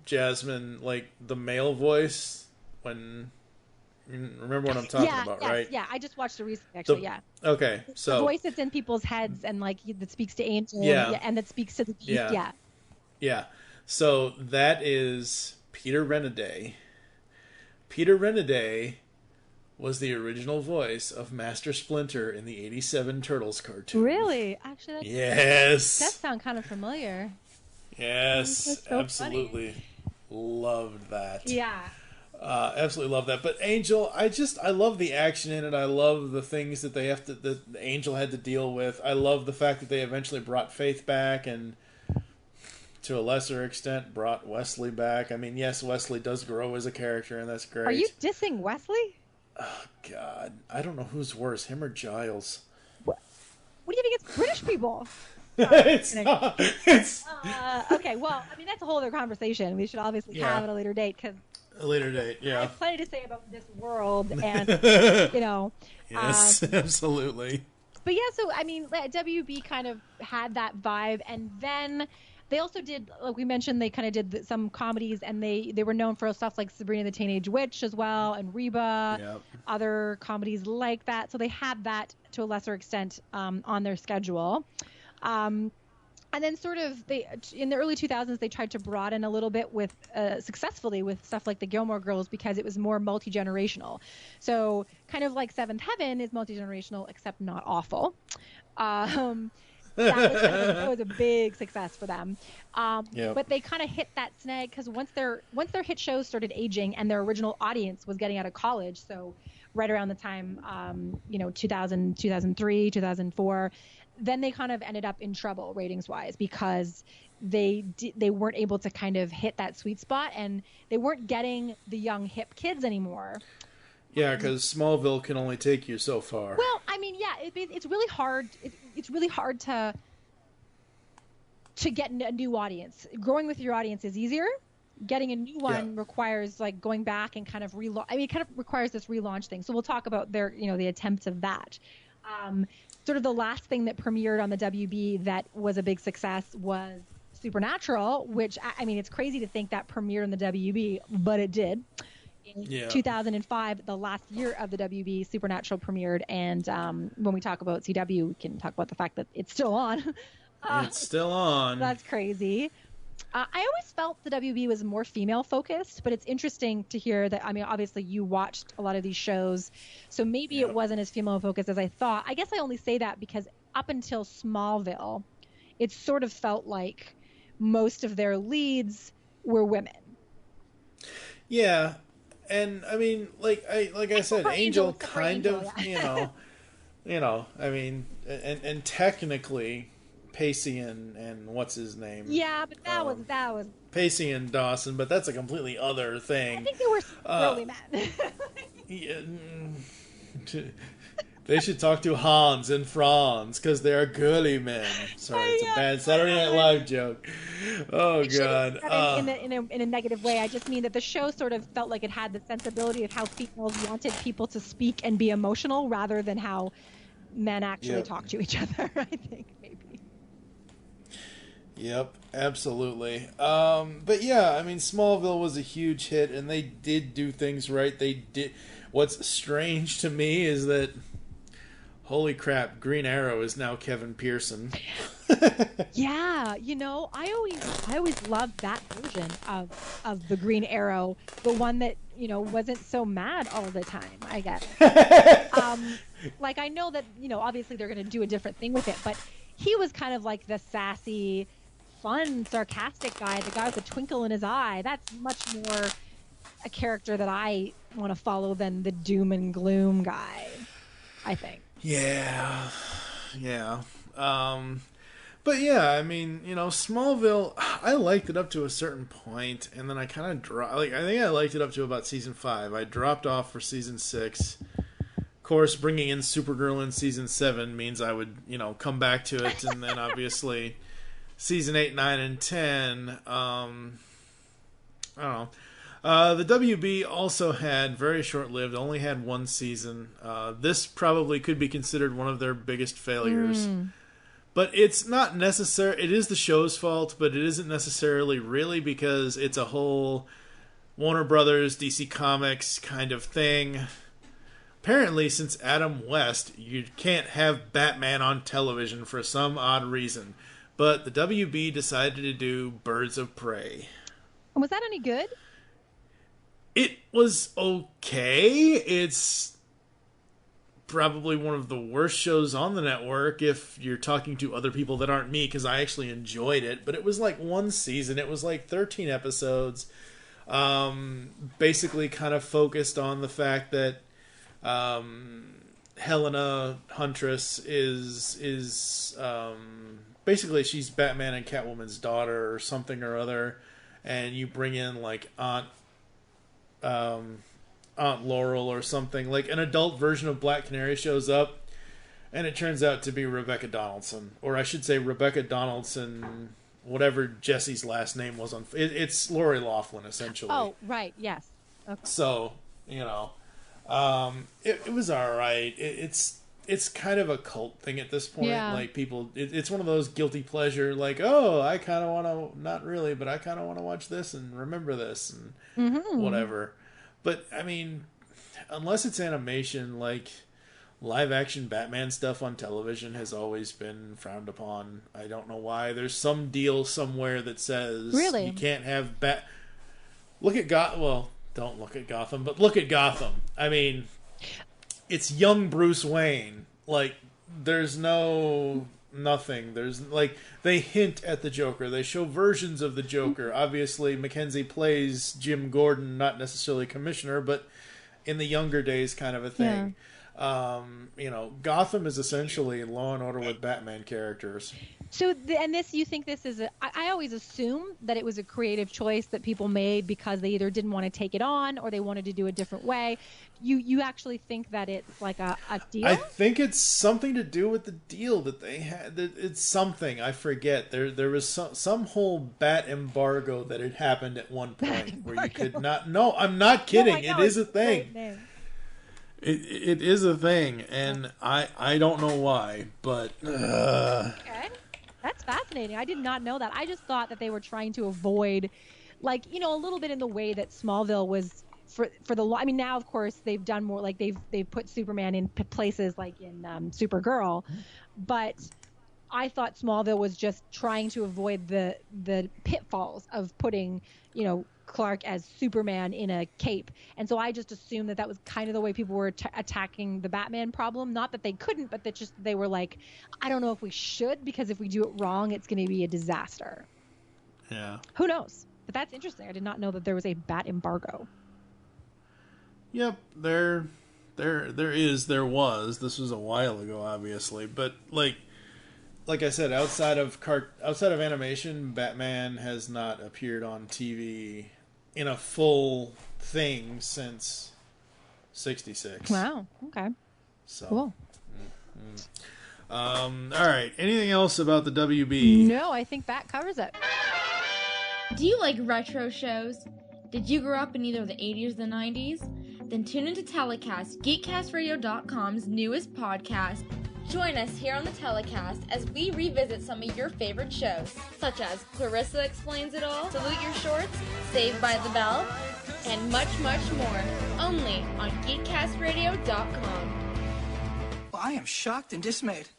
Jasmine, like the male voice, when... Remember what I'm talking about, right? Yeah, I just watched it recently, actually, Okay, so... The voice that's in people's heads and, like, that speaks to Angel and that speaks to the Beast, Yeah, so that is Peter Renaday. Peter Renaday was the original voice of Master Splinter in the 87 Turtles cartoon. Really? Actually, that sounds kind of familiar. Yes, so absolutely. Funny. Loved that. Yeah. Absolutely love that. But Angel, I love the action in it. I love the things that that Angel had to deal with. I love the fact that they eventually brought Faith back, and to a lesser extent brought Wesley back. I mean, yes, Wesley does grow as a character, and that's great. Are you dissing Wesley? Oh, God. I don't know who's worse, him or Giles. What do you think it's British people? It's not. Okay, well, I mean, that's a whole other conversation. We should obviously have at a later date, because a later date, I have plenty to say about this world, and, you know. Yes, absolutely. But yeah, so, I mean, WB kind of had that vibe, and then they also did, like we mentioned, they kind of did some comedies, and they were known for stuff like Sabrina the Teenage Witch as well, and Reba, other comedies like that. So they had that to a lesser extent on their schedule. And then sort of in the early 2000s, they tried to broaden a little bit with successfully with stuff like the Gilmore Girls, because it was more multi-generational. So kind of like Seventh Heaven is multi-generational, except not awful. That was a big success for them. Yep. But they kind of hit that snag because once their hit shows started aging and their original audience was getting out of college, so right around the time 2000, 2003, 2004, then they kind of ended up in trouble ratings wise because they weren't able to kind of hit that sweet spot, and they weren't getting the young hip kids anymore. Yeah, because Smallville can only take you so far. Well, I mean, yeah, it's really hard. It's really hard to get a new audience. Growing with your audience is easier. Getting a new one requires like going back and kind of relaunch. I mean, it kind of requires this relaunch thing. So we'll talk about their, the attempts of that. Sort of the last thing that premiered on the WB that was a big success was Supernatural, which I mean, it's crazy to think that premiered on the WB, but it did. In 2005, the last year of the WB, Supernatural premiered, and when we talk about CW, we can talk about the fact that it's still on. It's still on. That's crazy. I always felt the WB was more female-focused, but it's interesting to hear that, I mean, obviously you watched a lot of these shows, so maybe it wasn't as female-focused as I thought. I guess I only say that because up until Smallville, it sort of felt like most of their leads were women. Yeah. And I mean, like I said, Angel kind of, I mean, and technically, Pacey and what's his name? Yeah, but that was Pacey and Dawson, but that's a completely other thing. I think they were girly men. They should talk to Hans and Franz because they are girly men. Sorry, it's a bad Saturday Night Live joke. Oh God! In a negative way, I just mean that the show sort of felt like it had the sensibility of how females wanted people to speak and be emotional, rather than how men actually talk to each other. I think maybe. Yep, absolutely. But yeah, I mean, Smallville was a huge hit, and they did do things right. They did. What's strange to me is that, holy crap, Green Arrow is now Kevin Pearson. Yeah, I always loved that version of the Green Arrow, the one that wasn't so mad all the time, I guess. Like, I know that obviously they're going to do a different thing with it, but he was kind of like the sassy, fun, sarcastic guy, the guy with a twinkle in his eye. That's much more a character that I want to follow than the doom and gloom guy, I think. Yeah. But yeah, I mean, Smallville, I liked it up to a certain point, and then I kind of dropped. I think I liked it up to about season 5. I dropped off for season 6. Of course, bringing in Supergirl in season 7 means I would, come back to it, and then obviously season 8, 9, and 10. I don't know. The WB also had, very short-lived, only had one season. This probably could be considered one of their biggest failures. But it's not necessary. It is the show's fault, but it isn't necessarily really, because it's a whole Warner Brothers, DC Comics kind of thing. Apparently, since Adam West, you can't have Batman on television for some odd reason. But the WB decided to do Birds of Prey. Was that any good? It was okay. It's probably one of the worst shows on the network if you're talking to other people that aren't me, because I actually enjoyed it. But it was like one season. It was like 13 episodes. Basically kind of focused on the fact that Helena Huntress is basically she's Batman and Catwoman's daughter or something or other. And you bring in like Aunt Laurel or something, like an adult version of Black Canary shows up, and it turns out to be Rebecca Donaldson, or I should say Rebecca Donaldson, whatever Jesse's last name was. It's Lori Loughlin, essentially. Oh, right, yes. Okay. So, it was all right. It's kind of a cult thing at this point. Yeah. Like, people, it's one of those guilty pleasure, like, oh, I kind of want to, not really, but I kind of want to watch this and remember this and whatever. But, I mean, unless it's animation, like, live-action Batman stuff on television has always been frowned upon. I don't know why. There's some deal somewhere that says you can't have Look at Gotham. Well, don't look at Gotham, but look at Gotham. I mean, it's young Bruce Wayne. Like, there's no nothing. There's like they hint at the Joker. They show versions of the Joker. Obviously, Mackenzie plays Jim Gordon, not necessarily Commissioner, but in the younger days, kind of a thing. Gotham is essentially Law and Order with Batman characters. So, you think this is I always assume that it was a creative choice that people made because they either didn't want to take it on or they wanted to do a different way. You actually think that it's like a deal? I think it's something to do with the deal that they had. It's something. I forget. There was some whole bat embargo that had happened at one point where you could not... No, I'm not kidding. It is a thing. It is a thing, and I don't know why, but... Okay. That's fascinating. I did not know that. I just thought that they were trying to avoid, a little bit in the way that Smallville was for the... I mean, now, of course, they've done more, like, they've put Superman in places like in Supergirl, but I thought Smallville was just trying to avoid the pitfalls of putting, Clark as Superman in a cape. And so I just assumed that was kind of the way people were attacking the Batman problem. Not that they couldn't, but that they were like, I don't know if we should, because if we do it wrong, it's going to be a disaster. Yeah. Who knows? But that's interesting. I did not know that there was a bat embargo. Yep, there was. This was a while ago, obviously. But like I said, outside of animation, Batman has not appeared on TV in a full thing since '66. Wow. Okay. So cool. All right. Anything else about the WB? No, I think that covers it. Do you like retro shows? Did you grow up in either the 80s or the 90s? Then tune into Telecast, GeekCastRadio.com's newest podcast. Join us here on the Telecast as we revisit some of your favorite shows, such as Clarissa Explains It All, Salute Your Shorts, Saved by the Bell, and much, much more, only on GeekCastRadio.com. Well, I am shocked and dismayed.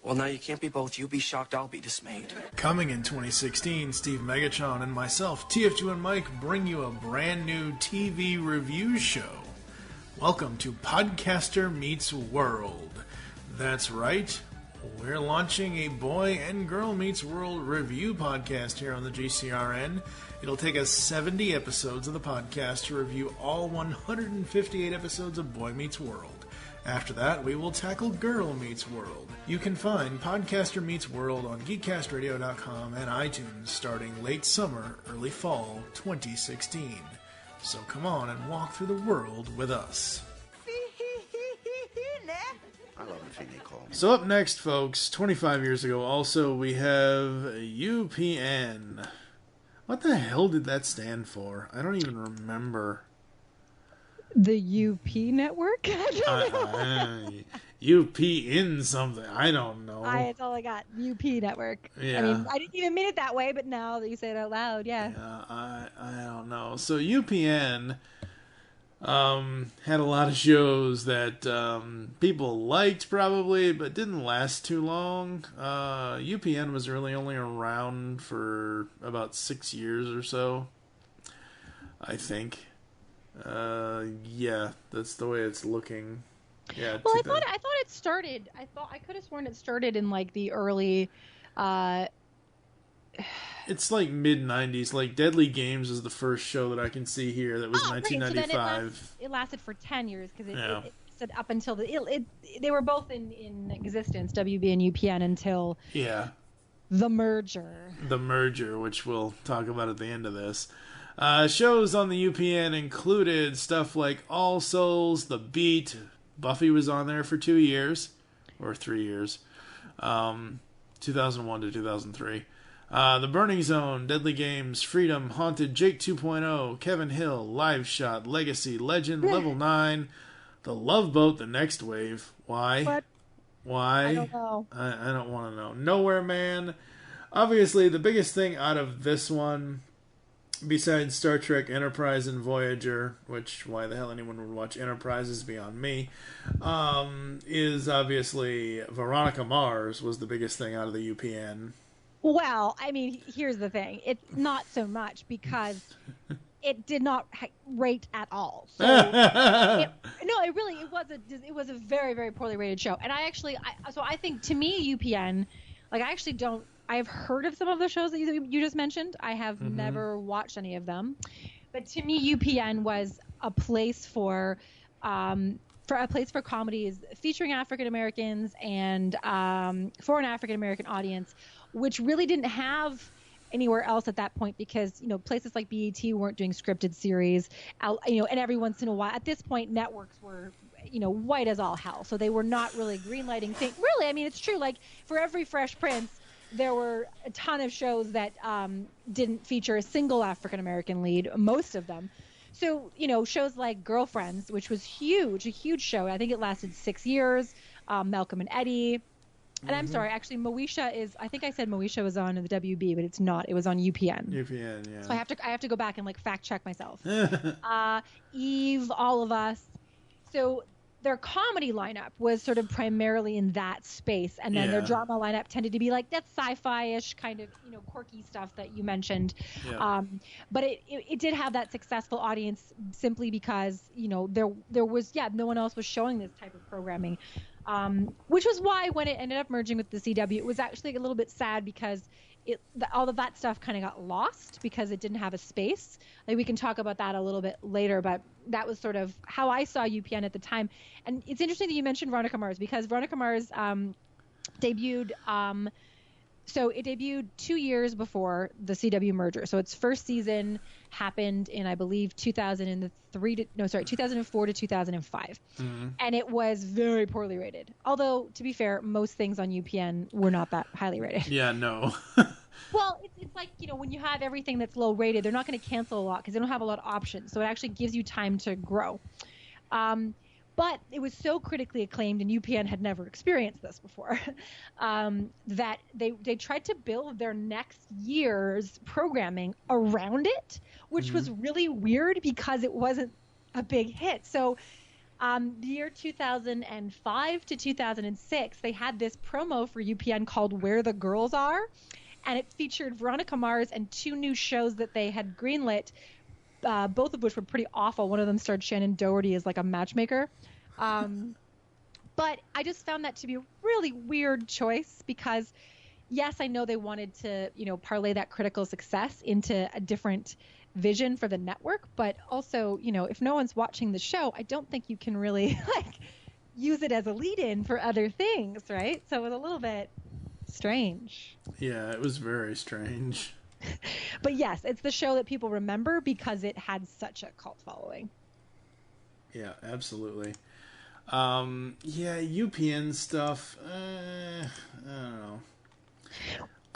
Well, now you can't be both. You be shocked, I'll be dismayed. Coming in 2016, Steve Megatron and myself, TFG1Mike, bring you a brand new TV review show. Welcome to Podcaster Meets World. That's right, we're launching a Boy and Girl Meets World review podcast here on the GCRN. It'll take us 70 episodes of the podcast to review all 158 episodes of Boy Meets World. After that, we will tackle Girl Meets World. You can find Podcaster Meets World on GeekCastRadio.com and iTunes starting late summer, early fall 2016. So come on and walk through the world with us. I love it when they call me. So up next, folks, 25 years ago, also we have UPN. What the hell did that stand for? I don't even remember. The UP network? UP in something. I don't know. That's all I got. UP network. Yeah. I mean, I didn't even mean it that way, but now that you say it out loud, yeah. I don't know. So UPN had a lot of shows that people liked probably, but didn't last too long. UPN was really only around for about 6 years or so, I think. Yeah, that's the way it's looking. Yeah. Well, I thought it started. I could have sworn it started in like the early. It's like mid 90s. Like Deadly Games is the first show that I can see here. That was 1995. Right. So then it lasted for 10 years because it said up until they were both in existence, WB and UPN, until the merger. The merger, which we'll talk about at the end of this. Shows on the UPN included stuff like All Souls, The Beat. Buffy was on there for 2 years, or 3 years, 2001 to 2003. The Burning Zone, Deadly Games, Freedom, Haunted, Jake 2.0, Kevin Hill, Live Shot, Legacy, Legend, Level 9, The Love Boat, The Next Wave. Why? What? Why? I don't know. I don't want to know. Nowhere Man. Obviously, the biggest thing out of this one, besides Star Trek Enterprise and Voyager, which why the hell anyone would watch Enterprise is beyond me, is obviously Veronica Mars was the biggest thing out of the UPN. Well, I mean, here's the thing. It's not so much because it did not rate at all. So no, it was a very, very poorly rated show. And I think, to me, UPN, like, I have heard of some of the shows that you just mentioned. I have never watched any of them. But to me, UPN was a place for comedies featuring African Americans and for an African American audience, which really didn't have anywhere else at that point, because places like BET weren't doing scripted series, and every once in a while, at this point, networks were white as all hell, so they were not really greenlighting things. Really, I mean, it's true. Like, for every Fresh Prince, there were a ton of shows that didn't feature a single African American lead, most of them. So, shows like Girlfriends, which was a huge show. I think it lasted 6 years. Malcolm and Eddie. And I'm sorry, actually, I think I said Moesha was on the WB, but it's not. It was on UPN. UPN, yeah. So I have to go back and fact check myself. Eve, All of Us. So their comedy lineup was sort of primarily in that space, and then their drama lineup tended to be like that sci-fi-ish kind of quirky stuff that you mentioned. Yeah. But it did have that successful audience simply because there was no one else was showing this type of programming, which was why when it ended up merging with the CW, it was actually a little bit sad because all of that stuff kind of got lost because it didn't have a space. Like, we can talk about that a little bit later, but that was sort of how I saw UPN at the time. And it's interesting that you mentioned Veronica Mars, because Veronica Mars debuted. So it debuted 2 years before the CW merger. So its first season happened in, I believe, 2004 to 2005. And it was very poorly rated. Although, to be fair, most things on UPN were not that highly rated. Yeah, no. Well, it's like, when you have everything that's low rated, they're not going to cancel a lot because they don't have a lot of options. So it actually gives you time to grow. But it was so critically acclaimed, and UPN had never experienced this before, that they tried to build their next year's programming around it, which was really weird because it wasn't a big hit. So the year 2005 to 2006, they had this promo for UPN called Where the Girls Are, and it featured Veronica Mars and 2 new shows that they had greenlit, both of which were pretty awful. One of them starred Shannon Doherty as like a matchmaker. But I just found that to be a really weird choice because, yes, I know they wanted to, parlay that critical success into a different vision for the network. But also, if no one's watching the show, I don't think you can really use it as a lead-in for other things, right? So it was a little bit strange. Yeah, it was very strange. But yes, it's the show that people remember because it had such a cult following. Yeah, absolutely. UPN stuff, I don't know.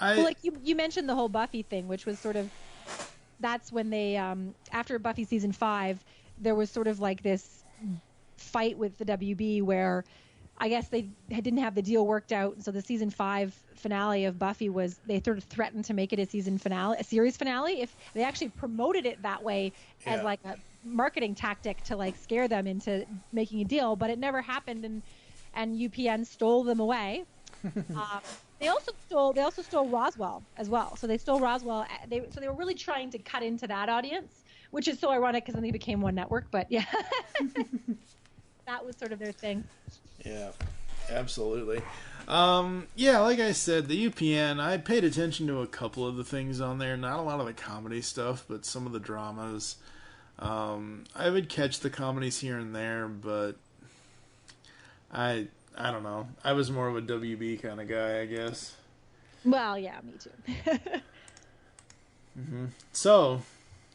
Well, like you mentioned the whole Buffy thing, which was sort of, that's when they, after Buffy season 5, there was sort of like this fight with the WB where I guess they didn't have the deal worked out. So the season 5 finale of Buffy was, they sort of threatened to make it a series finale. If they actually promoted it that way as like a marketing tactic to scare them into making a deal, but it never happened, and UPN stole them away. They also stole Roswell as well. So they stole Roswell. They were really trying to cut into that audience, which is so ironic because then they became one network. But yeah, that was sort of their thing. Yeah, absolutely. Like I said, the UPN, I paid attention to a couple of the things on there. Not a lot of the comedy stuff, but some of the dramas. I would catch the comedies here and there, but I don't know. I was more of a WB kind of guy, I guess. Well, yeah, me too. So,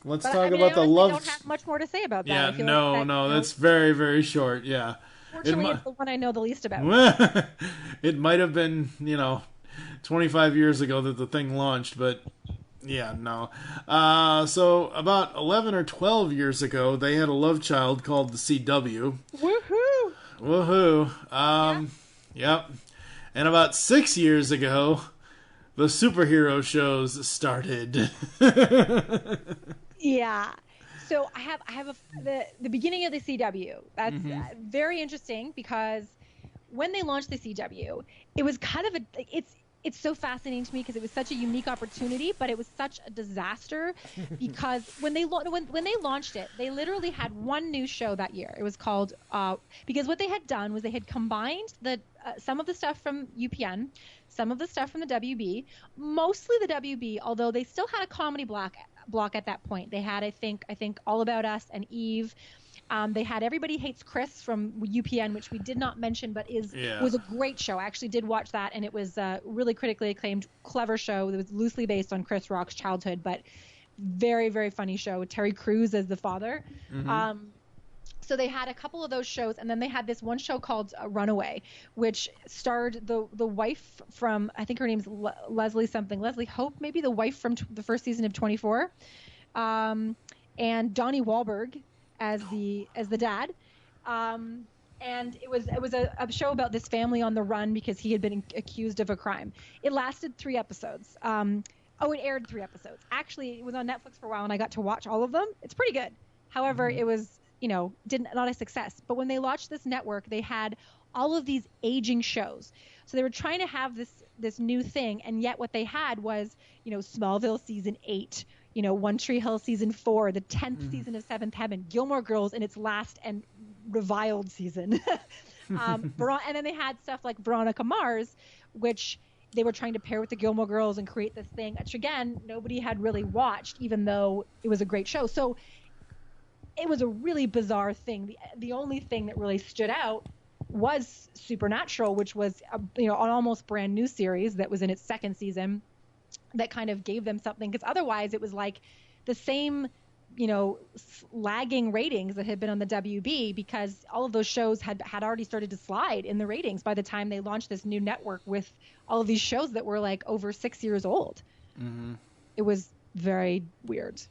let's talk about the love. I don't have much more to say about that. Yeah, no, that's very, very short. Yeah. Fortunately, it's the one I know the least about. It might have been, 25 years ago that the thing launched, but yeah, no. So about 11 or 12 years ago, they had a love child called the CW. Woohoo! Yep. And about 6 years ago, the superhero shows started. Yeah. So I have the beginning of the CW. That's very interesting because when they launched the CW, it was kind of it's so fascinating to me because it was such a unique opportunity, but it was such a disaster because when they launched it, they literally had one new show that year. It was called because what they had done was they had combined some of the stuff from UPN, some of the stuff from the WB, mostly the WB, although they still had a comedy block at that point. They had I think All About Us and Eve. They had Everybody Hates Chris from UPN, which we did not mention, but was a great show. I actually did watch that, and it was a really critically acclaimed, clever show. It was loosely based on Chris Rock's childhood, but very, very funny show with Terry Crews as the father. Mm-hmm. So they had a couple of those shows, and then they had this one show called Runaway, which starred the wife from, I think her name's Leslie Hope, maybe, the wife from the first season of 24, and Donnie Wahlberg as the dad, and it was a show about this family on the run because he had been accused of a crime. It lasted 3 episodes. It aired 3 episodes. Actually, it was on Netflix for a while, and I got to watch all of them. It's pretty good. However, it was not a success. But when they launched this network, they had all of these aging shows. So they were trying to have this new thing, and yet what they had was Smallville season 8. One Tree Hill season 4, the 10th season of Seventh Heaven, Gilmore Girls in its last and reviled season. And then they had stuff like Veronica Mars, which they were trying to pair with the Gilmore Girls and create this thing, which again, nobody had really watched, even though it was a great show. So it was a really bizarre thing. The only thing that really stood out was Supernatural, which was an almost brand new series that was in its 2nd season, that kind of gave them something, because otherwise it was like the same, lagging ratings that had been on the WB, because all of those shows had already started to slide in the ratings by the time they launched this new network with all of these shows that were like over 6 years old. Mm-hmm. It was very weird.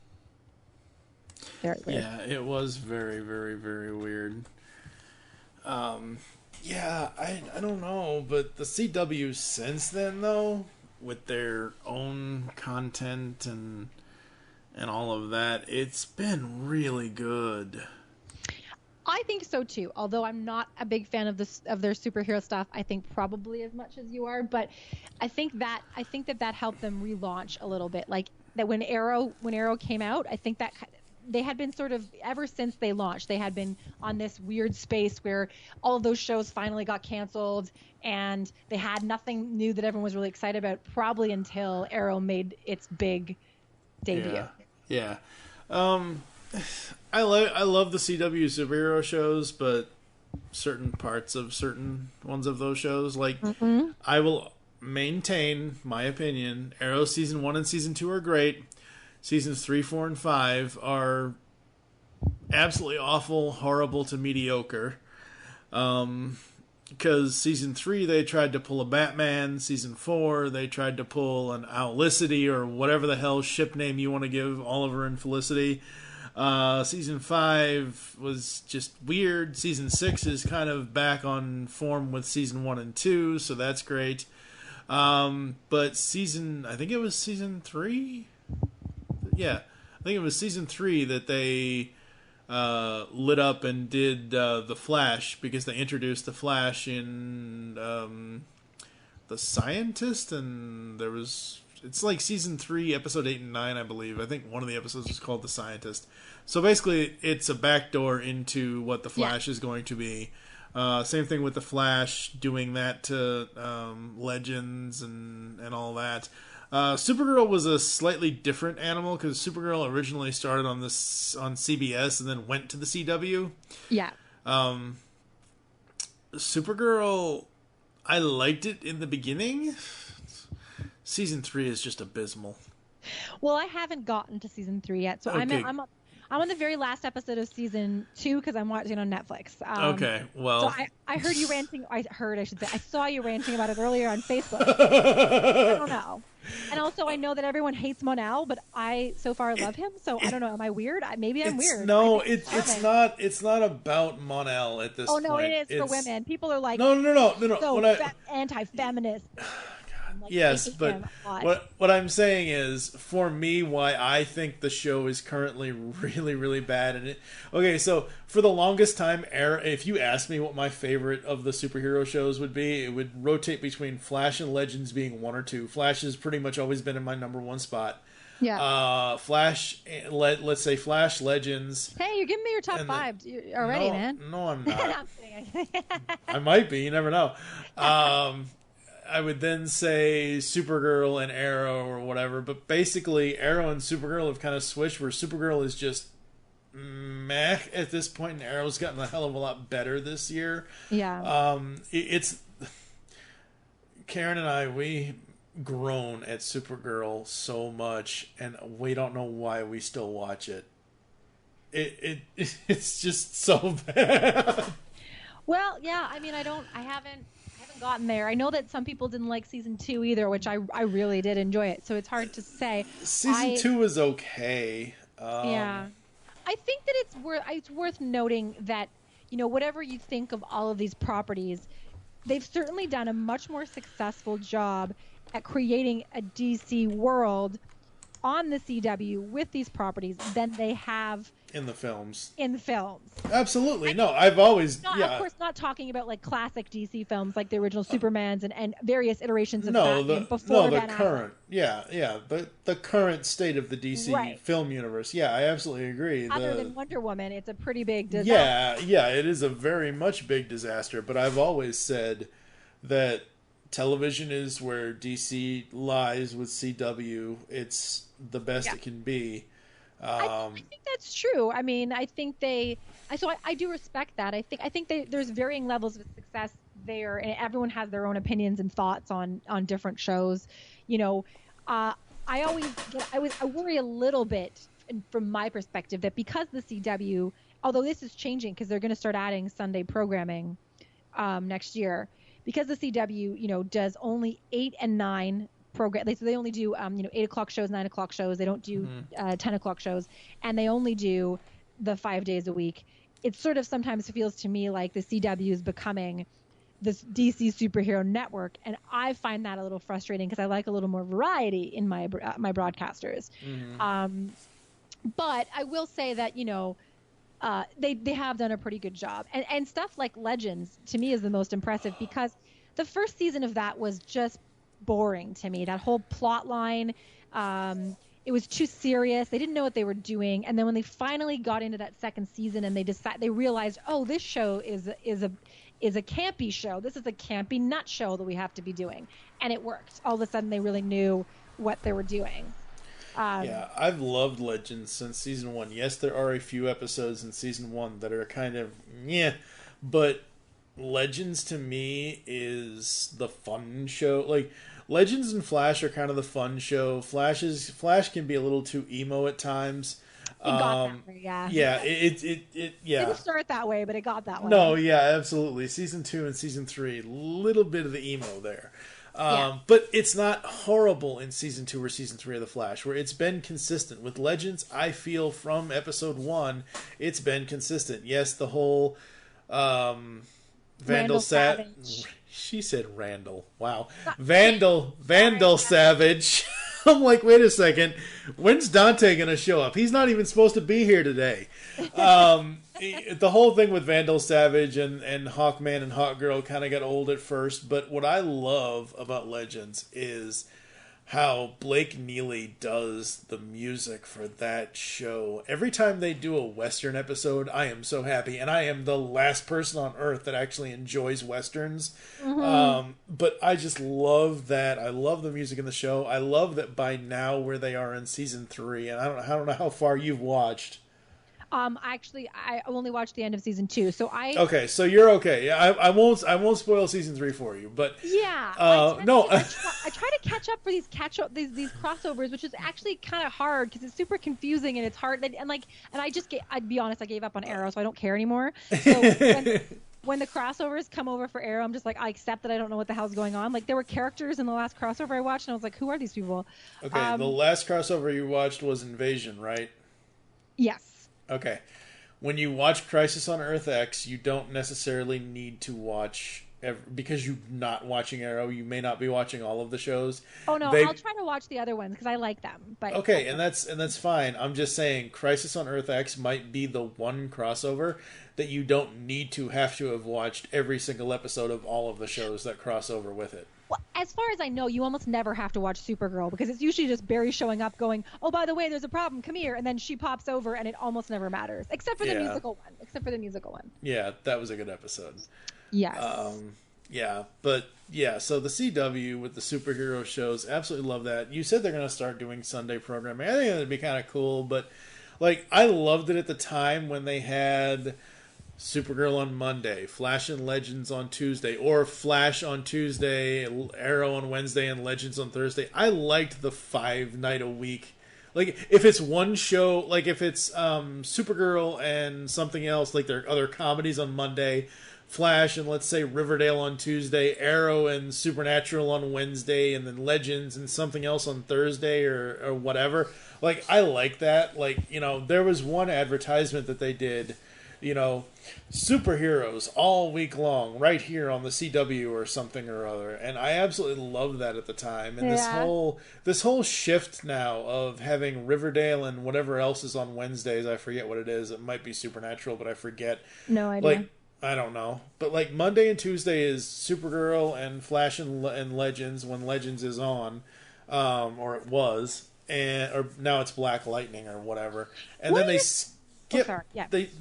Very weird. Yeah, it was very, very, very weird. I don't know, but the CW since then, though, with their own content and all of that, it's been really good. I think so too. Although I'm not a big fan of their superhero stuff. I think probably as much as you are, but I think that helped them relaunch a little bit. Like that when Arrow came out, I think that they had been sort of, ever since they launched, they had been on this weird space where all of those shows finally got canceled and they had nothing new that everyone was really excited about, probably until Arrow made its big debut. Yeah. I love the CW superhero shows, but certain parts of certain ones of those shows, like, I will maintain my opinion, Arrow season 1 and season 2 are great. Seasons 3, 4, and 5 are absolutely awful, horrible to mediocre. Because season 3 they tried to pull a Batman. Season 4 they tried to pull an Owlicity, or whatever the hell ship name you want to give Oliver and Felicity. Season 5 was just weird. Season 6 is kind of back on form with season 1 and 2, so that's great. But I think it was season 3? Yeah, I think it was season 3 that they lit up and did The Flash, because they introduced The Flash in The Scientist, and it's like season 3, episode 8 and 9, I believe. I think one of the episodes was called The Scientist. So basically, it's a backdoor into what The Flash is going to be. Same thing with The Flash, doing that to Legends and all that. Supergirl was a slightly different animal, because Supergirl originally started on CBS and then went to the CW. Yeah. Supergirl, I liked it in the beginning. Season 3 is just abysmal. Well, I haven't gotten to season 3 yet, so okay. I'm on the very last episode of season 2 because I'm watching it on Netflix. Okay, well. So I heard you ranting. I saw you ranting about it earlier on Facebook. I don't know. And also, I know that everyone hates Mon-El, but I so far love him. So I don't know. Am I weird? Maybe I'm weird. No, it's not. It's not about Mon-El at this point. Oh no, it is for women. People are like, no. So anti-feminist. God like, yes, hating but him a lot. what I'm saying is, for me, why I think the show is currently really, really bad. And okay, so for the longest time, if you asked me what my favorite of the superhero shows would be, it would rotate between Flash and Legends being 1 or 2. Flash has pretty much always been in my number 1 spot. Yeah. Flash, let's say Flash, Legends. Hey, you're giving me your top 5 already, no, man. No, I'm not. I'm kidding. I might be. You never know. I would then say Supergirl and Arrow or whatever, but basically Arrow and Supergirl have kind of switched, where Supergirl is just meh at this point, and Arrow's gotten a hell of a lot better this year. Yeah. It's Karen and I, we groan at Supergirl so much, and we don't know why we still watch it. It's just so bad. Well, yeah, I mean, I haven't gotten there. I know that some people didn't like season 2 either, which I really did enjoy it. So it's hard to say. Season 2 is okay. Yeah, I think that it's worth noting that, you know, whatever you think of all of these properties, they've certainly done a much more successful job at creating a DC world on the CW with these properties than they have in the films. I Absolutely. mean, No, I've always... Of course, not talking about like classic DC films like the original Supermans and various iterations of Batman before the Ben current. Affleck. The current state of the DC film universe. Yeah, I absolutely agree. Other than Wonder Woman, it's a pretty big disaster. Yeah, it is a very much big disaster, but I've always said that television is where DC lies with CW. It's the best it can be. I think that's true. I mean, I think I do respect that. I think there's varying levels of success there, and everyone has their own opinions and thoughts on different shows. You know, I worry a little bit from my perspective that because the CW, although this is changing because they're going to start adding Sunday programming next year, because the CW, you know, does only 8 and 9 program. They only do 8 o'clock shows, 9 o'clock shows. They don't do 10 o'clock shows, and they only do the 5 days a week. It sort of sometimes feels to me like the CW is becoming this DC superhero network, and I find that a little frustrating because I like a little more variety in my broadcasters. But I will say that, you know, they have done a pretty good job, and stuff like Legends to me is the most impressive because the first season of that was just boring to me. That whole plot line, it was too serious. They didn't know what they were doing, and then when they finally got into that second season and they realized, oh, this show is a campy show. This is a campy nut show that we have to be doing, and it worked. All of a sudden, they really knew what they were doing. Yeah, I've loved Legends since season 1. Yes, there are a few episodes in season 1 that are kind of but Legends to me is the fun show. Like, Legends and Flash are kind of the fun show. Flash can be a little too emo at times. It got that way, yeah. Yeah, it didn't start that way, but it got that way. No, yeah, absolutely. Season 2 and season 3, little bit of the emo there. Yeah. But it's not horrible in season 2 or season 3 of The Flash, where it's been consistent. With Legends, I feel from episode 1, it's been consistent. Yes, the whole Vandal Savage. She said Randall. Wow. Vandal Savage. I'm like, wait a second. When's Dante going to show up? He's not even supposed to be here today. The whole thing with Vandal Savage and Hawkman and Hawkgirl kind of got old at first. But what I love about Legends is how Blake Neely does the music for that show. Every time they do a Western episode, I am so happy. And I am the last person on earth that actually enjoys Westerns. But I just love that. I love the music in the show. I love that by now where they are in season 3. And I don't know how far you've watched. Actually, I only watched the end of season 2, so Okay, so you're okay. I won't spoil season 3 for you, but yeah. I try to catch up for these crossovers, which is actually kind of hard because it's super confusing and it's hard. I'd be honest, I gave up on Arrow, so I don't care anymore. So when the crossovers come over for Arrow, I'm just like, I accept that I don't know what the hell's going on. Like, there were characters in the last crossover I watched, and I was like, who are these people? Okay, the last crossover you watched was Invasion, right? Yes. Okay. When you watch Crisis on Earth X, you don't necessarily need to watch because you're not watching Arrow, you may not be watching all of the shows. Oh no, I'll try to watch the other ones because I like them. But okay, and that's fine. I'm just saying, Crisis on Earth X might be the one crossover that you don't need to have watched every single episode of all of the shows that cross over with it. Well, as far as I know, you almost never have to watch Supergirl because it's usually just Barry showing up going, oh, by the way, there's a problem, come here, and then she pops over and it almost never matters, except for the musical one. Yeah, that was a good episode. Yes. So the CW with the superhero shows, absolutely love that. You said they're going to start doing Sunday programming. I think that'd be kind of cool, but like I loved it at the time when they had Supergirl on Monday, Flash and Legends on Tuesday, or Flash on Tuesday, Arrow on Wednesday, and Legends on Thursday. I liked the 5-night-a-week. Like, if it's one show, like if it's Supergirl and something else, like their other comedies on Monday, Flash and let's say Riverdale on Tuesday, Arrow and Supernatural on Wednesday, and then Legends and something else on Thursday or whatever. Like, I like that. Like, there was one advertisement that they did, superheroes all week long right here on the CW or something or other, and I absolutely loved that at the time. And this whole shift now of having Riverdale and whatever else is on Wednesdays, I forget what it is. It might be Supernatural, but I forget. No idea. Like, I don't know, but like Monday and Tuesday is Supergirl and Flash and Legends when Legends is on, or it was, or now it's Black Lightning or whatever, and then they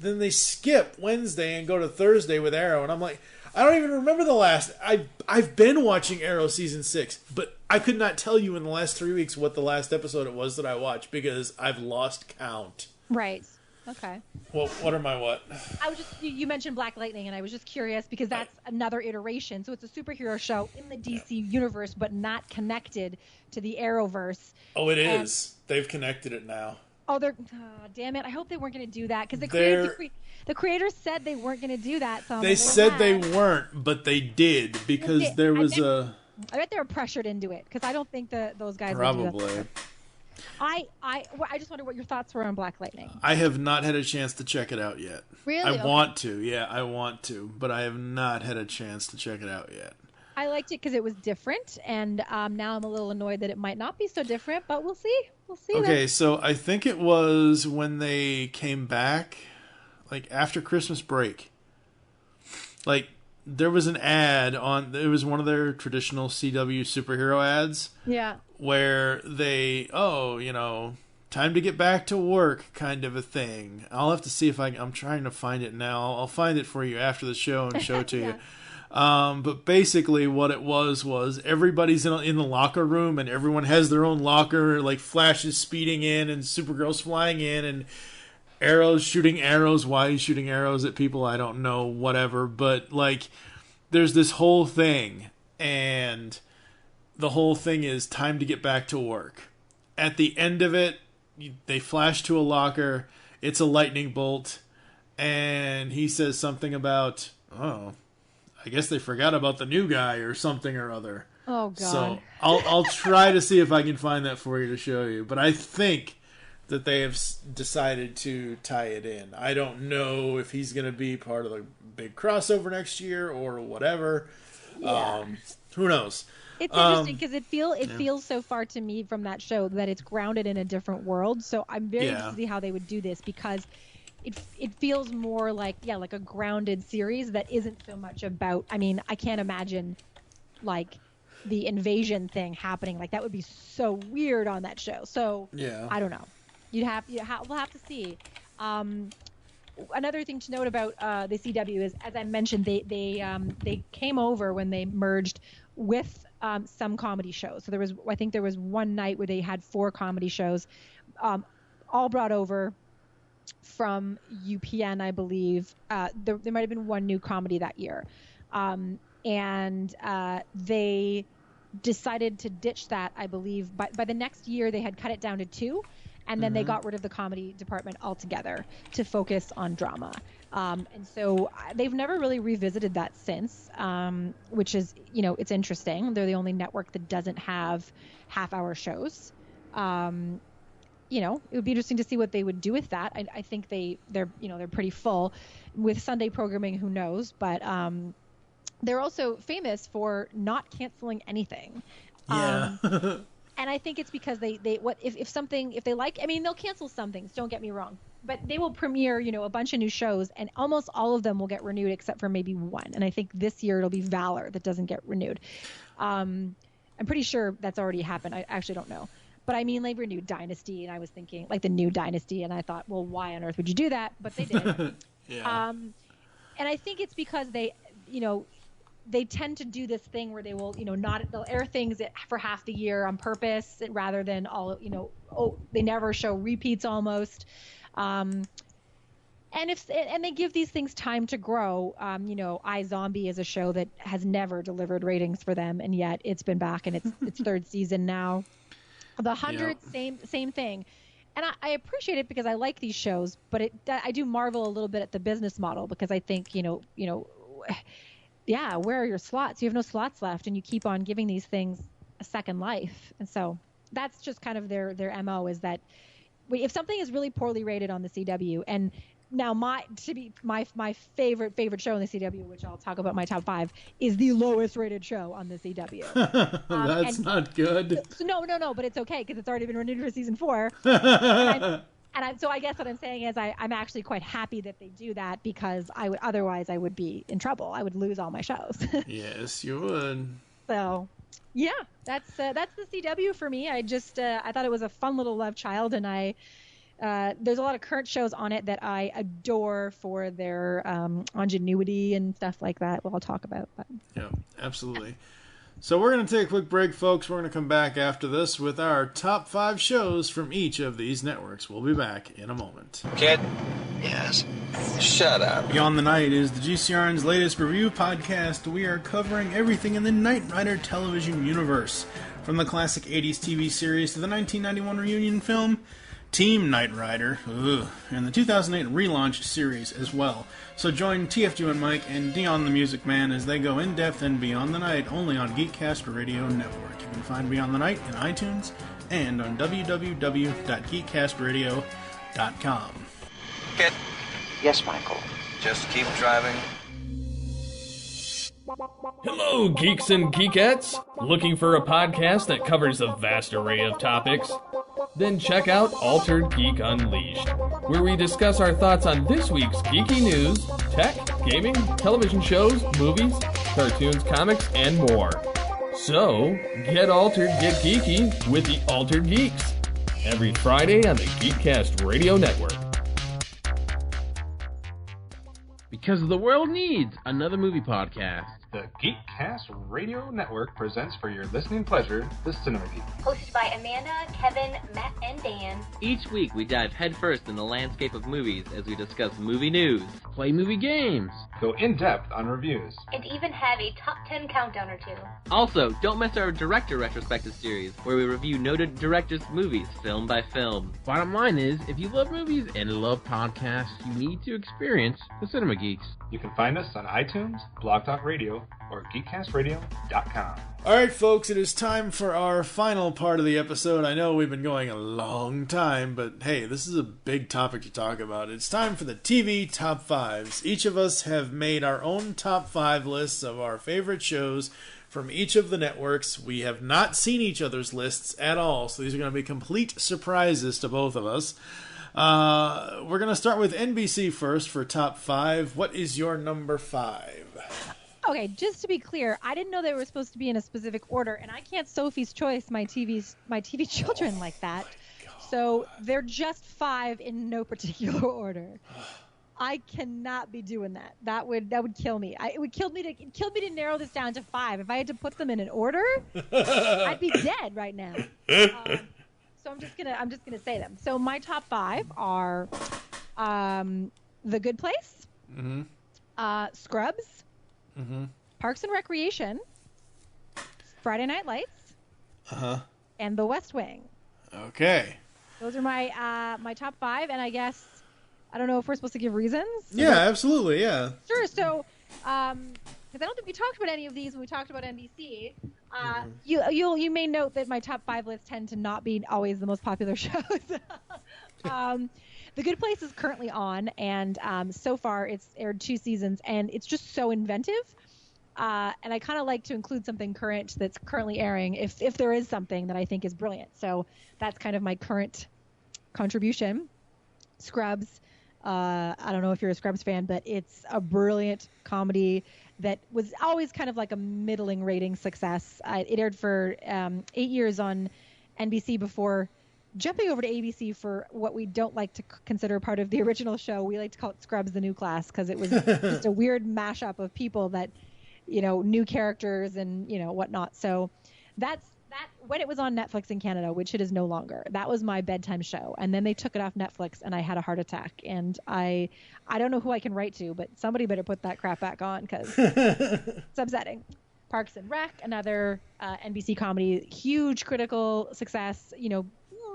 they skip Wednesday and go to Thursday with Arrow, and I'm like, I don't even remember the last. I've been watching Arrow season 6, but I could not tell you in the last 3 weeks what the last episode it was that I watched because I've lost count. Right. Okay. Well, what are my what? I was just you mentioned Black Lightning, and I was just curious because that's another iteration. So it's a superhero show in the DC universe, but not connected to the Arrowverse. Oh, it is. They've connected it now. Oh, damn it! I hope they weren't going to do that because the creators said they weren't going to do that. So they said they weren't, but they did because there was I bet they were pressured into it because I don't think those guys probably. Would do that. I just wonder what your thoughts were on Black Lightning. I have not had a chance to check it out yet. Really? I want to. Yeah, I want to, but I have not had a chance to check it out yet. I liked it because it was different, and now I'm a little annoyed that it might not be so different, but we'll see. We'll see. Okay, so I think it was when they came back, like after Christmas break. Like, there was an ad on, it was one of their traditional CW superhero ads. Yeah. Where they, time to get back to work kind of a thing. I'll have to see if I'm trying to find it now. I'll find it for you after the show and show it to you. But basically what it was everybody's in the locker room and everyone has their own locker, like Flash is speeding in and Supergirl's flying in and Arrow's shooting arrows. Why he's shooting arrows at people, I don't know, whatever. But like, there's this whole thing, and the whole thing is time to get back to work. At the end of it, they flash to a locker. It's a lightning bolt, and he says something about, I guess they forgot about the new guy or something or other. Oh, God. So I'll try to see if I can find that for you to show you. But I think that they have decided to tie it in. I don't know if he's going to be part of the big crossover next year or whatever. Yeah. Who knows? It's interesting because it feels so far to me from that show that it's grounded in a different world. So I'm very interested to see how they would do this because it feels more like a grounded series that isn't so much about. I mean, I can't imagine like the invasion thing happening. Like that would be so weird on that show. So I don't know. We'll have to see. Another thing to note about the CW is, as I mentioned, they came over when they merged with some comedy shows. So I think there was one night where they had 4 comedy shows, all brought over from UPN, I believe. There might have been one new comedy that year, and they decided to ditch that, I believe. By the next year, they had cut it down to 2. And then they got rid of the comedy department altogether to focus on drama. And so they've never really revisited that since, which is, it's interesting. They're the only network that doesn't have half-hour shows. It would be interesting to see what they would do with that. I think they're pretty full with Sunday programming. Who knows? But they're also famous for not canceling anything. Yeah. And I think it's because if they like, I mean, they'll cancel some things, don't get me wrong, but they will premiere, a bunch of new shows, and almost all of them will get renewed except for maybe one. And I think this year it'll be Valor that doesn't get renewed. I'm pretty sure that's already happened. I actually don't know. But I mean, they renewed Dynasty, and I was thinking, like, the new Dynasty, and I thought, well, why on earth would you do that? But they did. Yeah. And I think it's because they tend to do this thing where they will, they'll air things for half the year on purpose rather than they never show repeats almost. And they give these things time to grow. iZombie is a show that has never delivered ratings for them, and yet it's been back in its third season now. The 100, same thing. And I appreciate it because I like these shows, but I do marvel a little bit at the business model, because I think, yeah, where are your slots? You have no slots left, and you keep on giving these things a second life. And so that's just kind of their MO, is that if something is really poorly rated on the CW, and now my favorite show on the CW, which I'll talk about my top 5, is the lowest rated show on the CW. That's not good. So no, but it's okay because it's already been renewed for season 4. So I guess what I'm saying is I'm actually quite happy that they do that, because otherwise I would be in trouble. I would lose all my shows. Yes, you would. So, yeah, that's the CW for me. I thought it was a fun little love child, and there's a lot of current shows on it that I adore for their ingenuity and stuff like that. Well, I'll talk about that. Yeah, absolutely. So we're going to take a quick break, folks. We're going to come back after this with our top 5 shows from each of these networks. We'll be back in a moment. Kid? Yes? Shut up. Beyond the Night is the GCRN's latest review podcast. We are covering everything in the Knight Rider television universe, from the classic 80s TV series to the 1991 reunion film, Team Knight Rider, and the 2008 relaunch series as well. So join TFG1Mike and Dion the Music Man as they go in-depth and Beyond the Night, only on Geekcast Radio Network. You can find Beyond the Night in iTunes and on www.geekcastradio.com. Kid? Yes, Michael. Just keep driving. Hello, geeks and geekettes! Looking for a podcast that covers a vast array of topics? Then check out Altered Geek Unleashed, where we discuss our thoughts on this week's geeky news, tech, gaming, television shows, movies, cartoons, comics, and more. So, get altered, get geeky with the Altered Geeks, every Friday on the Geekcast Radio Network. Because the world needs another movie podcast. The Geekcast Radio Network presents for your listening pleasure the Cinema Geek. Hosted by Amanda, Kevin, Matt, and Dan. Each week we dive headfirst in the landscape of movies as we discuss movie news, play movie games, go in-depth on reviews, and even have a top 10 countdown or two. Also, don't miss our director retrospective series, where we review noted directors' movies film by film. Bottom line is, if you love movies and love podcasts, you need to experience the Cinema Geeks. You can find us on iTunes, Blog Talk Radio, or GeekCastRadio.com. Alright, folks, it is time for our final part of the episode. I know we've been going a long time, but hey, this is a big topic to talk about. It's time for the TV Top 5s. Each of us have made our own Top 5 lists of our favorite shows from each of the networks. We have not seen each other's lists at all, so these are going to be complete surprises to both of us. We're going to start with NBC first for Top 5. What is your number 5? Okay, just to be clear, I didn't know they were supposed to be in a specific order, and I can't Sophie's Choice my TV children like that. So they're just 5 in no particular order. I cannot be doing that. That would kill me. It would kill me to narrow this down to 5. If I had to put them in an order, I'd be dead right now. So I'm just gonna say them. So my top 5 are The Good Place, Scrubs, Parks and Recreation, Friday Night Lights, and The West Wing. Okay. Those are my my top 5, and I guess I don't know if we're supposed to give reasons. Yeah, absolutely. Yeah. Sure. So, because I don't think we talked about any of these when we talked about NBC. You may note that my top 5 lists tend to not be always the most popular shows. The Good Place is currently on, and so far it's aired 2 seasons, and it's just so inventive. And I kind of like to include something current that's currently airing if there is something that I think is brilliant. So that's kind of my current contribution. Scrubs. I don't know if you're a Scrubs fan, but it's a brilliant comedy that was always kind of like a middling rating success. It aired for 8 years on NBC before jumping over to ABC for what we don't like to consider part of the original show. We like to call it Scrubs: The New Class because it was just a weird mashup of people that, new characters and, whatnot. So that's when it was on Netflix in Canada, which it is no longer. That was my bedtime show. And then they took it off Netflix and I had a heart attack. And I don't know who I can write to, but somebody better put that crap back on because it's upsetting. Parks and Rec, another NBC comedy, huge critical success,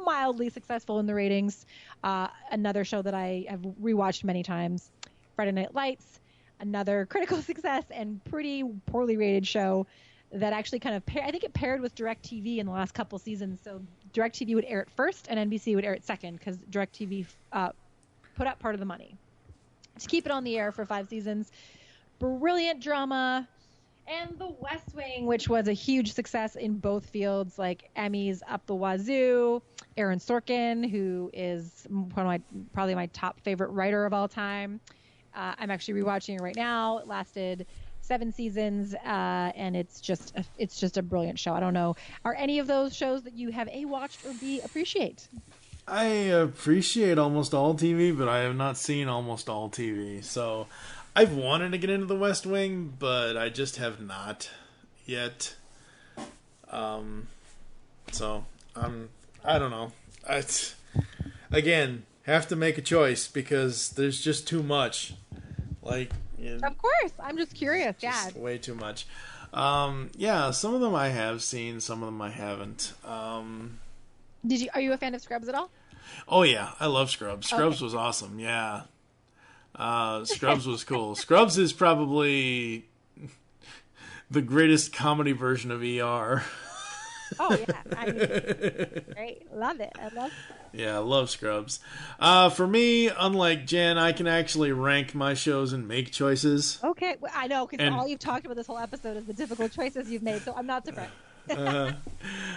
mildly successful in the ratings. Another show that I have rewatched many times. Friday Night Lights, another critical success and pretty poorly rated show that actually kind of I think it paired with DirecTV in the last couple seasons. So DirecTV would air it first and NBC would air it second because DirecTV put up part of the money to keep it on the air for 5 seasons. Brilliant drama. And The West Wing, which was a huge success in both fields, like Emmys up the wazoo. Aaron Sorkin, who is probably my top favorite writer of all time. I'm actually rewatching it right now. It lasted 7 seasons, and it's just a brilliant show. I don't know. Are any of those shows that you have A, watched or B, appreciate? I appreciate almost all TV, but I have not seen almost all TV. So I've wanted to get into The West Wing, but I just have not yet. So I don't know. Again, have to make a choice because there's just too much. Of course, I'm just curious. Just way too much. Yeah, some of them I have seen, some of them I haven't. Are you a fan of Scrubs at all? Oh yeah, I love Scrubs. Scrubs was awesome. Yeah. Scrubs was cool. Scrubs is probably the greatest comedy version of ER. Oh yeah, great, love it. I love it. Yeah, I love Scrubs. For me, unlike Jen, I can actually rank my shows and make choices. Okay, well, I know because all you've talked about this whole episode is the difficult choices you've made, so I'm not surprised.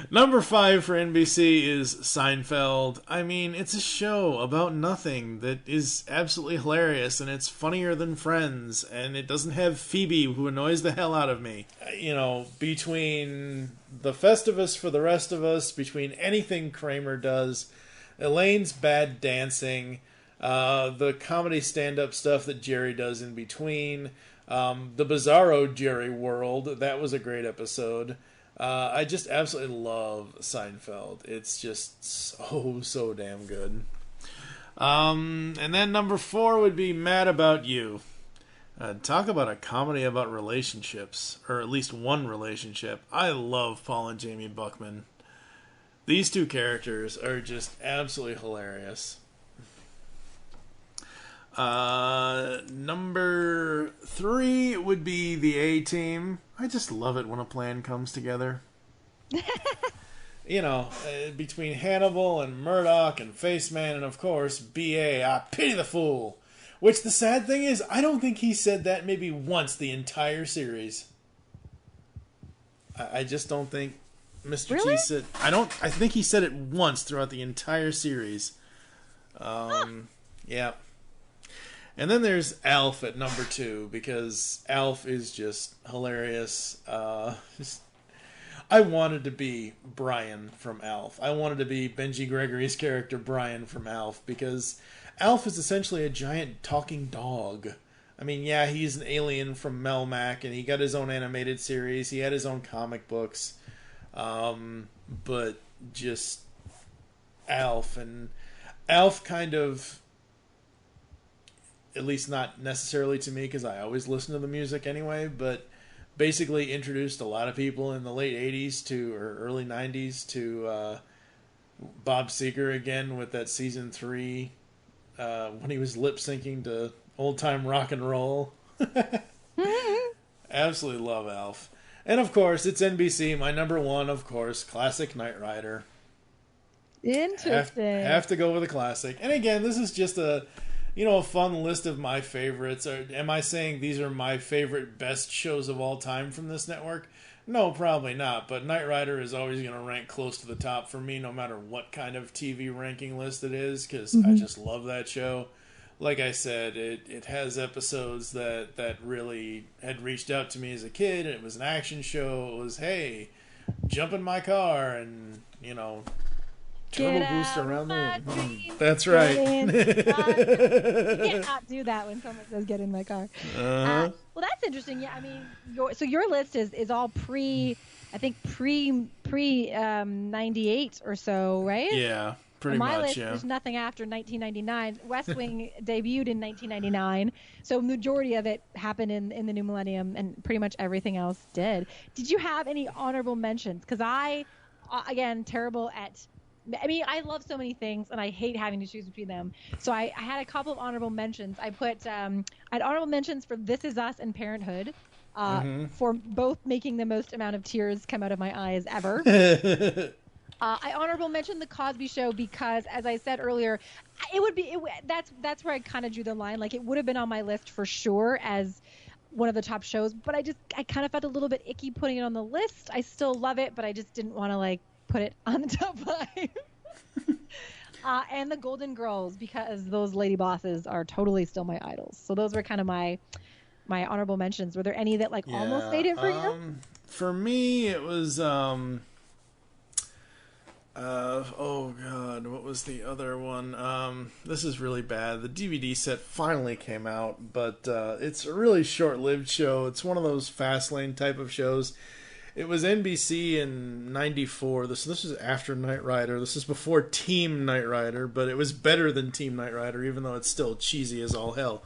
Number 5 for NBC is Seinfeld. I mean, it's a show about nothing that is absolutely hilarious, and it's funnier than Friends, and it doesn't have Phoebe, who annoys the hell out of me. Between the Festivus for the rest of us, between anything Kramer does, Elaine's bad dancing, the comedy stand-up stuff that Jerry does in between, the Bizarro Jerry world, that was a great episode. I just absolutely love Seinfeld. It's just so damn good. And then number 4 would be Mad About You. Talk about a comedy about relationships, or at least one relationship. I love Paul and Jamie Buckman. These two characters are just absolutely hilarious. Number 3 would be the A-Team. I just love it when a plan comes together. Between Hannibal and Murdoch and Faceman and, of course, B.A., I pity the fool. Which the sad thing is, I don't think he said that maybe once the entire series. I just don't think Mr. Really? T said... I think he said it once throughout the entire series. Yeah. And then there's Alf at number 2, because Alf is just hilarious. I wanted to be Brian from Alf. I wanted to be Benji Gregory's character Brian from Alf, because Alf is essentially a giant talking dog. I mean, yeah, he's an alien from Melmac, and he got his own animated series. He had his own comic books. But just Alf, and Alf kind of... at least not necessarily to me, because I always listen to the music anyway, but basically introduced a lot of people in the late 80s or early 90s to Bob Seger again with that season 3 when he was lip-syncing to old-time rock and roll. Absolutely love Alf. And of course, it's NBC. My number 1, of course, classic Knight Rider. Interesting. Have to go with a classic. And again, this is just a a fun list of my favorites. Am I saying these are my favorite best shows of all time from this network? No, probably not. But Knight Rider is always going to rank close to the top for me, no matter what kind of TV ranking list it is, because I just love that show. Like I said, it has episodes that really had reached out to me as a kid. And it was an action show. It was, hey, jump in my car and, turbo boost around the room. That's right. You can't not do that when someone says get in my car. Well, that's interesting. Yeah, I mean, your list is all pre 98 or so, right? Yeah, pretty my much. List, yeah. There's nothing after 1999. West Wing debuted in 1999, so majority of it happened in the new millennium, and pretty much everything else did. Did you have any honorable mentions? Because I, again, terrible at. I mean, I love so many things, and I hate having to choose between them. So I had a couple of honorable mentions. I put I had honorable mentions for This Is Us and Parenthood, for both making the most amount of tears come out of my eyes ever. I honorable mentioned The Cosby Show because, as I said earlier, that's where I kind of drew the line. Like, it would have been on my list for sure as one of the top shows, but I kind of felt a little bit icky putting it on the list. I still love it, but I just didn't want to put it on the top 5. And the Golden Girls, because those lady bosses are totally still my idols. So those were kind of my honorable mentions. Were there any that almost made it for you? For me, it was oh god, what was the other one? This is really bad. The DVD set finally came out, but it's a really short-lived show. It's one of those fast lane type of shows. It was NBC in '94. This is after Knight Rider. This is before Team Knight Rider, but it was better than Team Knight Rider, even though it's still cheesy as all hell.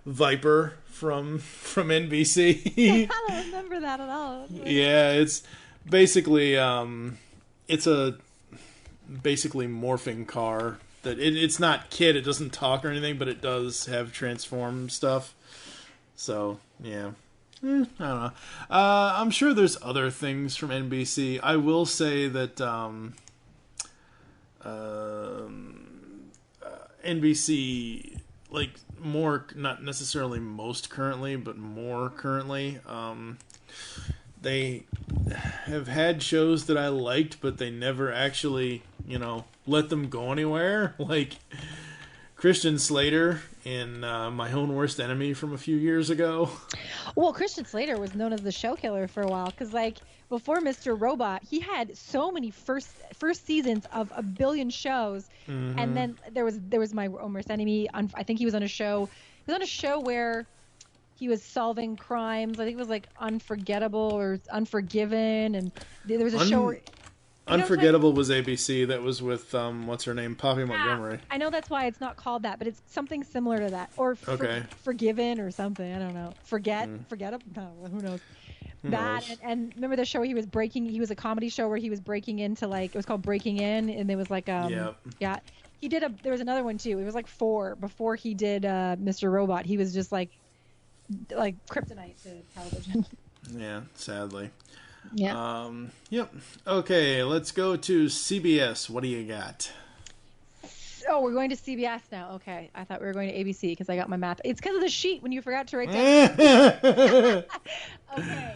Viper from NBC. I don't remember that at all. Yeah, it's basically it's a morphing car that it's not KID. It doesn't talk or anything, but it does have transform stuff. So yeah. I don't know. I'm sure there's other things from NBC. I will say that NBC, more, not necessarily most currently, but more currently, they have had shows that I liked, but they never actually, let them go anywhere. Like Christian Slater in My Own Worst Enemy from a few years ago. Well, Christian Slater was known as the show killer for a while because, before Mr. Robot, he had so many first seasons of a billion shows, and then there was My Own Worst Enemy. I think he was on a show. He was on a show where he was solving crimes. I think it was Unforgettable or Unforgiven, and there was a show where. Unforgettable was ABC. That was with what's her name, Poppy Montgomery. I know that's why it's not called that, but it's something similar to that, or Forgiven or something. I don't know. Forgettable. No, who knows? And remember the show he was a comedy show where he was breaking into it was called Breaking In, and there was yeah. He did there was another one too. It was 4 before he did Mr. Robot. He was just like kryptonite to television. Yeah, sadly. Yeah. Yep. Okay, let's go to CBS. What do you got? Oh, we're going to CBS now. Okay. I thought we were going to ABC because I got my math. It's because of the sheet when you forgot to write down. Okay.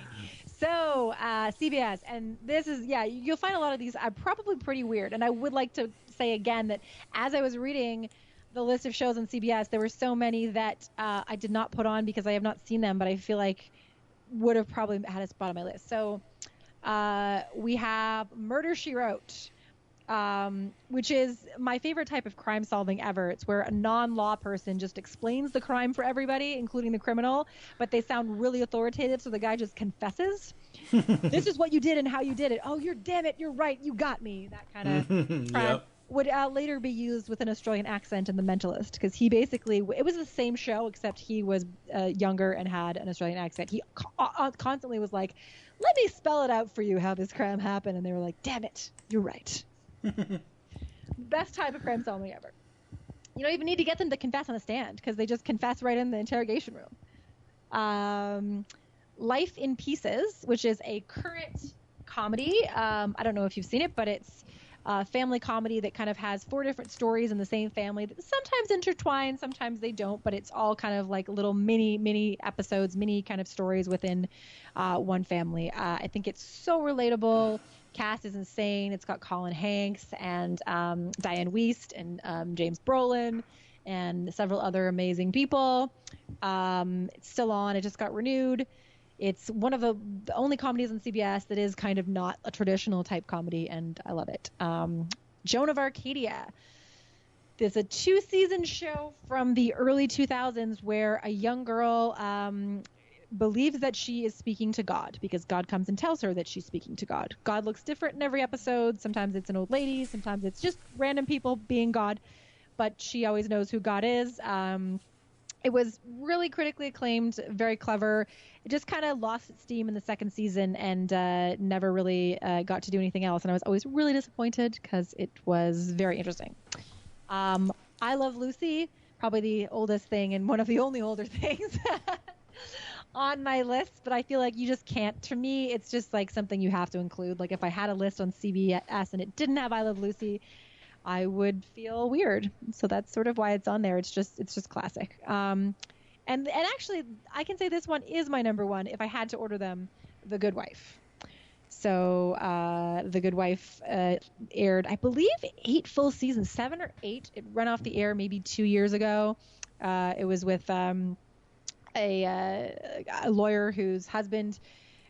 So, CBS. And this is, you'll find a lot of these are probably pretty weird. And I would like to say again that as I was reading the list of shows on CBS, there were so many that I did not put on because I have not seen them, but I feel like would have probably had a spot on my list. So we have Murder, She Wrote, which is my favorite type of crime solving ever. It's where a non-law person just explains the crime for everybody, including the criminal, but they sound really authoritative, so the guy just confesses. This is what you did and how you did it. Oh, damn it, you're right, you got me. That kind of crime. Yep. Would later be used with an Australian accent in The Mentalist, because he basically, it was the same show except he was younger and had an Australian accent. He constantly was like, let me spell it out for you how this crime happened, and they were like, damn it, you're right. Best type of crime solving ever. You don't even need to get them to confess on the stand because they just confess right in the interrogation room. Life in Pieces, which is a current comedy. I don't know if you've seen it, but it's family comedy that kind of has 4 different stories in the same family that sometimes intertwine, sometimes they don't, but it's all kind of like little mini episodes, mini kind of stories within one family. I think it's so relatable. Cast is insane. It's got Colin Hanks and Diane Wiest and James Brolin and several other amazing people. It's still on. It just got renewed. It's one of the only comedies on CBS that is kind of not a traditional type comedy, and I love it. Joan of Arcadia. There's a 2-season show from the early 2000s where a young girl believes that she is speaking to God because God comes and tells her that she's speaking to God. God looks different in every episode. Sometimes it's an old lady. Sometimes it's just random people being God. But she always knows who God is. It was really critically acclaimed, very clever. It just kind of lost its steam in the 2nd season and never really got to do anything else. And I was always really disappointed because it was very interesting. I Love Lucy, probably the oldest thing and one of the only older things on my list. But I feel like you just can't. To me, it's just like something you have to include. Like if I had a list on CBS and it didn't have I Love Lucy, I would feel weird. So that's sort of why it's on there. It's just classic. And actually, I can say this one is my number one if I had to order them. The Good Wife. So The Good Wife aired, I believe, 8 full seasons, 7 or 8. It ran off the air maybe 2 years ago. It was with a lawyer whose husband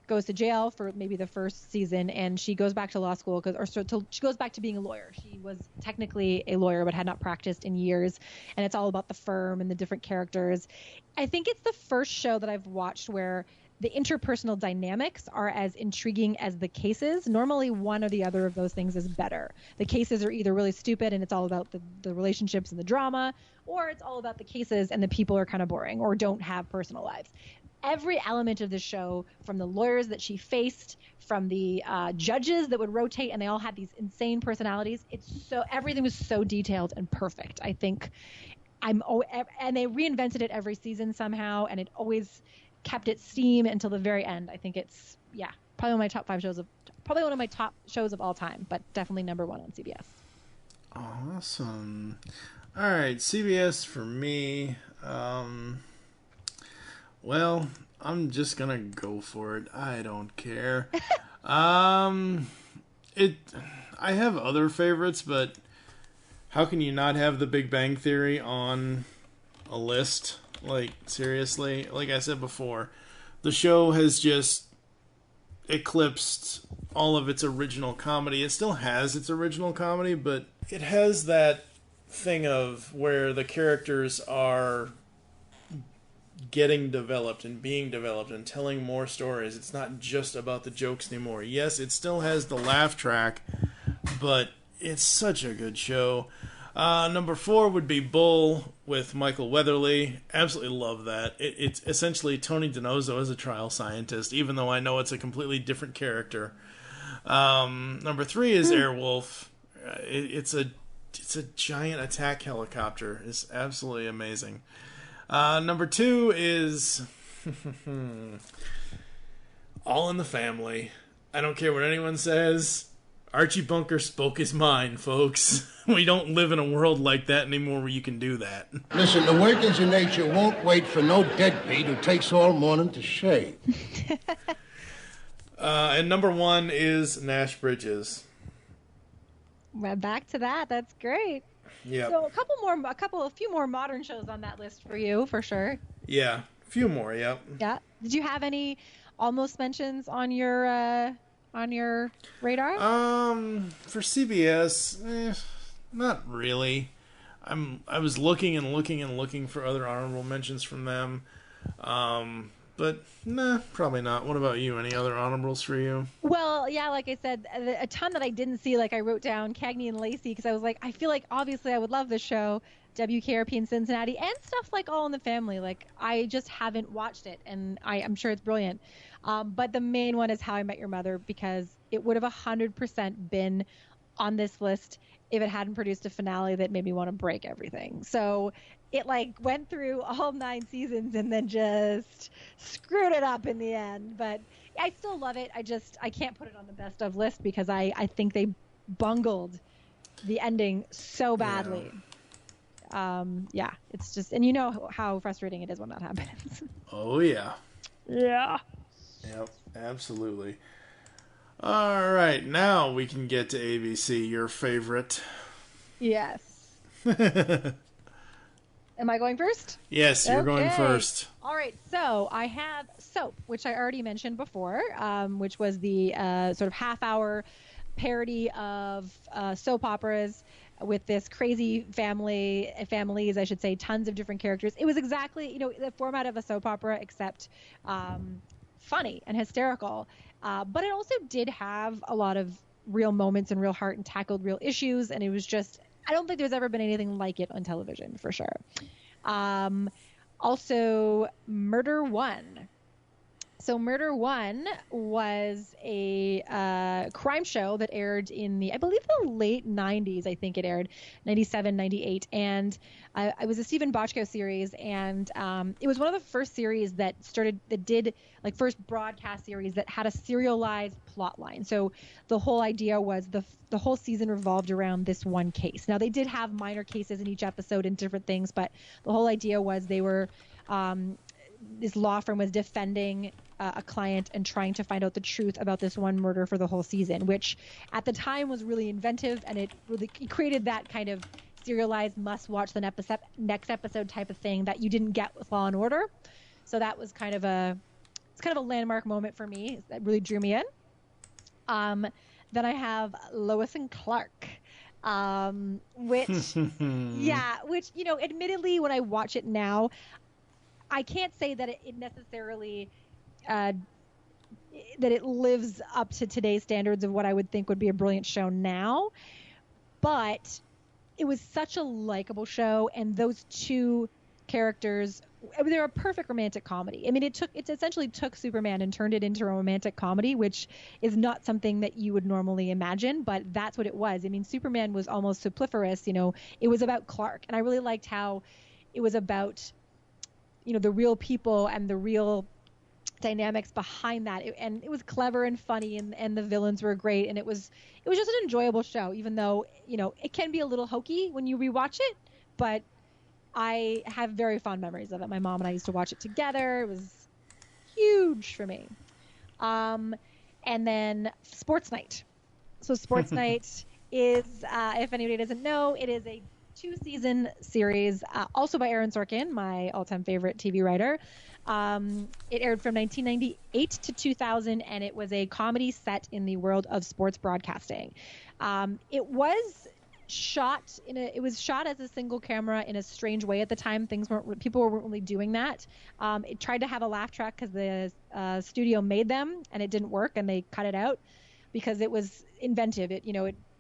goes to jail for maybe the first season, and she goes back to law school she goes back to being a lawyer. She was technically a lawyer but had not practiced in years, and it's all about the firm and the different characters. I think it's the first show that I've watched where the interpersonal dynamics are as intriguing as the cases. Normally one or the other of those things is better. The cases are either really stupid and it's all about the relationships and the drama, or it's all about the cases and the people are kind of boring or don't have personal lives. Every element of the show, from the lawyers that she faced, from the judges that would rotate, and they all had these insane personalities. Everything was so detailed and perfect. I think and they reinvented it every season somehow, and it always kept its steam until the very end. I think it's probably one of my top shows of all time, but definitely number one on CBS. Awesome. All right, CBS for me. Well, I'm just gonna go for it. I don't care. I have other favorites, but how can you not have The Big Bang Theory on a list? Like, seriously? Like I said before, the show has just eclipsed all of its original comedy. It still has its original comedy, but it has that thing of where the characters are getting developed and being developed and telling more stories. It's not just about the jokes anymore. Yes, it still has the laugh track, but it's such a good show. Number 4 would be Bull with Michael Weatherly. Absolutely love that. It's essentially Tony DiNozzo as a trial scientist, even though I know it's a completely different character. Number 3 is Airwolf. It's a giant attack helicopter. It's absolutely amazing. Number 2 is All in the Family. I don't care what anyone says. Archie Bunker spoke his mind, folks. We don't live in a world like that anymore where you can do that. Listen, the workings of nature won't wait for no deadbeat who takes all morning to shave. And number 1 is Nash Bridges. Well, back to that. That's great. Yeah. So a few more modern shows on that list for you, for sure. Yeah, a few more. Yep. Yeah. Did you have any almost mentions on your radar? For CBS, not really. I was looking and looking for other honorable mentions from them. But nah, probably not. What about you? Any other honorables for you? Well, yeah, like I said, a ton that I didn't see. Like I wrote down Cagney and Lacey because I was like, I feel like obviously I would love this show, WKRP in Cincinnati, and stuff like All in the Family. Like I just haven't watched it, and I'm sure it's brilliant. But the main one is How I Met Your Mother, because it would have 100% been on this list if it hadn't produced a finale that made me want to break everything. So it like went through all 9 seasons and then just screwed it up in the end. But I still love it. I can't put it on the best of list because I think they bungled the ending so badly. It's just, and you know how frustrating it is when that happens. Oh, yeah. Yeah. Yep, absolutely. All right, now we can get to ABC, your favorite. Yes. Am I going first? Yes, you're going first. All right, so I have Soap, which I already mentioned before, which was the sort of half-hour parody of soap operas with this crazy families, I should say, tons of different characters. It was exactly, the format of a soap opera, except funny and hysterical. But it also did have a lot of real moments and real heart and tackled real issues, and it was just, I don't think there's ever been anything like it on television, for sure. Also, Murder One. So Murder One was a crime show that aired in the, I believe, the late 90s. I think it aired 97, 98. And it was a Stephen Bochco series. And it was one of the first series that did first broadcast series that had a serialized plot line. So the whole idea was the whole season revolved around this one case. Now, they did have minor cases in each episode and different things, but the whole idea was they were, this law firm was defending a client and trying to find out the truth about this one murder for the whole season, which at the time was really inventive, and it really created that kind of serialized must-watch the next episode type of thing that you didn't get with Law and Order. So that was kind of a landmark moment for me. That really drew me in. Then I have Lois and Clark, which, admittedly, when I watch it now, I can't say that it necessarily that it lives up to today's standards of what I would think would be a brilliant show now, but it was such a likable show, and those two characters, they're a perfect romantic comedy. I mean, it essentially took Superman and turned it into a romantic comedy, which is not something that you would normally imagine, but that's what it was. I mean, Superman was almost superfluous, it was about Clark, and I really liked how it was about the real people and the real dynamics behind that. And it was clever and funny, and the villains were great, and it was just an enjoyable show, even though, it can be a little hokey when you rewatch it, but I have very fond memories of it. My mom and I used to watch it together. It was huge for me. And then Sports Night. So Sports Night is, if anybody doesn't know, it is a 2-season series, also by Aaron Sorkin, my all-time favorite TV writer. It aired from 1998 to 2000, and it was a comedy set in the world of sports broadcasting. It was shot as a single camera in a strange way at the time. People weren't really doing that. It tried to have a laugh track because the studio made them, and it didn't work, and they cut it out because it was inventive.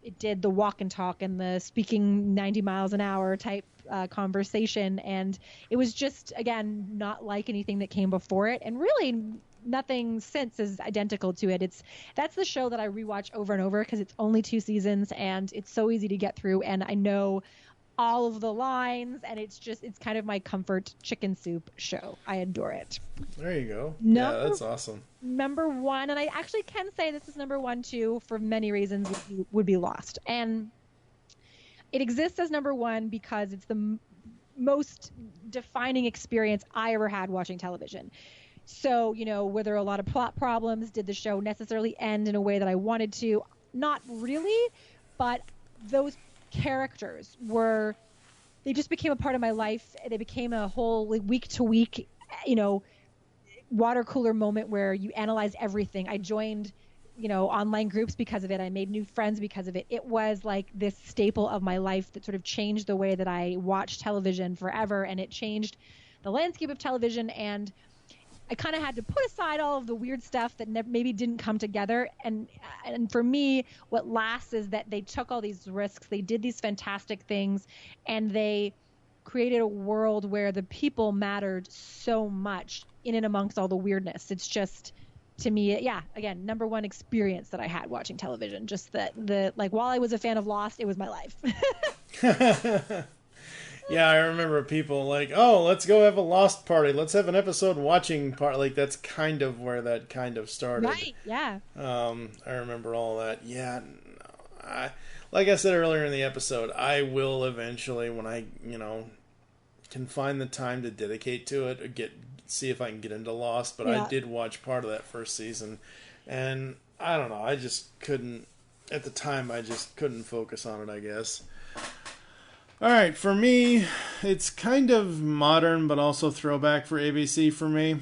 It did the walk and talk and the speaking 90 miles an hour type conversation. And it was just, again, not like anything that came before it. And really nothing since is identical to it. That's the show that I rewatch over and over because it's only 2 seasons and it's so easy to get through. And I know all of the lines, and it's kind of my comfort chicken soup show. I adore it. There you go. Yeah, that's awesome. Number 1, and I actually can say this is number 1 too, for many reasons, would be Lost. And it exists as number 1 because it's the most defining experience I ever had watching television. So, were there a lot of plot problems? Did the show necessarily end in a way that I wanted to? Not really, but those characters they just became a part of my life. They became a whole week to week, water cooler moment where you analyze everything. I joined, online groups because of it. I made new friends because of it. It was like this staple of my life that sort of changed the way that I watched television forever. And it changed the landscape of television. And I kind of had to put aside all of the weird stuff that maybe didn't come together. And for me, what lasts is that they took all these risks. They did these fantastic things, and they created a world where the people mattered so much in and amongst all the weirdness. It's just, to me, again, number 1 experience that I had watching television. Just while I was a fan of Lost, it was my life. Yeah, I remember people like, oh, let's go have a Lost party. Let's have an episode watching party. Like, that's kind of where that kind of started. Right, yeah. I remember all that. Yeah, like I said earlier in the episode, I will eventually, when I, can find the time to dedicate to it, see if I can get into Lost. But I did watch part of that first season, and I don't know, I just couldn't, at the time, I just couldn't focus on it, I guess. Alright, for me, it's kind of modern, but also throwback for ABC for me.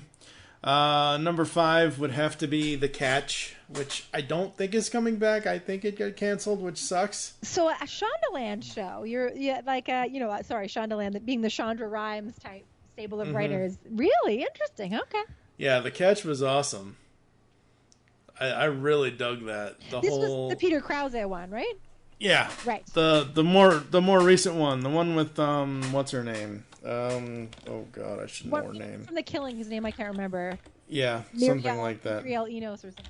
Number 5 would have to be The Catch, which I don't think is coming back. I think it got canceled, which sucks. So a Shondaland show. Shondaland, being the Shonda Rhimes type stable of writers. Really interesting. Okay. Yeah, The Catch was awesome. I really dug that. This was the Peter Krause one, right? Yeah. Right. The more recent one, the one with what's her name? Oh God, I should know her name. From The Killing, whose name I can't remember. Yeah, something like that. Muriel Enos or something.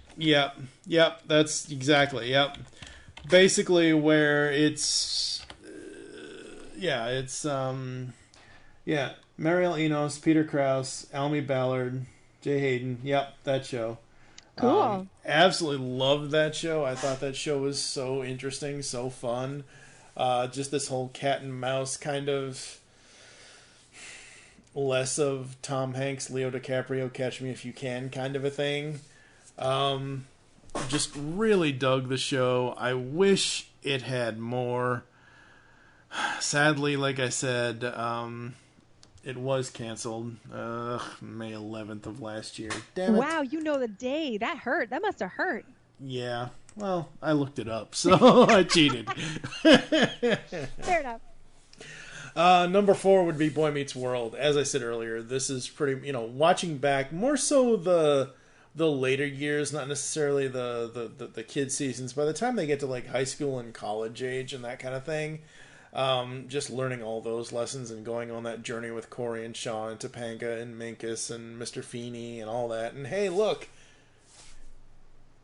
Yep, that's exactly, yep. Basically where it's Mariel Enos, Peter Krause, Almy Ballard, Jay Hayden, yep, that show. Cool. Absolutely loved that show. I thought that show was so interesting, so fun. Just this whole cat and mouse kind of, less of Tom Hanks, Leo DiCaprio, Catch Me If You Can kind of a thing. Just really dug the show. I wish it had more. Sadly, like I said, it was canceled May 11th of last year. Damn it. Wow, you know the day. That hurt. That must have hurt. Yeah. Well, I looked it up, so I cheated. Fair enough. Number 4 would be Boy Meets World. As I said earlier, this is pretty, watching back, more so the later years, not necessarily the kid seasons. By the time they get to like high school and college age and that kind of thing, just learning all those lessons and going on that journey with Corey and Shaw and Topanga and Minkus and Mr. Feeney and all that. And hey, look,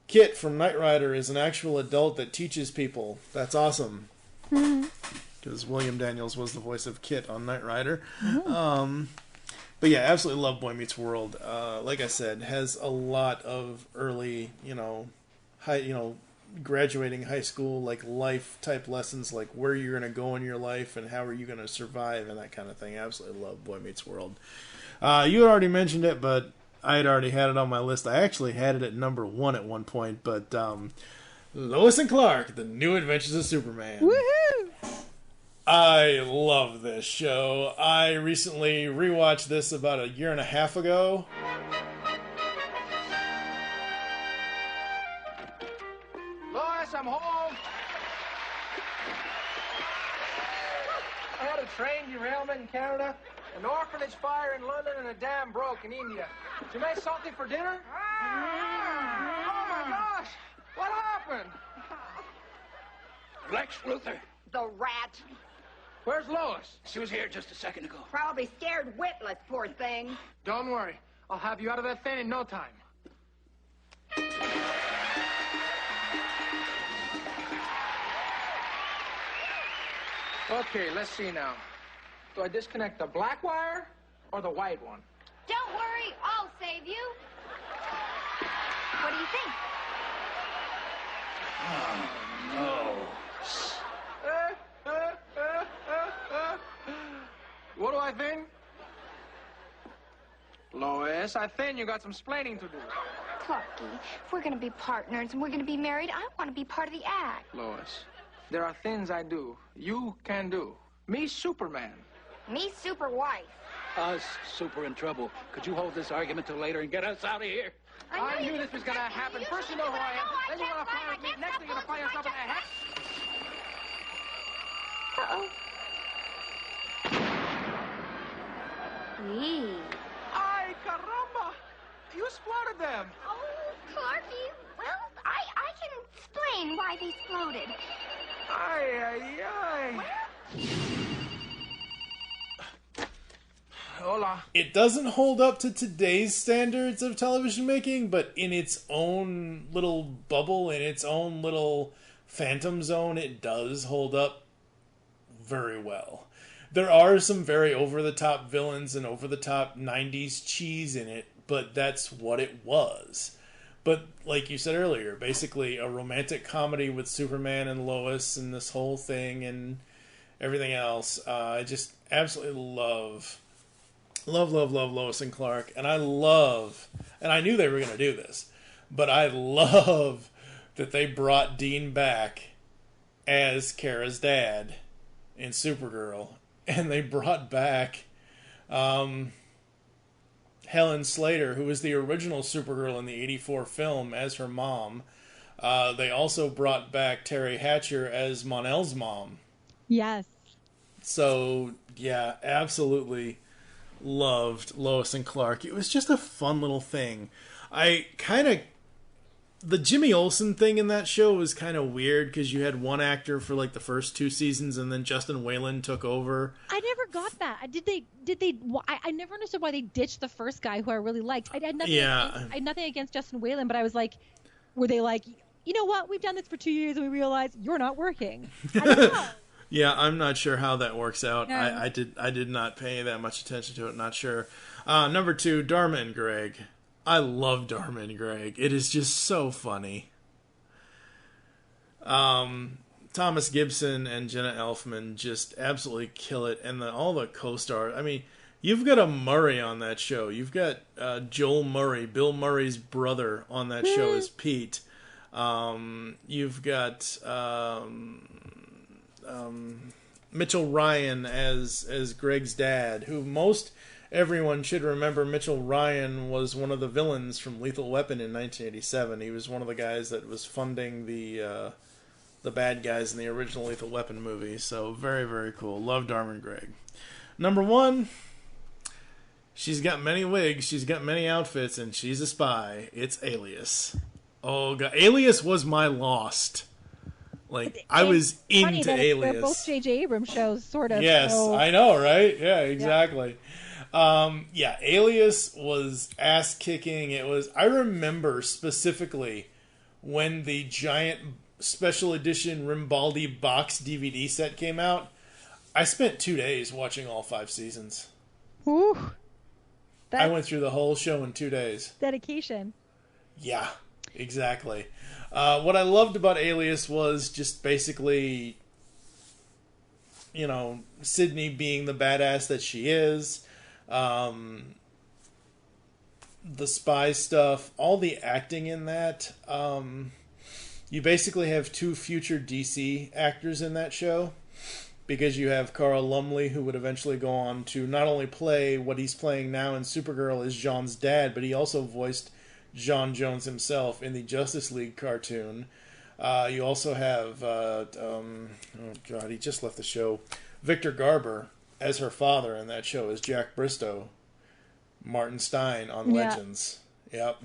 Kit from Knight Rider is an actual adult that teaches people. That's awesome. Because William Daniels was the voice of Kit on Knight Rider. But yeah, absolutely love Boy Meets World. Like I said, has a lot of early, graduating high school, like life type lessons, like where you're going to go in your life and how are you going to survive and that kind of thing. Absolutely love Boy Meets World. You had already mentioned it, but I had already had it on my list. I actually had it at number 1 at one point, but Lois and Clark, The New Adventures of Superman. Woohoo! I love this show. I recently rewatched this about a year and a half ago. Lois, I'm home. I had a train derailment in Canada, an orphanage fire in London, and a dam broke in India. Did you make something for dinner? Oh my gosh! What happened? Lex Luthor. The rat. Where's Lois? She was here just a second ago. Probably scared witless, poor thing. Don't worry. I'll have you out of that thing in no time. Okay, let's see now. Do I disconnect the black wire or the white one? Don't worry, I'll save you. What do you think? Oh, no. What do I think? Lois, I think you got some splaining to do. Clarky, if we're gonna be partners and we're gonna be married, I want to be part of the act. Lois, there are things I do you can do. Me, Superman. Me, super wife. Us, super in trouble. Could you hold this argument till later and get us out of here? I knew this was gonna happen. First you know who I am, then you wanna fire me, next thing you're gonna fire yourself in the head. Uh-oh. Eee. Ay, caramba! You splattered them. Oh, Clarky. Well, I can explain why they exploded. Ay, ay, ay. Hola. It doesn't hold up to today's standards of television making, but in its own little bubble, in its own little phantom zone, it does hold up very well. There are some very over-the-top villains and over-the-top 90s cheese in it, but that's what it was. But like you said earlier, basically a romantic comedy with Superman and Lois and this whole thing and everything else. I just absolutely love Lois and Clark. And I knew they were going to do this, but I love that they brought Dean back as Kara's dad in Supergirl. And they brought back Helen Slater, who was the original Supergirl in the 84 film, as her mom. They also brought back Terry Hatcher as Mon-El's mom. Yes. So, yeah, absolutely loved Lois and Clark. It was just a fun little thing. The Jimmy Olsen thing in that show was kind of weird because you had one actor for like the first 2 seasons and then Justin Whalen took over. I never got that. I never understood why they ditched the first guy who I really liked. I had nothing against Justin Whalen, but I was like, were they like, you know what? We've done this for 2 years and we realized you're not working. I don't know. Yeah, I'm not sure how that works out. No. I did not pay that much attention to it. Not sure. Number 2, Dharma and Greg. I love Dharma and Greg. It is just so funny. Thomas Gibson and Jenna Elfman just absolutely kill it, and all the co-stars. I mean, you've got a Murray on that show. You've got Joel Murray, Bill Murray's brother, on that show as Pete. You've got Mitchell Ryan as Greg's dad, who everyone should remember. Mitchell Ryan was one of the villains from Lethal Weapon in 1987. He was one of the guys that was funding the bad guys in the original Lethal Weapon movie. So very, very cool. Love Dharma and Greg. Number 1, she's got many wigs, she's got many outfits, and she's a spy. It's Alias. Oh God, Alias was my Lost. Like, I was into Alias. They're both J.J. Abrams shows, sort of. Yes, so. I know, right? Yeah, exactly. Yeah. Alias was ass-kicking. I remember specifically when the giant special edition Rimbaldi box DVD set came out. I spent 2 days watching all 5 seasons. Ooh. I went through the whole show in 2 days. Dedication. Yeah, exactly. What I loved about Alias was just basically, Sydney being the badass that she is. The spy stuff, all the acting in that. You basically have 2 future DC actors in that show, because you have Carl Lumley, who would eventually go on to not only play what he's playing now in Supergirl as Jean's dad, but he also voiced John Jones himself in the Justice League cartoon. You also have he just left the show, Victor Garber as her father in that show, as Jack Bristow, Martin Stein on Legends. Yep.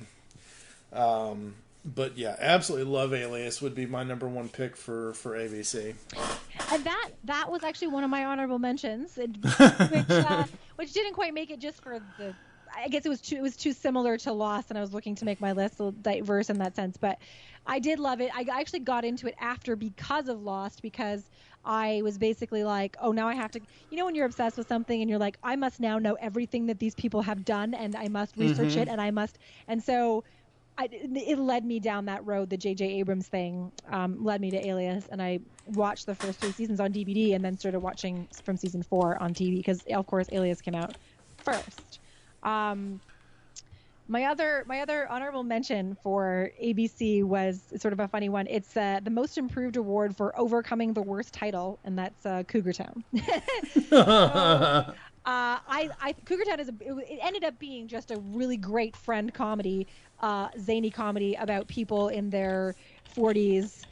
But yeah, absolutely love Alias. Would be my number 1 pick for ABC. And that was actually one of my honorable mentions, which didn't quite make it just for the. I guess it was too similar to Lost, and I was looking to make my list a little diverse in that sense. But I did love it. I actually got into it because of Lost, because I was basically like, oh, now I have to, when you're obsessed with something and you're like, I must now know everything that these people have done, and I must research it, and so it led me down that road. The J.J. Abrams thing led me to Alias, and I watched the first 3 seasons on DVD and then started watching from season 4 on TV, because of course Alias came out first. My other honorable mention for ABC was sort of a funny one. It's the Most Improved Award for overcoming the worst title, and that's Cougar Town. Cougar Town it ended up being just a really great friend comedy, zany comedy about people in their 40s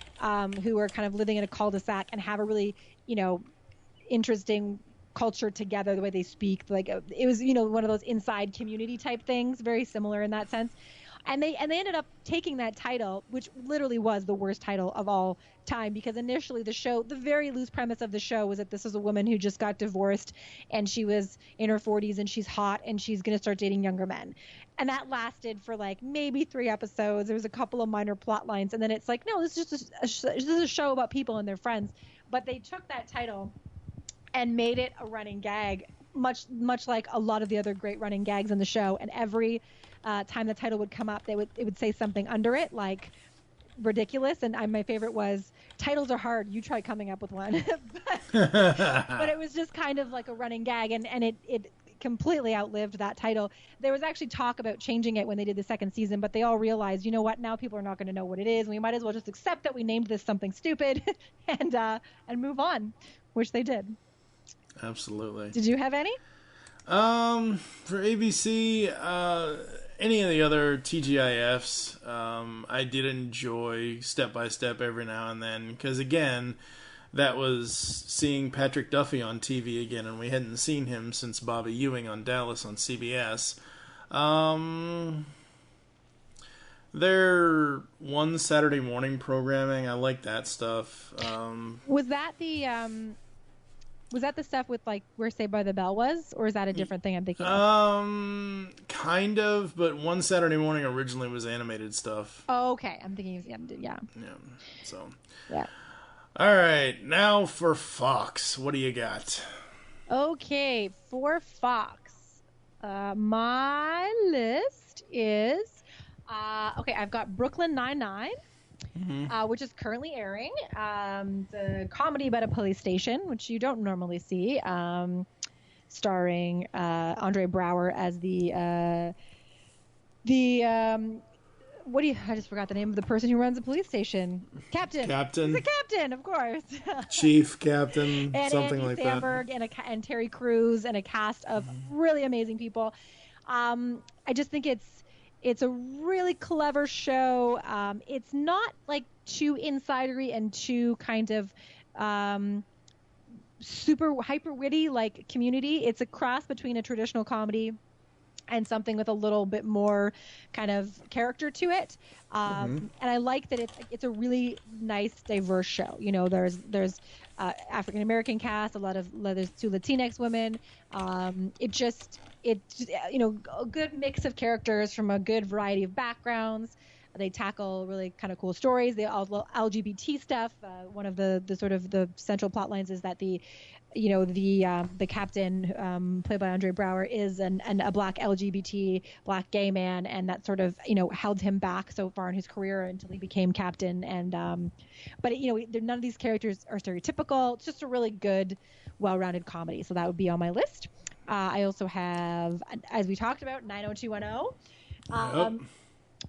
who are kind of living in a cul-de-sac and have a really, interesting culture together, the way they speak. Like, it was, one of those inside community type things, very similar in that sense. And they ended up taking that title, which literally was the worst title of all time, because initially the very loose premise of the show was that this is a woman who just got divorced, and she was in her 40s, and she's hot, and she's going to start dating younger men. And that lasted for like maybe 3 episodes. There was a couple of minor plot lines, and then it's like, no, this is just a show about people and their friends. But they took that title and made it a running gag, much like a lot of the other great running gags in the show. And every time the title would come up, it would say something under it like ridiculous, and my favorite was titles are hard. You try coming up with one, but it was just kind of like a running gag, and it completely outlived that title. There was actually talk about changing it when they did the second season, but they all realized, you know what, now people are not going to know what it is, and we might as well just accept that we named this something stupid and move on, which they did. Absolutely. Did you have any? For ABC, any of the other TGIFs, I did enjoy Step by Step every now and then, because again, that was seeing Patrick Duffy on TV again, and we hadn't seen him since Bobby Ewing on Dallas on CBS. Their one Saturday morning programming, I like that stuff. Was that the stuff with like where Saved by the Bell was, or is that a different thing I'm thinking of? Kind of, but one Saturday morning originally was animated stuff. Oh, okay. I'm thinking yeah. So. Yeah. All right, now for Fox. What do you got? Okay, for Fox, my list is I've got Brooklyn Nine-Nine, which is currently airing. The comedy about a police station, which you don't normally see, starring Andre Braugher as I just forgot the name of the person who runs the police station. Captain. He's a captain, of course. Chief, captain, and something Andy like Samberg that. And Terry Crews and a cast of really amazing people. I just think it's a really clever show. It's not like too insidery and too kind of super hyper witty like Community. It's a cross between a traditional comedy and something with a little bit more kind of character to it. And I like that it's a really nice, diverse show. You know, there's African American cast, there's 2 Latinx women. It's a good mix of characters from a good variety of backgrounds. They tackle really kind of cool stories. They all LGBT stuff. One of the sort of the central plot lines is that the captain, played by Andre Braugher, is a black LGBT, black gay man, and that sort of, held him back so far in his career until he became captain. And but none of these characters are stereotypical. It's just a really good, well-rounded comedy. So that would be on my list. I also have, as we talked about, 90210.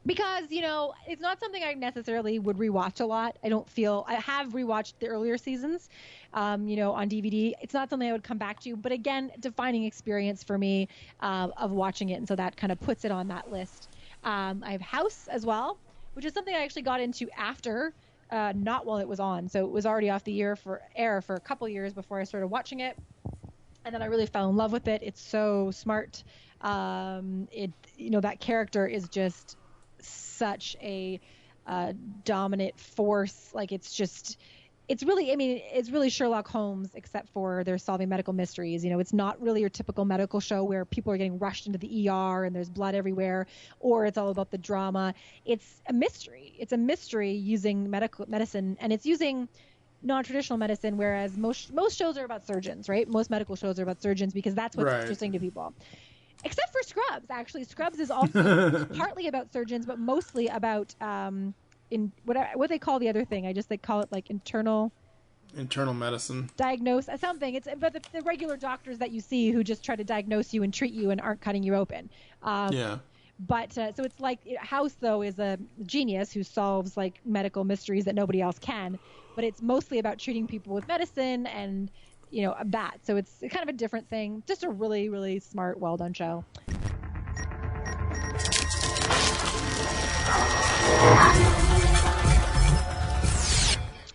Because, it's not something I necessarily would rewatch a lot. I have rewatched the earlier seasons, on DVD. It's not something I would come back to, but again, defining experience for me of watching it. And so that kind of puts it on that list. I have House as well, which is something I actually got into after, not while it was on. So it was already off the air for a couple years before I started watching it. And then I really fell in love with it. It's so smart. That character is just such a dominant force. Like it's really Sherlock Holmes, except for they're solving medical mysteries. It's not really your typical medical show where people are getting rushed into the ER and there's blood everywhere, or it's all about the drama. It's a mystery. It's a mystery using medicine, and it's using non-traditional medicine, whereas most shows are about surgeons, right? Most medical shows are about surgeons because that's what's interesting to people. Except for Scrubs, actually. Scrubs is also partly about surgeons, but mostly about in what they call the other thing. They call it like internal medicine. Diagnose something. It's but the regular doctors that you see who just try to diagnose you and treat you and aren't cutting you open. But so it's like House though is a genius who solves like medical mysteries that nobody else can. But it's mostly about treating people with medicine and that. So it's kind of a different thing. Just a really, really smart, well done show.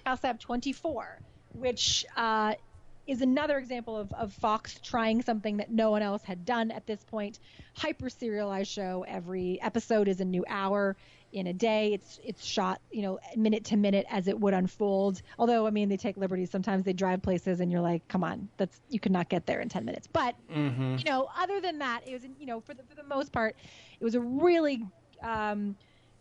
I also have 24, which is another example of Fox trying something that no one else had done at this point. Hyper serialized show. Every episode is a new hour in a day. It's shot, minute to minute as it would unfold. Although, they take liberties. Sometimes they drive places and you're like, come on, you could not get there in 10 minutes. But, other than that, it was, for the most part, it was a really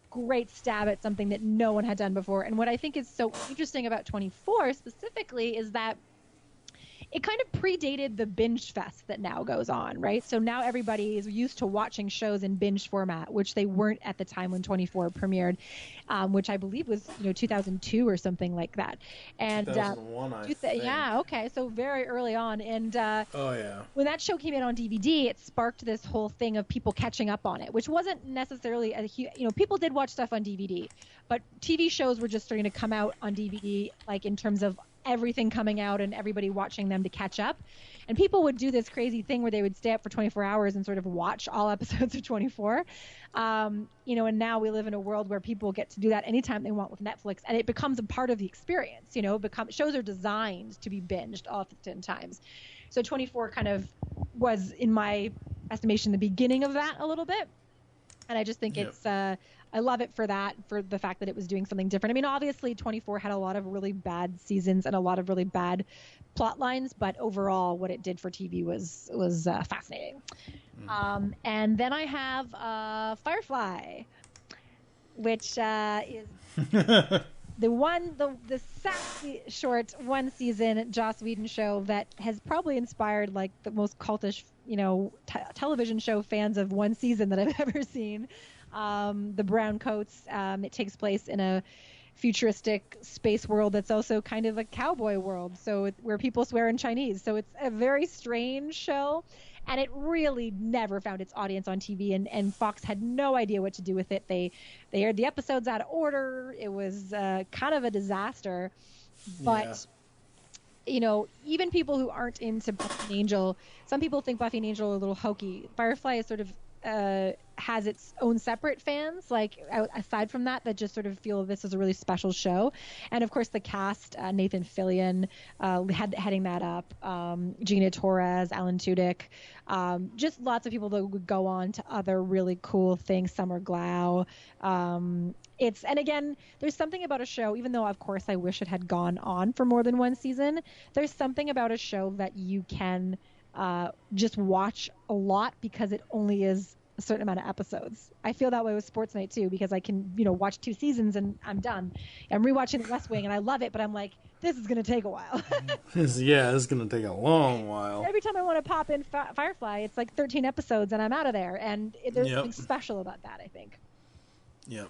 great stab at something that no one had done before. And what I think is so interesting about 24 specifically is that it kind of predated the binge fest that now goes on, right? So now everybody is used to watching shows in binge format, which they weren't at the time when 24 premiered, which I believe was 2002 or something like that. And 2001, I think. Yeah, okay, so very early on. And oh yeah, when that show came out on DVD, it sparked this whole thing of people catching up on it, which wasn't necessarily people did watch stuff on DVD, but TV shows were just starting to come out on DVD, like in terms of everything coming out and everybody watching them to catch up. And people would do this crazy thing where they would stay up for 24 hours and sort of watch all episodes of 24. And now we live in a world where people get to do that anytime they want with Netflix, and it becomes a part of the experience. Shows are designed to be binged oftentimes. So 24 kind of was, in my estimation, the beginning of that a little bit. And I just think it's I love it for that, for the fact that it was doing something different. I mean, obviously 24 had a lot of really bad seasons and a lot of really bad plot lines, but overall what it did for TV was fascinating. And then I have Firefly, which is the sassy short one season Joss Whedon show that has probably inspired like the most cultish television show fans of one season that I've ever seen. The brown coats. It takes place in a futuristic space world that's also kind of a cowboy world, so where people swear in Chinese. So it's a very strange show, and it really never found its audience on TV, and Fox had no idea what to do with it. They aired the episodes out of order. It was kind of a disaster. But even people who aren't into Buffy and Angel, some people think Buffy and Angel are a little hokey. Firefly is sort of has its own separate fans, like aside from that just sort of feel this is a really special show. And of course the cast, Nathan Fillion heading that up, Gina Torres, Alan Tudyk, just lots of people that would go on to other really cool things. Summer Glau. And again, there's something about a show, even though of course I wish it had gone on for more than one season, there's something about a show that you can just watch a lot because it only is a certain amount of episodes. I feel that way with Sports Night too, because I can, watch 2 seasons and I'm done. I'm rewatching The West Wing and I love it, but I'm like, this is going to take a while. This is going to take a long while. Every time I want to pop in Firefly, it's like 13 episodes and I'm out of there. And there's something special about that, I think. Yep.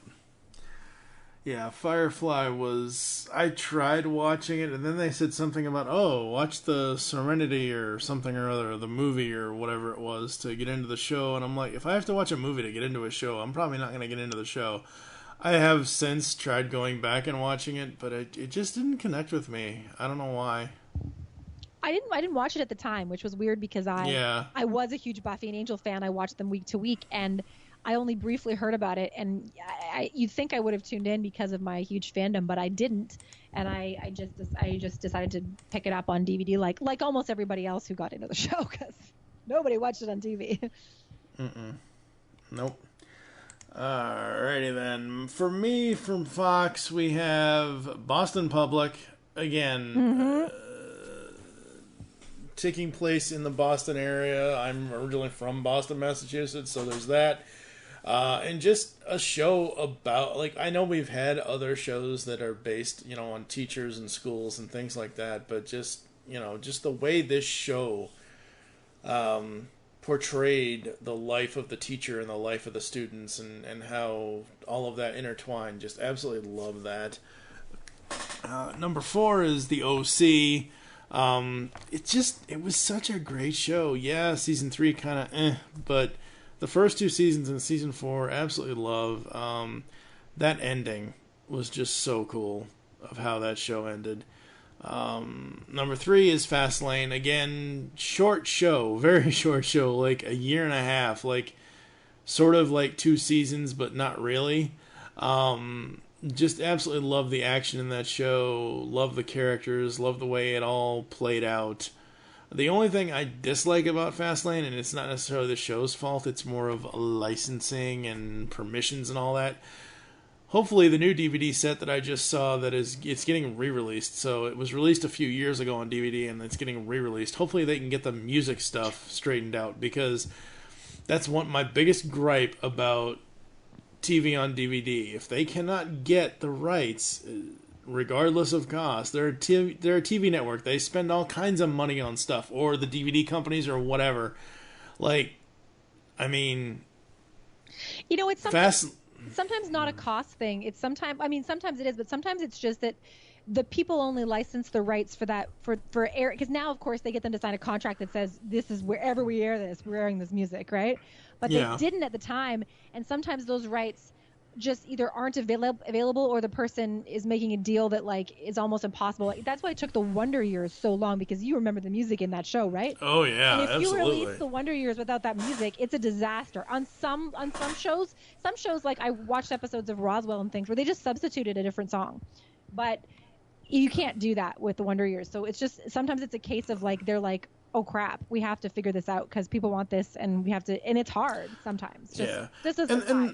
Yeah, Firefly was... I tried watching it, and then they said something about, watch the Serenity or something or other, the movie or whatever it was, to get into the show. And I'm like, if I have to watch a movie to get into a show, I'm probably not going to get into the show. I have since tried going back and watching it, but it just didn't connect with me. I don't know why. I didn't watch it at the time, which was weird because I was a huge Buffy and Angel fan. I watched them week to week, and I only briefly heard about it, and you'd think I would have tuned in because of my huge fandom, but I didn't, and I just decided to pick it up on DVD, like almost everybody else who got into the show, because nobody watched it on TV. Nope. Alrighty then. For me, from Fox, we have Boston Public again. Taking place in the Boston area. I'm originally from Boston, Massachusetts, so there's that. And just a show about, I know we've had other shows that are based, on teachers and schools and things like that, but just the way this show portrayed the life of the teacher and the life of the students and how all of that intertwined, just absolutely love that. Number 4 is the OC. It was such a great show. Yeah, season 3 kind of but the first 2 seasons and season 4, absolutely love. That ending was just so cool of how that show ended. Number 3 is Fastlane. Again, short show, very short show, like a year and a half, sort of like 2 seasons, but not really. Just absolutely love the action in that show, love the characters, love the way it all played out. The only thing I dislike about Fastlane, and it's not necessarily the show's fault, it's more of licensing and permissions and all that. Hopefully the new DVD set that I just saw, it's getting re-released. So it was released a few years ago on DVD and it's getting re-released. Hopefully they can get the music stuff straightened out, because that's my biggest gripe about TV on DVD. If they cannot get the rights regardless of cost. They're a TV network. They spend all kinds of money on stuff, or the DVD companies or whatever. Like, I mean, it's sometimes not a cost thing. It's sometimes it is, but sometimes it's just that the people only license the rights for that for air, because now of course they get them to sign a contract that says this is wherever we air this, we're airing this music, right? But they didn't at the time, and sometimes those rights just either aren't available, or the person is making a deal that like is almost impossible. That's why it took the Wonder Years so long, because you remember the music in that show, right? Oh yeah, and if absolutely. you release the Wonder Years without that music, it's a disaster. On some shows, like I watched episodes of Roswell and things where they just substituted a different song, but you can't do that with the Wonder Years. So it's just sometimes it's a case of like they're like, oh crap, we have to figure this out because people want this, and we have to, and it's hard sometimes. This is absolutely.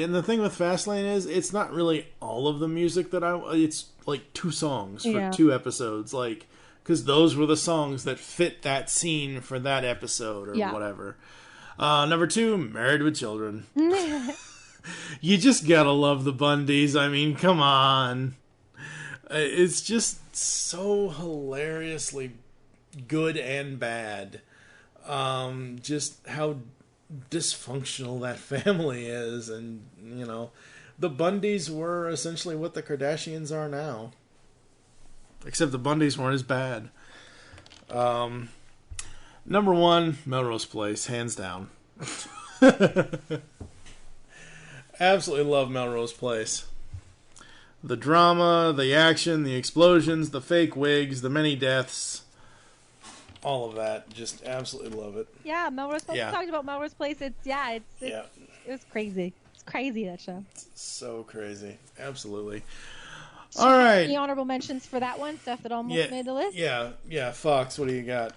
And the thing with Fastlane is it's not really all of the music that it's like 2 songs for 2 episodes, like, because those were the songs that fit that scene for that episode or whatever. Number 2, Married with Children. You just gotta love the Bundys. I mean, come on. It's just so hilariously good and bad. Just how dysfunctional that family is. And, the Bundys were essentially what the Kardashians are now. Except the Bundys weren't as bad. Number 1, Melrose Place, hands down. Absolutely love Melrose Place. The drama, the action, the explosions, the fake wigs, the many deaths, all of that. Just absolutely love it. Yeah, Melrose Place. Yeah. We talked about Melrose Place. It was crazy. It's crazy, that show. It's so crazy. Absolutely. All right. Any honorable mentions for that one? Stuff that almost made the list? Yeah. Fox, what do you got?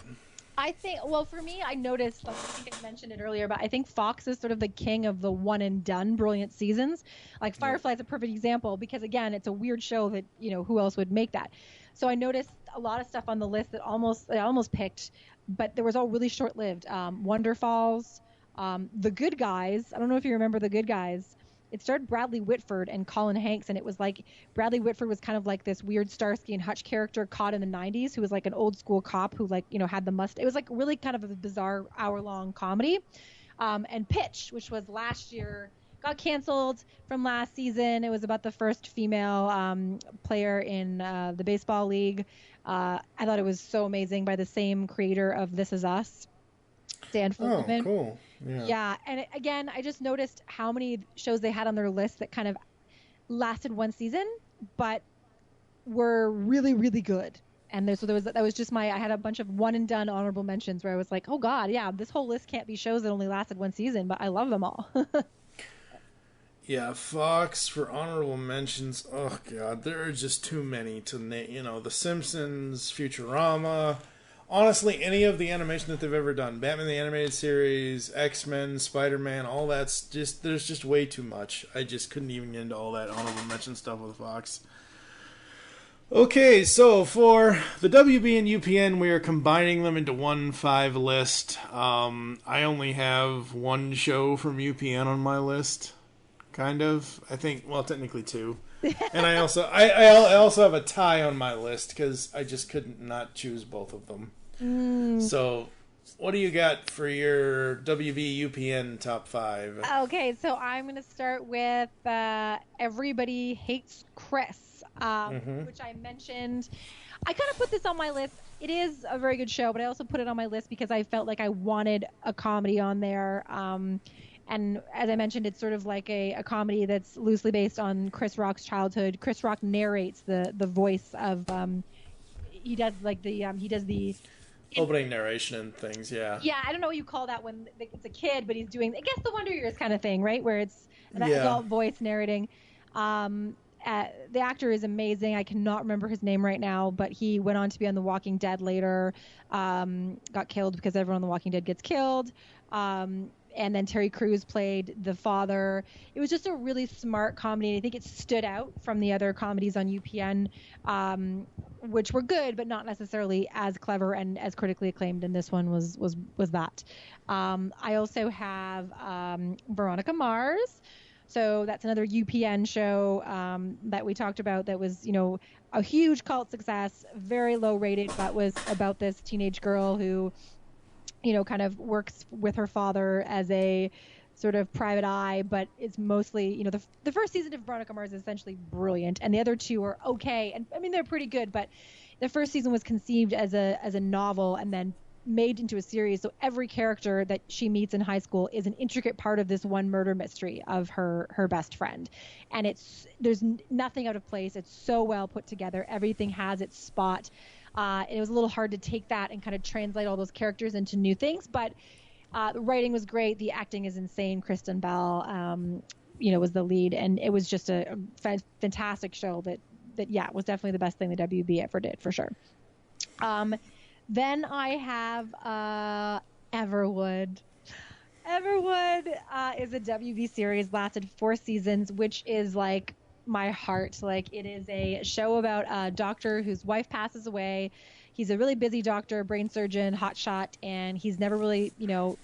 I think, well, for me, I noticed, I think I mentioned it earlier, but I think Fox is sort of the king of the one and done brilliant seasons. Like Firefly is a perfect example because, again, it's a weird show that, who else would make that? So I noticed a lot of stuff on the list that I almost picked, but there was all really short-lived. Wonder Falls, The Good Guys. I don't know if you remember The Good Guys. It starred Bradley Whitford and Colin Hanks, and it was like Bradley Whitford was kind of like this weird Starsky and Hutch character caught in the 90s who was like an old school cop who had the mustache. It was like really kind of a bizarre hour-long comedy. And Pitch, which was last year, got canceled from last season. It was about the first female player in the baseball league. I thought it was so amazing, by the same creator of This Is Us, Dan Fogelman. Oh, cool. Yeah, and again, I just noticed how many shows they had on their list that kind of lasted one season, but were really, really good. And that was just I had a bunch of one and done honorable mentions where I was like, oh god, yeah, this whole list can't be shows that only lasted one season, but I love them all. Yeah, Fox for honorable mentions. Oh god, there are just too many to name. The Simpsons, Futurama. Honestly, any of the animation that they've ever done, Batman the Animated Series, X-Men, Spider-Man, all that's there's just way too much. I just couldn't even get into all that honorable mention stuff with Fox. Okay, so for the WB and UPN, we are combining them into one 5 list. I only have one show from UPN on my list, kind of. I think, well, technically 2. And I also have a tie on my list because I just couldn't not choose both of them. So, what do you got for your WB UPN top 5? Okay, so I'm going to start with Everybody Hates Chris, which I mentioned. I kind of put this on my list. It is a very good show, but I also put it on my list because I felt like I wanted a comedy on there. And as I mentioned, it's sort of like a comedy that's loosely based on Chris Rock's childhood. Chris Rock narrates the voice of he does the opening narration and things. Yeah, I don't know what you call that when it's a kid, but he's doing, I guess, the Wonder Years kind of thing, right, where it's an adult voice narrating. The actor is amazing. I cannot remember his name right now, but he went on to be on The Walking Dead later. Got killed because everyone on The Walking Dead gets killed. And then Terry Crews played the father. It was just a really smart comedy. I think it stood out from the other comedies on UPN, which were good, but not necessarily as clever and as critically acclaimed. And this one was that. I also have Veronica Mars. So that's another UPN show that we talked about that was, a huge cult success, very low rated, but was about this teenage girl who, kind of works with her father as a sort of private eye, but it's mostly, the first season of Veronica Mars is essentially brilliant, and the other two are okay. And I mean, they're pretty good, but the first season was conceived as a novel and then made into a series. So every character that she meets in high school is an intricate part of this one murder mystery of her best friend. And there's nothing out of place. It's so well put together. Everything has its spot. It was a little hard to take that and kind of translate all those characters into new things, but the writing was great. The acting is insane. Kristen Bell, was the lead, and it was just a fantastic show that was definitely the best thing the WB ever did, for sure. Then I have Everwood. Everwood is a WB series, lasted 4 seasons, which is like my heart. Like, it is a show about a doctor whose wife passes away. He's a really busy doctor, brain surgeon, hotshot, and he's never really,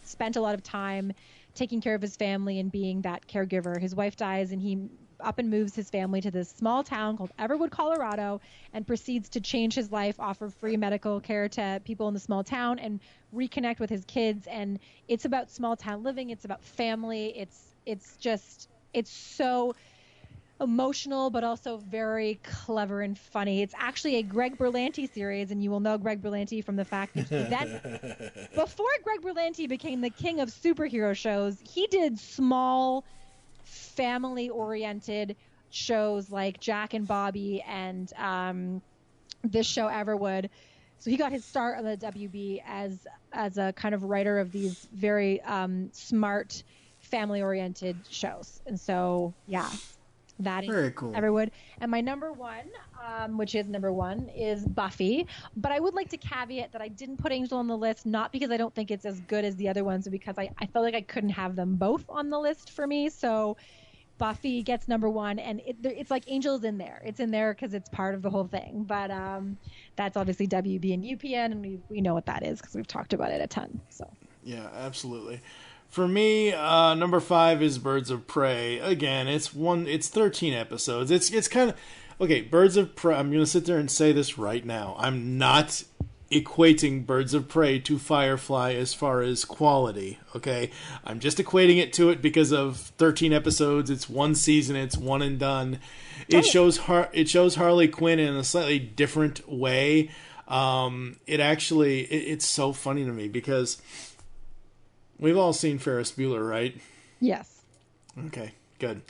spent a lot of time taking care of his family and being that caregiver. His wife dies, and he up and moves his family to this small town called Everwood, Colorado, and proceeds to change his life, offer free medical care to people in the small town, and reconnect with his kids. And it's about small town living. It's about family. It's so emotional, but also very clever and funny. It's actually a Greg Berlanti series, and you will know Greg Berlanti from the fact that before Greg Berlanti became the king of superhero shows, he did small, family-oriented shows like Jack and Bobby and this show Everwood. So he got his start on the WB as a kind of writer of these very smart, family-oriented shows. And so, that Very is cool. Everwood. And my number one, which is number one, is Buffy. But I would like to caveat that I didn't put Angel on the list, not because I don't think it's as good as the other ones, but because I felt like I couldn't have them both on the list for me. So Buffy gets number one, and it's like Angel's in there. It's in there because it's part of the whole thing. But that's obviously WB and UPN, and we know what that is because we've talked about it a ton. So yeah, absolutely. For me, number 5 is Birds of Prey. Again, it's 13 episodes. It's kind of okay. Birds of Prey. I'm going to sit there and say this right now. I'm not equating Birds of Prey to Firefly as far as quality. Okay, I'm just equating it to it because of 13 episodes. It's one season. It's one and done. It shows Harley Quinn in a slightly different way. It's so funny to me because we've all seen Ferris Bueller, right? yes. Okay, good.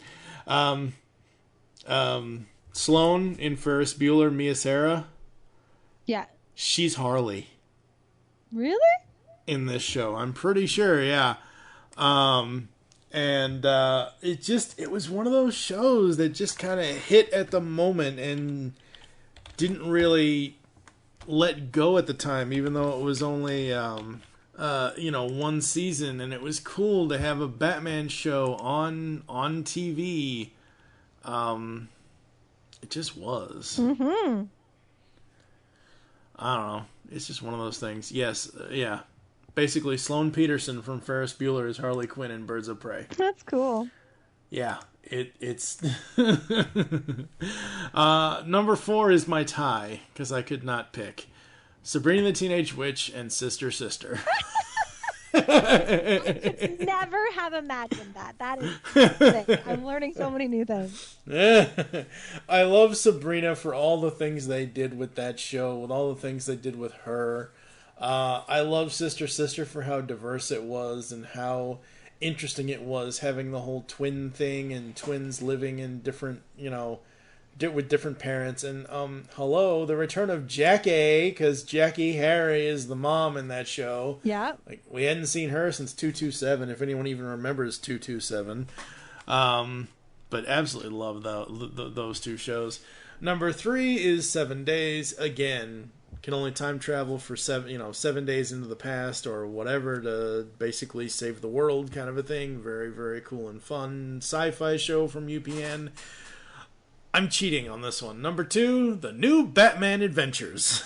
Sloane in Ferris Bueller, Mia Sara, Yeah. she's Harley Really? in this show. I'm pretty sure, yeah. It was one of those shows that just kind of hit at the moment and didn't really let go at the time, even though it was only one season, and it was cool to have a Batman show on TV. It just was. Mm-hmm. I don't know. It's just one of those things. Yes, yeah. Basically, Sloane Peterson from Ferris Bueller is Harley Quinn in Birds of Prey. That's cool. Yeah, it's... number 4 is my tie, because I could not pick. Sabrina the Teenage Witch and Sister Sister. I could never have imagined that. That is insane. I'm learning so many new things. I love Sabrina for all the things they did with that show, with all the things they did with her. I love Sister Sister for how diverse it was and how interesting it was, having the whole twin thing and twins living in different, with different parents. And the return of Jackie, because Jackie Harry is the mom in that show. Yeah. Like, we hadn't seen her since 227, if anyone even remembers 227. But absolutely love those two shows. Number 3 is 7 Days. Again, can only time travel for 7 days into the past or whatever to basically save the world, kind of a thing. Very, very cool and fun sci-fi show from UPN. I'm cheating on this one. Number 2, The New Batman Adventures.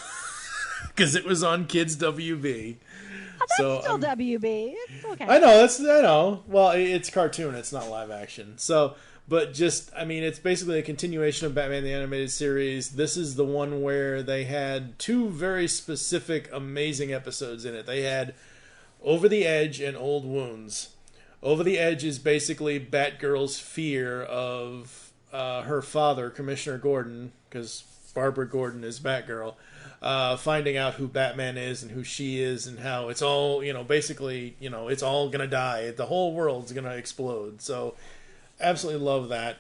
Because it was on Kids WB. That's still WB. It's okay. I know. Well, it's cartoon. It's not live action. So, but just, I mean, it's basically a continuation of Batman the Animated Series. This is the one where they had two very specific, amazing episodes in it. They had Over the Edge and Old Wounds. Over the Edge is basically Batgirl's fear of her father, Commissioner Gordon, because Barbara Gordon is Batgirl, finding out who Batman is and who she is and how it's all, basically, it's all going to die. The whole world's going to explode. So, absolutely love that.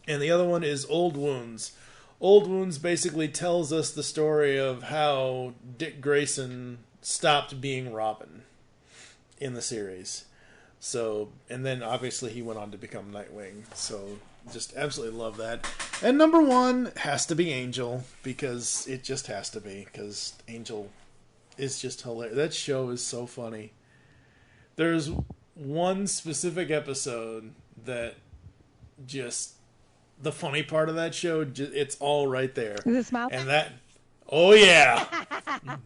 And the other one is Old Wounds. Old Wounds basically tells us the story of how Dick Grayson stopped being Robin in the series. So, and then obviously he went on to become Nightwing. So, just absolutely love that. And number one has to be Angel, because it just has to be, because Angel is just hilarious. That show is so funny. There's one specific episode that just, the funny part of that show, it's all right there. Is it Smile Time? And that, oh yeah.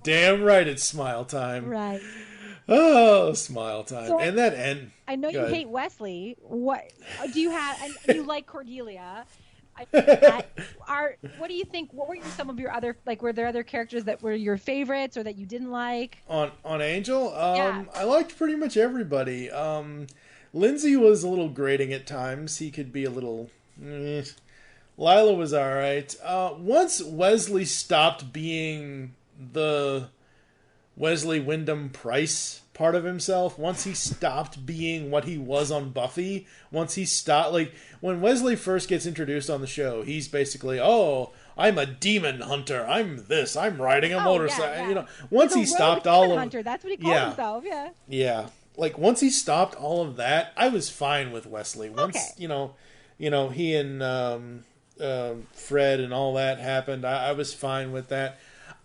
Damn right it's Smile Time. Right. Oh, Smile Time. So and that end. I know you ahead. hate Wesley. What do you have? And you like Cordelia. What do you think? What were some of your other, like, were there other characters that were your favorites or that you didn't like? On Angel? Yeah. I liked pretty much everybody. Lindsay was a little grating at times. He could be a little... Lila was alright. Once Wesley stopped being the Wesley Wyndham Price part of himself, once he stopped being what he was on Buffy, once he stopped, like, when Wesley first gets introduced on the show, he's basically, I'm a demon hunter, I'm this, I'm riding a motorcycle, yeah. Once He's he a stopped rogue all demon of... hunter. That's what he called himself, yeah. Yeah. Like, once he stopped all of that, I was fine with Wesley. Once, he and Fred and all that happened, I was fine with that.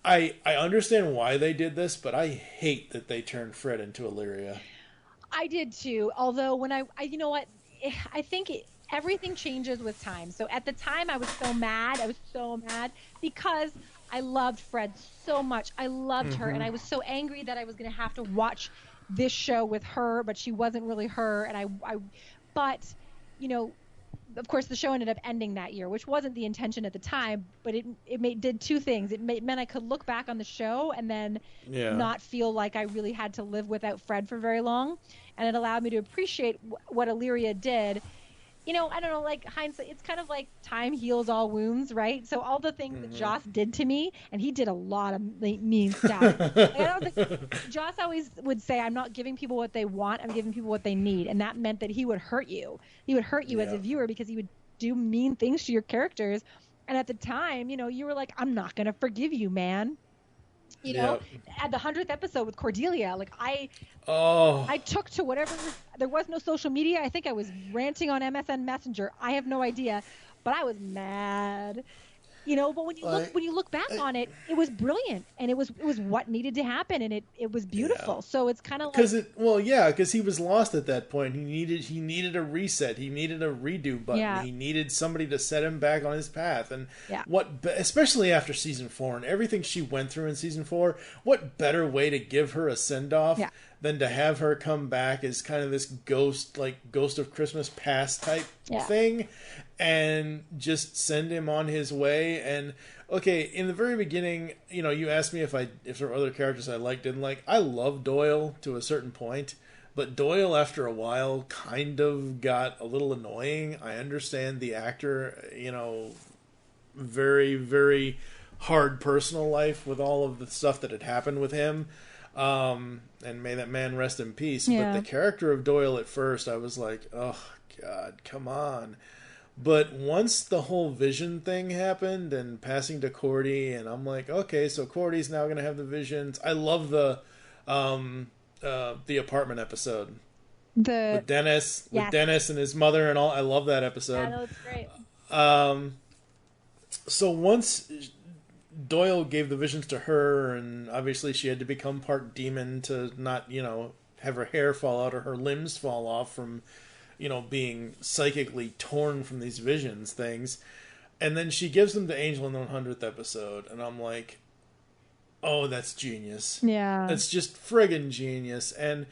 I understand why they did this, but I hate that they turned Fred into Illyria. I did too. Although when I you know what, I think everything changes with time. So at the time I was so mad. I was so mad because I loved Fred so much. I loved her, and I was so angry that I was going to have to watch this show with her, but she wasn't really her. And but of course, the show ended up ending that year, which wasn't the intention at the time, but it did two things. It meant I could look back on the show and then not feel like I really had to live without Fred for very long, and it allowed me to appreciate what Illyria did. I don't know, like hindsight, it's kind of like time heals all wounds, right? So all the things that Joss did to me, and he did a lot of mean stuff. Like, I don't think Joss always would say, I'm not giving people what they want, I'm giving people what they need. And that meant that he would hurt you. He would hurt you as a viewer because he would do mean things to your characters. And at the time, you were like, I'm not going to forgive you, man. At the 100th episode with Cordelia, like I took to whatever. There was no social media. I think I was ranting on MSN Messenger. I have no idea, but I was mad. But when you look back on it, it was brilliant, and it was what needed to happen, and it was beautiful. Yeah. So it's kind of like because he was lost at that point. He needed a reset. He needed a redo button. Yeah. He needed somebody to set him back on his path. And especially after season 4 and everything she went through in season 4, what better way to give her a send off than to have her come back as kind of this ghost of Christmas past type thing, and just send him on his way. And okay, in the very beginning, you asked me if there were other characters I liked, didn't like. I love Doyle to a certain point, but Doyle after a while kind of got a little annoying. I understand the actor, very, very hard personal life with all of the stuff that had happened with him. And may that man rest in peace. Yeah. But the character of Doyle at first, I was like, oh God, come on. But once the whole vision thing happened and passing to Cordy, and I'm like, okay, so Cordy's now going to have the visions. I love the apartment episode. With Dennis and his mother and all. I love that episode. Yeah, no, it's great. So once Doyle gave the visions to her, and obviously she had to become part demon to not, have her hair fall out or her limbs fall off from, being psychically torn from these visions things. And then she gives them to Angel in the 100th episode, and I'm like, Oh, that's genius. Yeah. It's just friggin' genius. And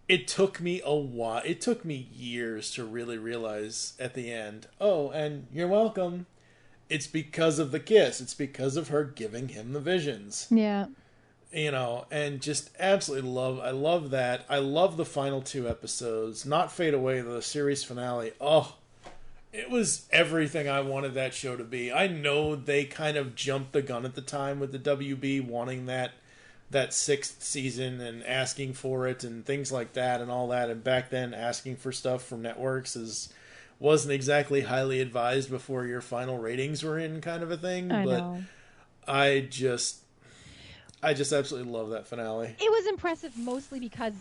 it took me a while. It took me years to really realize at the end, oh, and you're welcome. It's because of the kiss. It's because of her giving him the visions. Yeah. You know, and just absolutely I love that. I love the final 2 episodes. Not Fade Away, the series finale. Oh, it was everything I wanted that show to be. I know they kind of jumped the gun at the time with the WB wanting that 6th season and asking for it and things like that and all that. And back then, asking for stuff from networks wasn't exactly highly advised before your final ratings were in, kind of a thing. I but know. I just absolutely love that finale. It was impressive mostly because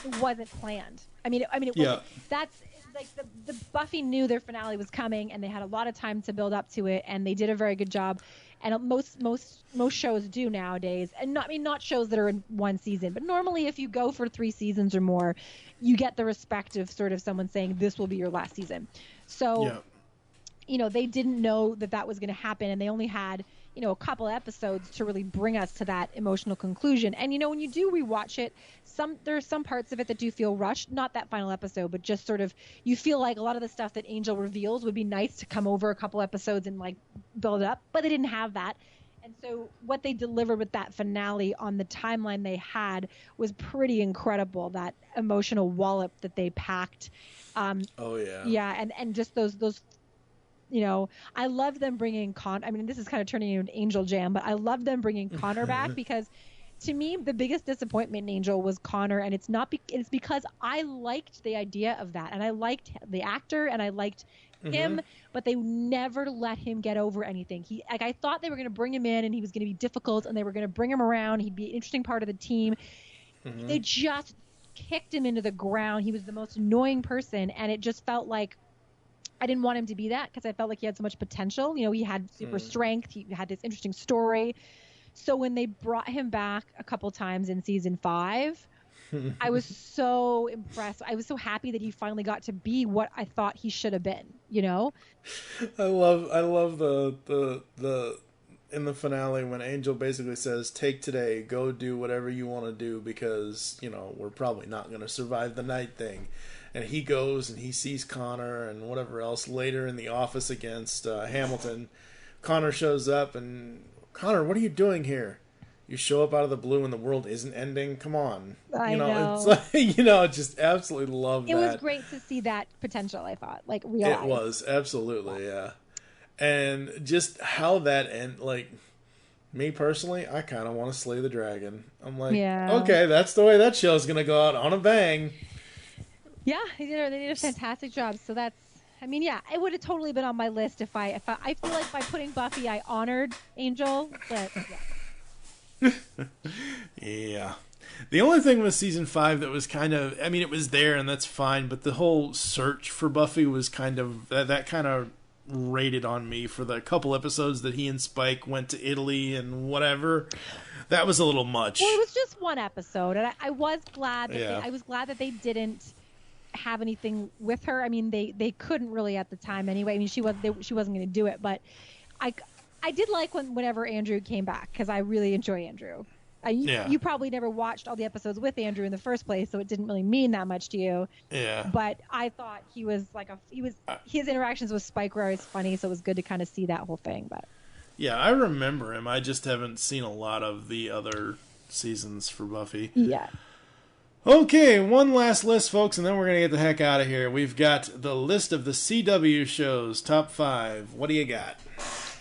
it wasn't planned. I mean, it wasn't. That's like the Buffy knew their finale was coming, and they had a lot of time to build up to it, and they did a very good job. And most shows do nowadays, and not shows that are in one season, but normally if you go for 3 seasons or more, you get the respect of sort of someone saying this will be your last season. So, you know, they didn't know that was going to happen, and they only had, you know, a couple episodes to really bring us to that emotional conclusion. And, you know, when you do rewatch it, there are some parts of it that do feel rushed, not that final episode, but just sort of, you feel like a lot of the stuff that Angel reveals would be nice to come over a couple episodes and like build it up, but they didn't have that. And so what they delivered with that finale on the timeline they had was pretty incredible, that emotional wallop that they packed. Yeah, and just those you know, I love them bringing I mean, this is kind of turning into an Angel jam, but I love them bringing Connor back because to me, the biggest disappointment in Angel was Connor, and it's because I liked the idea of that, and I liked the actor, and I liked him, but they never let him get over anything. I thought they were going to bring him in, and he was going to be difficult, and they were going to bring him around. He'd be an interesting part of the team. They just kicked him into the ground. He was the most annoying person, and it just felt like I didn't want him to be that because I felt like he had so much potential. You know, he had super strength. He had this interesting story. So when they brought him back a couple times in season 5, I was so impressed. I was so happy that he finally got to be what I thought he should have been, you know? I love the in the finale when Angel basically says, take today, go do whatever you want to do because, you know, we're probably not going to survive the night thing. And he goes and he sees Connor and whatever else later in the office against Hamilton. Connor shows up and, Connor, what are you doing here? You show up out of the blue and the world isn't ending? Come on. I know. It's like, you know, just absolutely love that. It was great to see that potential, I thought. Like, realized. It was, absolutely, yeah. And just how that like, me personally, I kind of want to slay the dragon. I'm like, okay, that's the way that show's going to go out, on a bang. Yeah, they did a fantastic job. So that's, I mean, yeah, it would have totally been on my list if I feel like by putting Buffy, I honored Angel, but yeah. Yeah. The only thing with season 5 that was kind of, I mean, it was there and that's fine, but the whole search for Buffy was kind of, that kind of rated on me for the couple episodes that he and Spike went to Italy and whatever. That was a little much. Well, it was just one episode, and I was glad that they didn't have anything with her. I mean, they couldn't really at the time anyway. I mean, she wasn't going to do it, but I did like whenever Andrew came back because I really enjoy Andrew. You probably never watched all the episodes with Andrew in the first place, so it didn't really mean that much to you. Yeah. But I thought he was his interactions with Spike were always funny, so it was good to kind of see that whole thing. But yeah, I remember him. I just haven't seen a lot of the other seasons for Buffy. Yeah. Okay, one last list, folks, and then we're going to get the heck out of here. We've got the list of the CW shows, top 5. What do you got?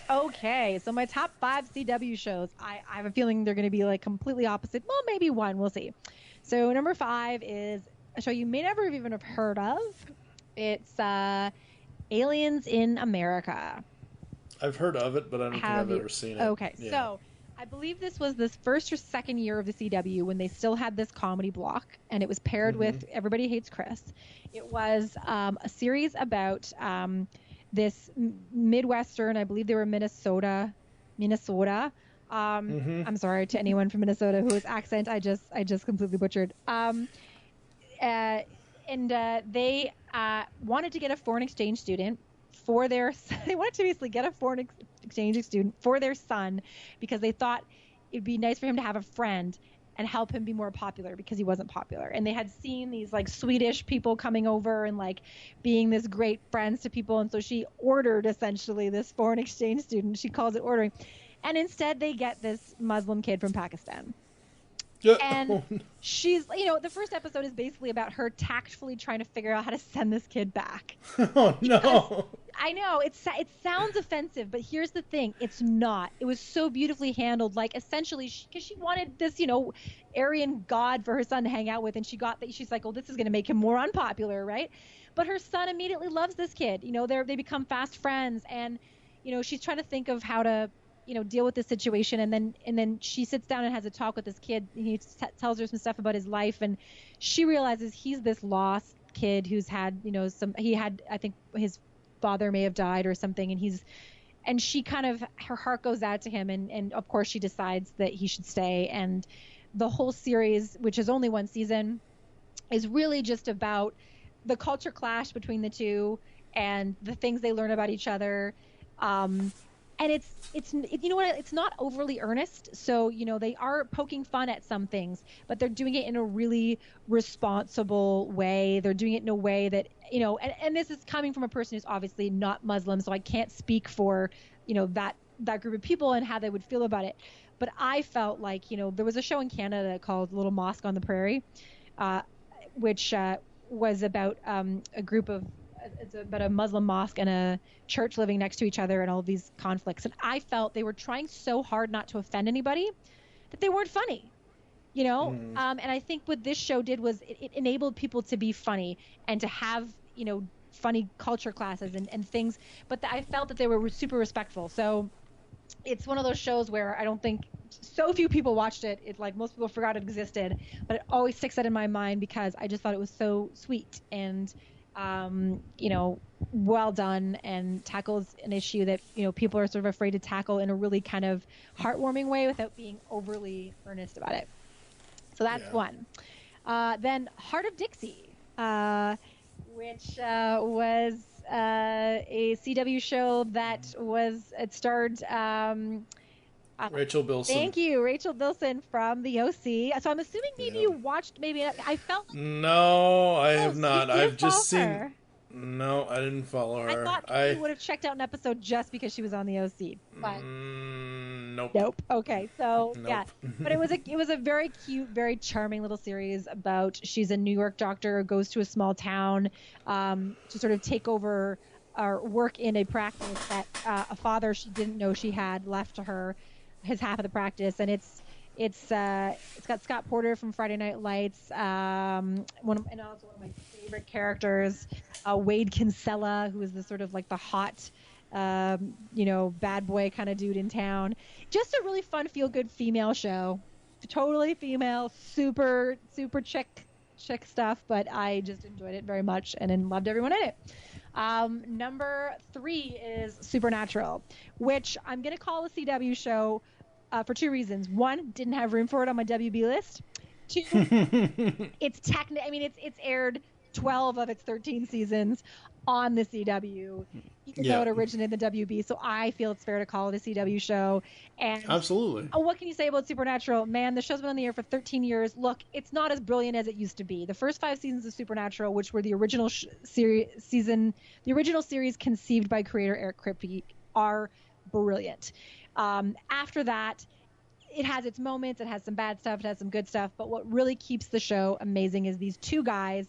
Okay, so my top 5 CW shows, I have a feeling they're going to be like completely opposite. Well, maybe one, we'll see. So number 5 is a show you may never have even have heard of. It's Aliens in America. I've heard of it, but I don't think I've ever seen it. Okay, so I believe this was this first or second year of the CW when they still had this comedy block, and it was paired with Everybody Hates Chris. It was a series about this Midwestern, I believe they were Minnesota. I'm sorry to anyone from Minnesota whose accent I just completely butchered. They wanted to get a foreign exchange student for their they wanted to basically get a foreign exchange student for their son because they thought it'd be nice for him to have a friend and help him be more popular because he wasn't popular. And they had seen these like Swedish people coming over and like being this great friends to people. And so she ordered essentially this foreign exchange student. She calls it ordering. And instead they get this Muslim kid from Pakistan. And she's, the first episode is basically about her tactfully trying to figure out how to send this kid back. Oh, no. I know, it sounds offensive, but here's the thing. It's not. It was so beautifully handled. Like, essentially, because she wanted this, Aryan god for her son to hang out with, and she got that. She's like, well, this is going to make him more unpopular, right? But her son immediately loves this kid. They become fast friends, and, she's trying to think of how to deal with this situation, and then she sits down and has a talk with this kid, and he tells her some stuff about his life, and she realizes he's this lost kid who's had I think his father may have died or something, and she kind of, her heart goes out to him, and of course she decides that he should stay. And the whole series, which is only one season, is really just about the culture clash between the two and the things they learn about each other. And it's not overly earnest. So, they are poking fun at some things, but they're doing it in a really responsible way. They're doing it in a way that, and this is coming from a person who's obviously not Muslim, so I can't speak for, that group of people and how they would feel about it. But I felt like, there was a show in Canada called Little Mosque on the Prairie, which was about it's about a Muslim mosque and a church living next to each other and all these conflicts. And I felt they were trying so hard not to offend anybody that they weren't funny, And I think what this show did was it enabled people to be funny and to have, funny culture classes and things. But I felt that they were super respectful. So it's one of those shows where I don't think so few people watched it. It's like most people forgot it existed, but it always sticks out in my mind because I just thought it was so sweet and well done, and tackles an issue that, people are sort of afraid to tackle in a really kind of heartwarming way without being overly earnest about it. So that's one. Then Heart of Dixie, which was a CW show that it starred Rachel Bilson. Thank you, Rachel Bilson from the OC. So I'm assuming maybe you watched. Maybe I felt. No, I have not. I've just seen. Her. No, I didn't follow her. I thought you would have checked out an episode just because she was on the OC. But nope. Nope. Okay, so nope. Yeah, but it was a very cute, very charming little series about she's a New York doctor who goes to a small town to sort of take over or work in a practice that a father she didn't know she had left to her. His half of the practice, and it's got Scott Porter from Friday Night Lights, and also one of my favorite characters, Wade Kinsella, who is the sort of like the hot, bad boy kind of dude in town. Just a really fun, feel good female show, totally female, super chick stuff, but I just enjoyed it very much and then loved everyone in it. Number 3 is Supernatural, which I'm going to call a CW show for 2 reasons. 1, didn't have room for it on my WB list. 2, it's aired 12 of its 13 seasons on the CW, even though it originated in the WB. So I feel it's fair to call it a CW show. And absolutely. What can you say about Supernatural? Man, the show's been on the air for 13 years. Look, it's not as brilliant as it used to be. The first 5 seasons of Supernatural, which were the original series conceived by creator Eric Kripke, are brilliant. After that, it has its moments. It has some bad stuff. It has some good stuff. But what really keeps the show amazing is these 2 guys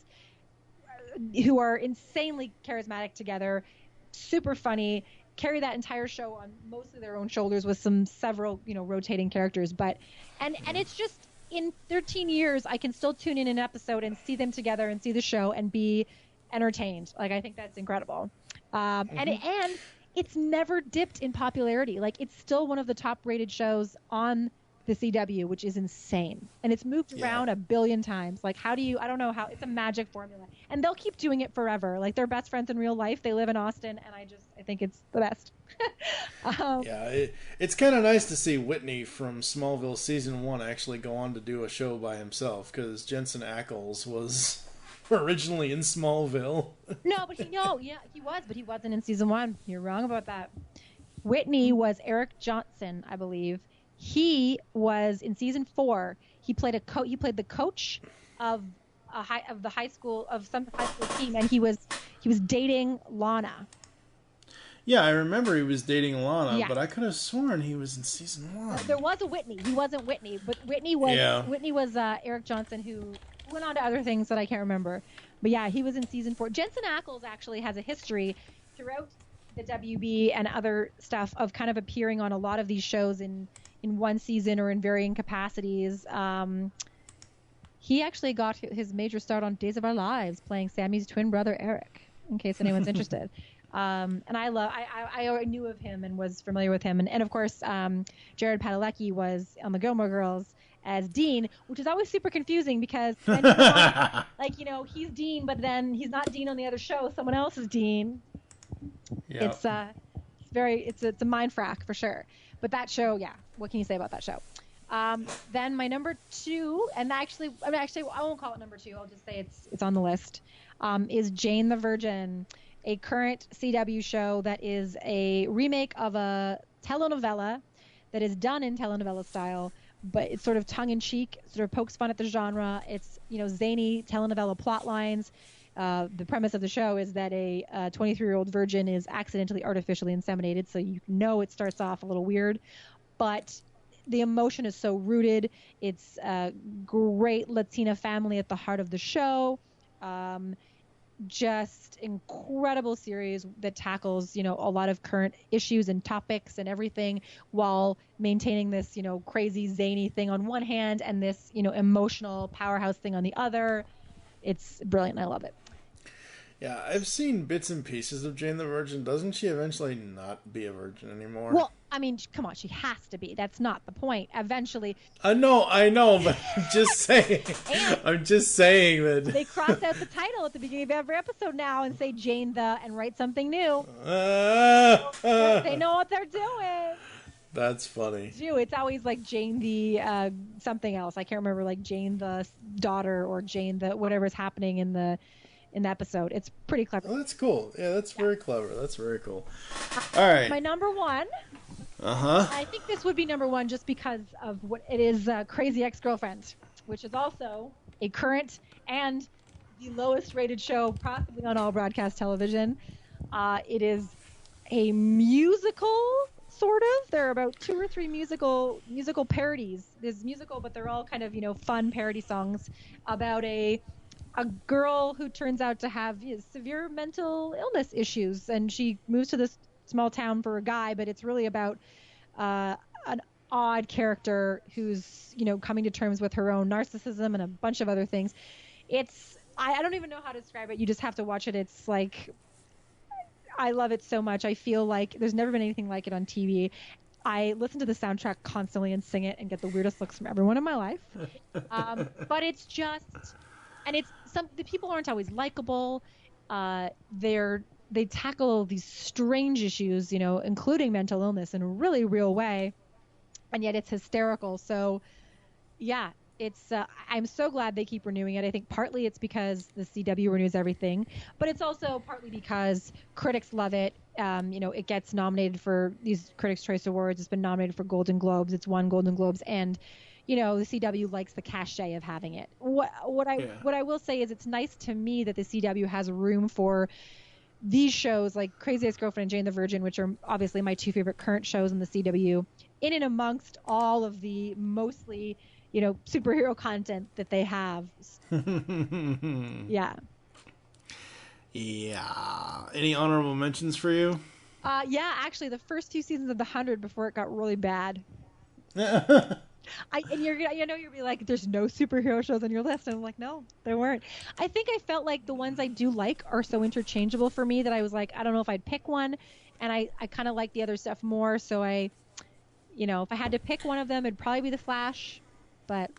who are insanely charismatic together, super funny, carry that entire show on mostly their own shoulders with several rotating characters. But and it's just, in 13 years, I can still tune in an episode and see them together and see the show and be entertained. Like, I think that's incredible. And it's never dipped in popularity. Like, it's still one of the top rated shows on the CW, which is insane. And it's moved around a billion times. Like, I don't know how, it's a magic formula. And they'll keep doing it forever. Like, they're best friends in real life. They live in Austin, and I think it's the best. It's kind of nice to see Whitney from Smallville season 1 actually go on to do a show by himself, because Jensen Ackles was originally in Smallville. No, but he was, but he wasn't in season 1. You're wrong about that. Whitney was Eric Johnson, I believe. He was in season 4. He played the coach of some high school team, and he was dating Lana. Yeah, I remember he was dating Lana, Yeah. but I could have sworn he was in season 1. There was a Whitney. He wasn't Whitney, but Whitney was Eric Johnson, who went on to other things that I can't remember. But yeah, he was in season 4. Jensen Ackles actually has a history throughout the WB and other stuff of kind of appearing on a lot of these shows in one season or in varying capacities. He actually got his major start on Days of Our Lives, playing Sammy's twin brother Eric, in case anyone's interested. And I knew of him and was familiar with him. And of course, Jared Padalecki was on the Gilmore Girls as Dean, which is always super confusing because then he's Dean, but then he's not Dean on the other show. Someone else is Dean. Yep. It's a mind frack for sure. But that show, yeah, what can you say about that show? Then my number 2, and actually I won't call it number 2. I'll just say it's on the list. Is Jane the Virgin, a current CW show that is a remake of a telenovela that is done in telenovela style, but it's sort of tongue-in-cheek, sort of pokes fun at the genre. It's zany telenovela plot lines. The premise of the show is that a 23-year-old virgin is accidentally artificially inseminated, so it starts off a little weird, but the emotion is so rooted. It's a great Latina family at the heart of the show. Just incredible series that tackles, a lot of current issues and topics and everything while maintaining this, crazy zany thing on one hand and this, emotional powerhouse thing on the other. It's brilliant. I love it. Yeah, I've seen bits and pieces of Jane the Virgin. Doesn't she eventually not be a virgin anymore? Well, I mean, come on, she has to be. That's not the point. Eventually. I know, but I'm just saying. That they cross out the title at the beginning of every episode now and say Jane the and write something new. They know what they're doing. That's funny. It's always like Jane the something else. I can't remember, like Jane the daughter or Jane the whatever's happening in the episode. It's pretty clever. Oh, that's cool. Yeah, that's very clever. That's very cool. All right. My number 1. I think this would be number 1 just because of what it is, Crazy Ex-Girlfriend, which is also a current and the lowest rated show possibly on all broadcast television. It is a musical, sort of. There are about 2 or 3 musical parodies. There's musical, but they're all kind of, fun parody songs about a girl who turns out to have severe mental illness issues, and she moves to this small town for a guy, but it's really about an odd character who's coming to terms with her own narcissism and a bunch of other things. I don't even know how to describe it. You just have to watch it. It's like, I love it so much. I feel like there's never been anything like it on TV. I listen to the soundtrack constantly and sing it and get the weirdest looks from everyone in my life. But it's just, and the people aren't always likable. They tackle these strange issues, including mental illness in a really real way, and yet it's hysterical. So, yeah, I'm so glad they keep renewing it. I think partly it's because the CW renews everything, but it's also partly because critics love it. It gets nominated for these Critics' Choice Awards. It's been nominated for Golden Globes. It's won Golden Globes, and the CW likes the cachet of having it. What I will say is it's nice to me that the CW has room for these shows like Crazy Ex-Girlfriend and Jane the Virgin, which are obviously my 2 favorite current shows in the CW, in and amongst all of the mostly, superhero content that they have. Yeah. Yeah. Any honorable mentions for you? Yeah, actually, the first 2 seasons of The 100 before it got really bad. You're gonna be like, there's no superhero shows on your list, and I'm like, no, there weren't. I think I felt like the ones I do like are so interchangeable for me that I was like, I don't know if I'd pick one, and I kind of like the other stuff more. So if I had to pick one of them, it'd probably be The Flash. But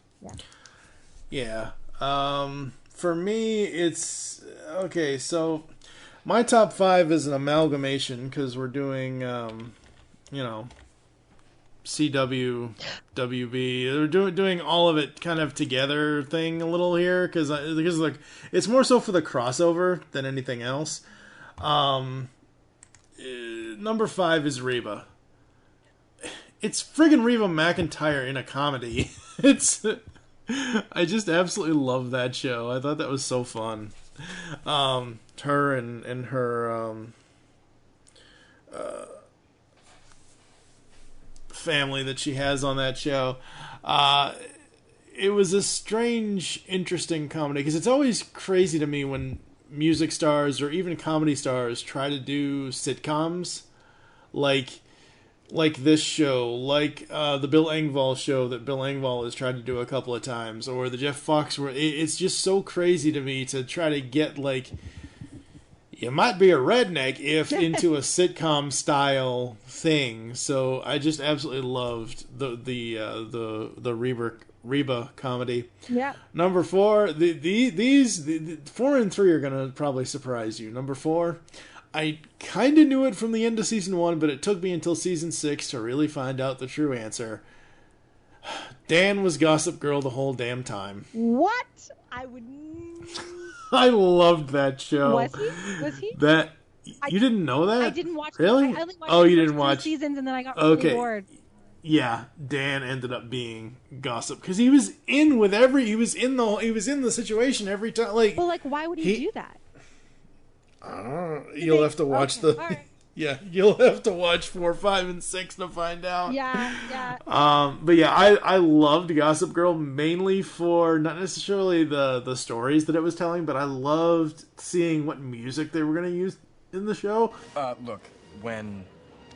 yeah. For me, it's okay. So my top 5 is an amalgamation because we're doing CW, WB. They're doing all of it kind of together thing a little here because like it's more so for the crossover than anything else. Number 5 is Reba. It's friggin' Reba McEntire in a comedy. I just absolutely love that show. I thought that was so fun. Her and her family that she has on that show. It was a strange, interesting comedy because it's always crazy to me when music stars or even comedy stars try to do sitcoms like this show, like the Bill Engvall show that Bill Engvall has tried to do a couple of times, or the Jeff Foxworthy. It's just so crazy to me to try to get like, you might be a redneck if into a sitcom style thing. So I just absolutely loved the Reba comedy. Yeah. Number 4, these 4 and 3 are gonna probably surprise you. Number 4, I kind of knew it from the end of season 1, but it took me until season 6 to really find out the true answer. Dan was Gossip Girl the whole damn time. What? I would. I loved that show. Was he? You didn't know that? I didn't watch. Really? I only watched you the didn't first watch 3 seasons, and then I got really bored. Yeah, Dan ended up being Gossip because he was in the situation every time. Well, why would he do that? I don't know. You'll have to watch Yeah, you'll have to watch 4, 5, and 6 to find out. Yeah. But yeah, I loved Gossip Girl mainly for not necessarily the stories that it was telling, but I loved seeing what music they were going to use in the show. Look, when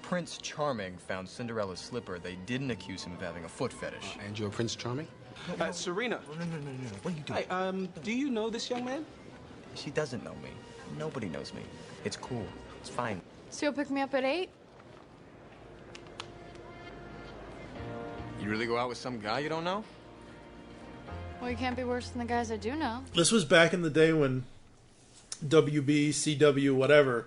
Prince Charming found Cinderella's slipper, they didn't accuse him of having a foot fetish. And you're Prince Charming? Serena. No. What are you doing? Hi, do you know this young man? She doesn't know me. Nobody knows me. It's cool. It's fine. So you'll pick me up at 8? You really go out with some guy you don't know? Well, you can't be worse than the guys I do know. This was back in the day when WB, CW, whatever,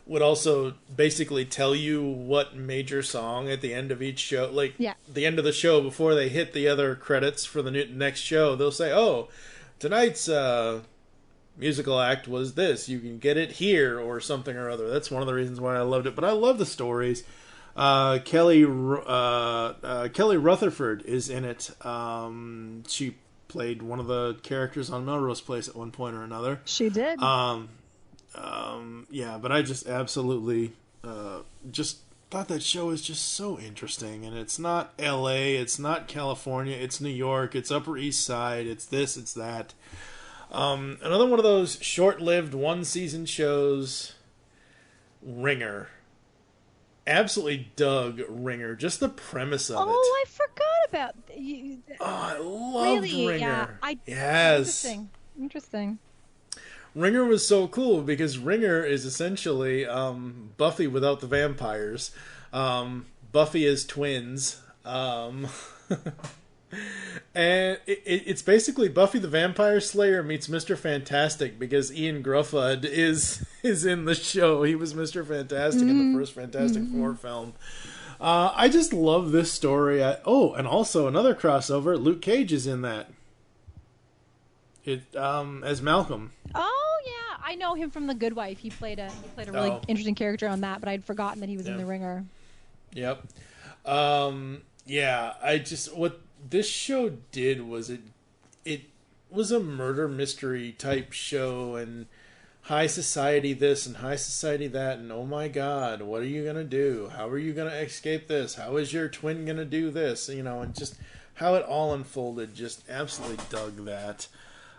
would also basically tell you what major song at the end of each show, the end of the show before they hit the other credits for the next show. They'll say, "Oh, tonight's musical act was this. You can get it here," or something or other. That's one of the reasons why I loved it. But I love the stories. Kelly Rutherford is in it. She played one of the characters on Melrose Place at one point or another. She did. Yeah, but I just absolutely just thought that show is just so interesting. And it's not L.A., it's not California, it's New York, it's Upper East Side, it's this, it's that. Another one of those short-lived one-season shows, Ringer. Absolutely dug Ringer. Just the premise of it. Oh, I forgot about you. Oh, I loved Ringer. Yeah, yes. Interesting. Ringer was so cool because Ringer is essentially Buffy without the vampires. Buffy is twins. And it's basically Buffy the Vampire Slayer meets Mr. Fantastic because Ian Gruffud is in the show. He was Mr. Fantastic in the first Fantastic Four film. I just love this story. And also another crossover. Luke Cage is in that. As Malcolm. Oh yeah, I know him from The Good Wife. He played a really interesting character on that, but I'd forgotten that he was in The Ringer. Yep. Yeah, what this show did was it was a murder mystery type show, and high society this and high society that, and oh my god, what are you gonna do? How are you gonna escape this? How is your twin gonna do this? And just how it all unfolded. Just absolutely dug that.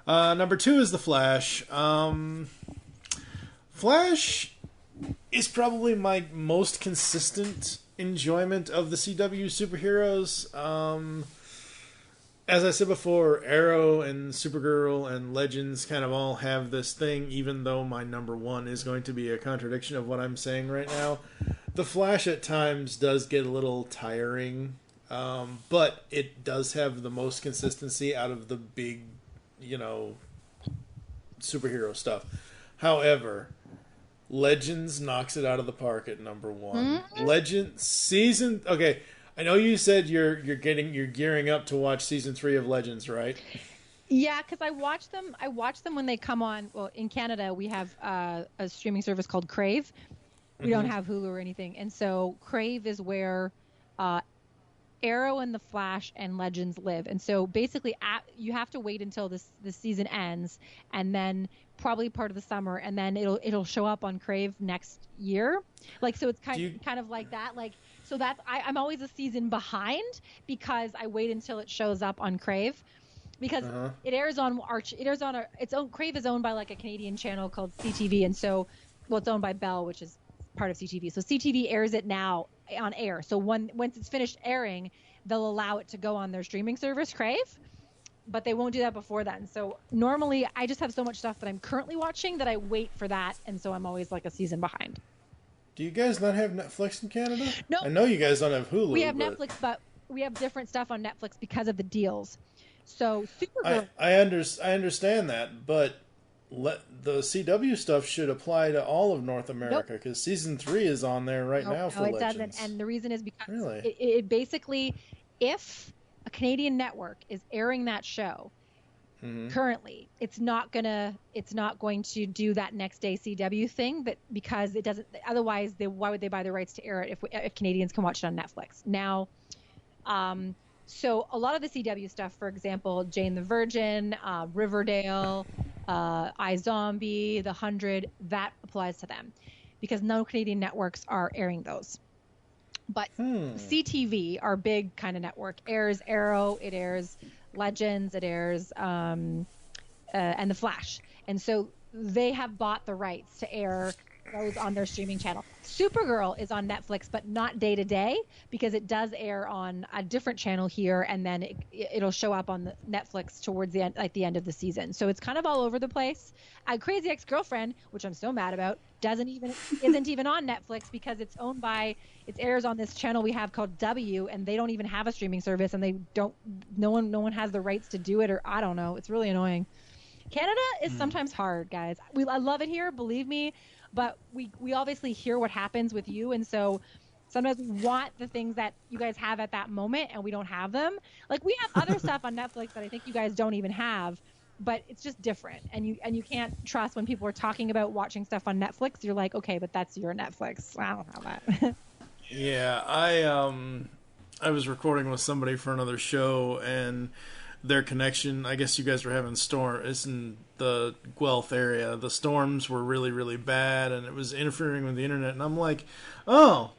Number 2 is The Flash. Flash is probably my most consistent enjoyment of the CW superheroes. As I said before, Arrow and Supergirl and Legends kind of all have this thing, even though my number 1 is going to be a contradiction of what I'm saying right now. The Flash at times does get a little tiring, but it does have the most consistency out of the big, superhero stuff. However, Legends knocks it out of the park at number 1. Mm-hmm. Legends season... Okay, I know you said you're gearing up to watch season 3 of Legends, right? Yeah, because I watch them when they come on. Well, in Canada, we have a streaming service called Crave. We don't have Hulu or anything. And so Crave is where Arrow and The Flash and Legends live. And so basically you have to wait until the season ends, and then probably part of the summer, and then it'll show up on Crave next year. Like, so it's kind of like that. Like, so that's I'm always a season behind because I wait until it shows up on Crave. Because it airs on its own. Crave is owned by like a Canadian channel called CTV, and so it's owned by Bell, which is part of CTV. So CTV airs it now on air. So once it's finished airing, they'll allow it to go on their streaming service, Crave, but they won't do that before then. So normally I just have so much stuff that I'm currently watching that I wait for that, and so I'm always like a season behind. Do you guys not have Netflix in Canada? No. I know you guys don't have Hulu. We have Netflix, but we have different stuff on Netflix because of the deals. So Supergirl. I understand that, but the CW stuff should apply to all of North America because season 3 is on there now for Legends. No, it doesn't, and the reason is because really? it basically, if a Canadian network is airing that show currently, it's not going to do that next day CW thing, because it doesn't. Otherwise, why would they buy the rights to air it if Canadians can watch it on Netflix now? So a lot of the CW stuff, for example, Jane the Virgin, Riverdale, iZombie, The 100, that applies to them because no Canadian networks are airing those. But CTV, our big kind of network, airs Arrow, it airs Legends, it airs and The Flash. And so they have bought the rights to air those on their streaming channel. Supergirl is on Netflix, but not day to day because it does air on a different channel here, and then it'll show up on the Netflix towards the end, like the end of the season. So it's kind of all over the place. Crazy Ex-Girlfriend, which I'm so mad about, isn't even on Netflix because it airs on this channel we have called W, and they don't even have a streaming service, and no one has the rights to do it, or I don't know. It's really annoying. Canada is sometimes hard, guys. I love it here, believe me. But we obviously hear what happens with you, and so sometimes we want the things that you guys have at that moment, and we don't have them. Like, we have other stuff on Netflix that I think you guys don't even have, but it's just different. And you can't trust when people are talking about watching stuff on Netflix. You're like, okay, but that's your Netflix. I don't have that. Yeah, I was recording with somebody for another show, and their connection, I guess you guys were having it's in the Guelph area. The storms were really, really bad, and it was interfering with the internet. And I'm like, oh,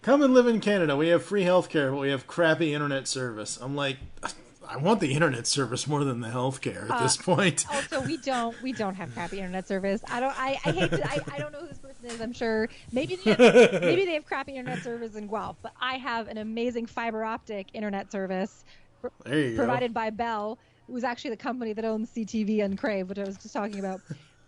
come and live in Canada. We have free healthcare, but we have crappy internet service. I'm like, I want the internet service more than the healthcare at this point. Also, we don't have crappy internet service. I don't know who this person is. I'm sure maybe they have crappy internet service in Guelph, but I have an amazing fiber optic internet service provided by Bell, who was actually the company that owns CTV and Crave, which I was just talking about.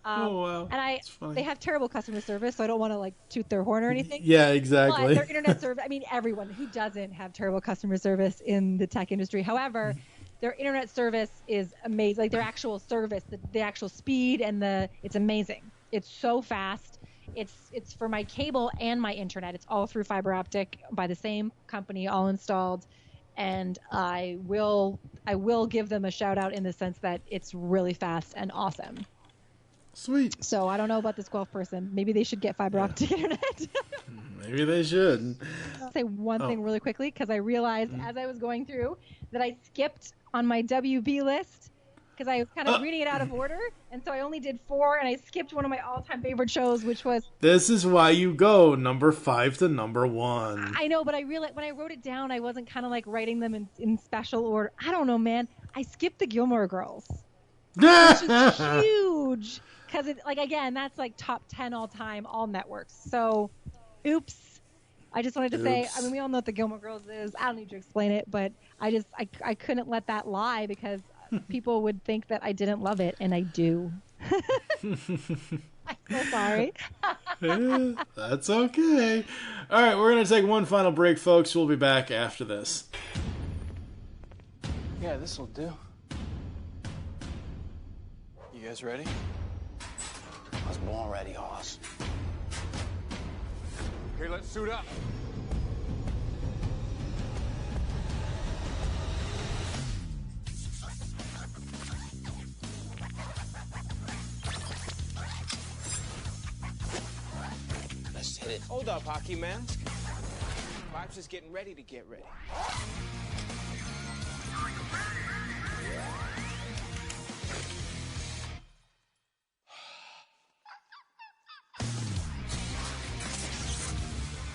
Oh wow! And they have terrible customer service, so I don't want to toot their horn or anything. Yeah, exactly. But their internet service, I mean, everyone who doesn't have terrible customer service in the tech industry. However, their internet service is amazing. Like, their actual service, the actual speed it's amazing. It's so fast. It's for my cable and my internet. It's all through fiber optic by the same company, all installed. And I will give them a shout out in the sense that it's really fast and awesome. Sweet. So I don't know about this Guelph person. Maybe they should get fiber optic internet. Maybe they should. I'll say one thing really quickly, because I realized as I was going through that I skipped on my WB list because I was kind of reading it out of order, and so I only did 4, and I skipped one of my all-time favorite shows, which was... This is why you go number 5 to number 1. I know, but I realized when I wrote it down, I wasn't kind of writing them in special order. I don't know, man. I skipped the Gilmore Girls, which is huge, because again, that's top 10 all-time, all networks. So, oops. I just wanted to say, I mean, we all know what the Gilmore Girls is. I don't need to explain it, but I couldn't let that lie because people would think that I didn't love it, and I do. I'm so sorry. That's okay. All right, we're going to take one final break, folks. We'll be back after this. Yeah, this'll do. You guys ready? I was born ready, Hoss. Okay, let's suit up. Hold up, hockey man. Vibes is getting ready to get ready.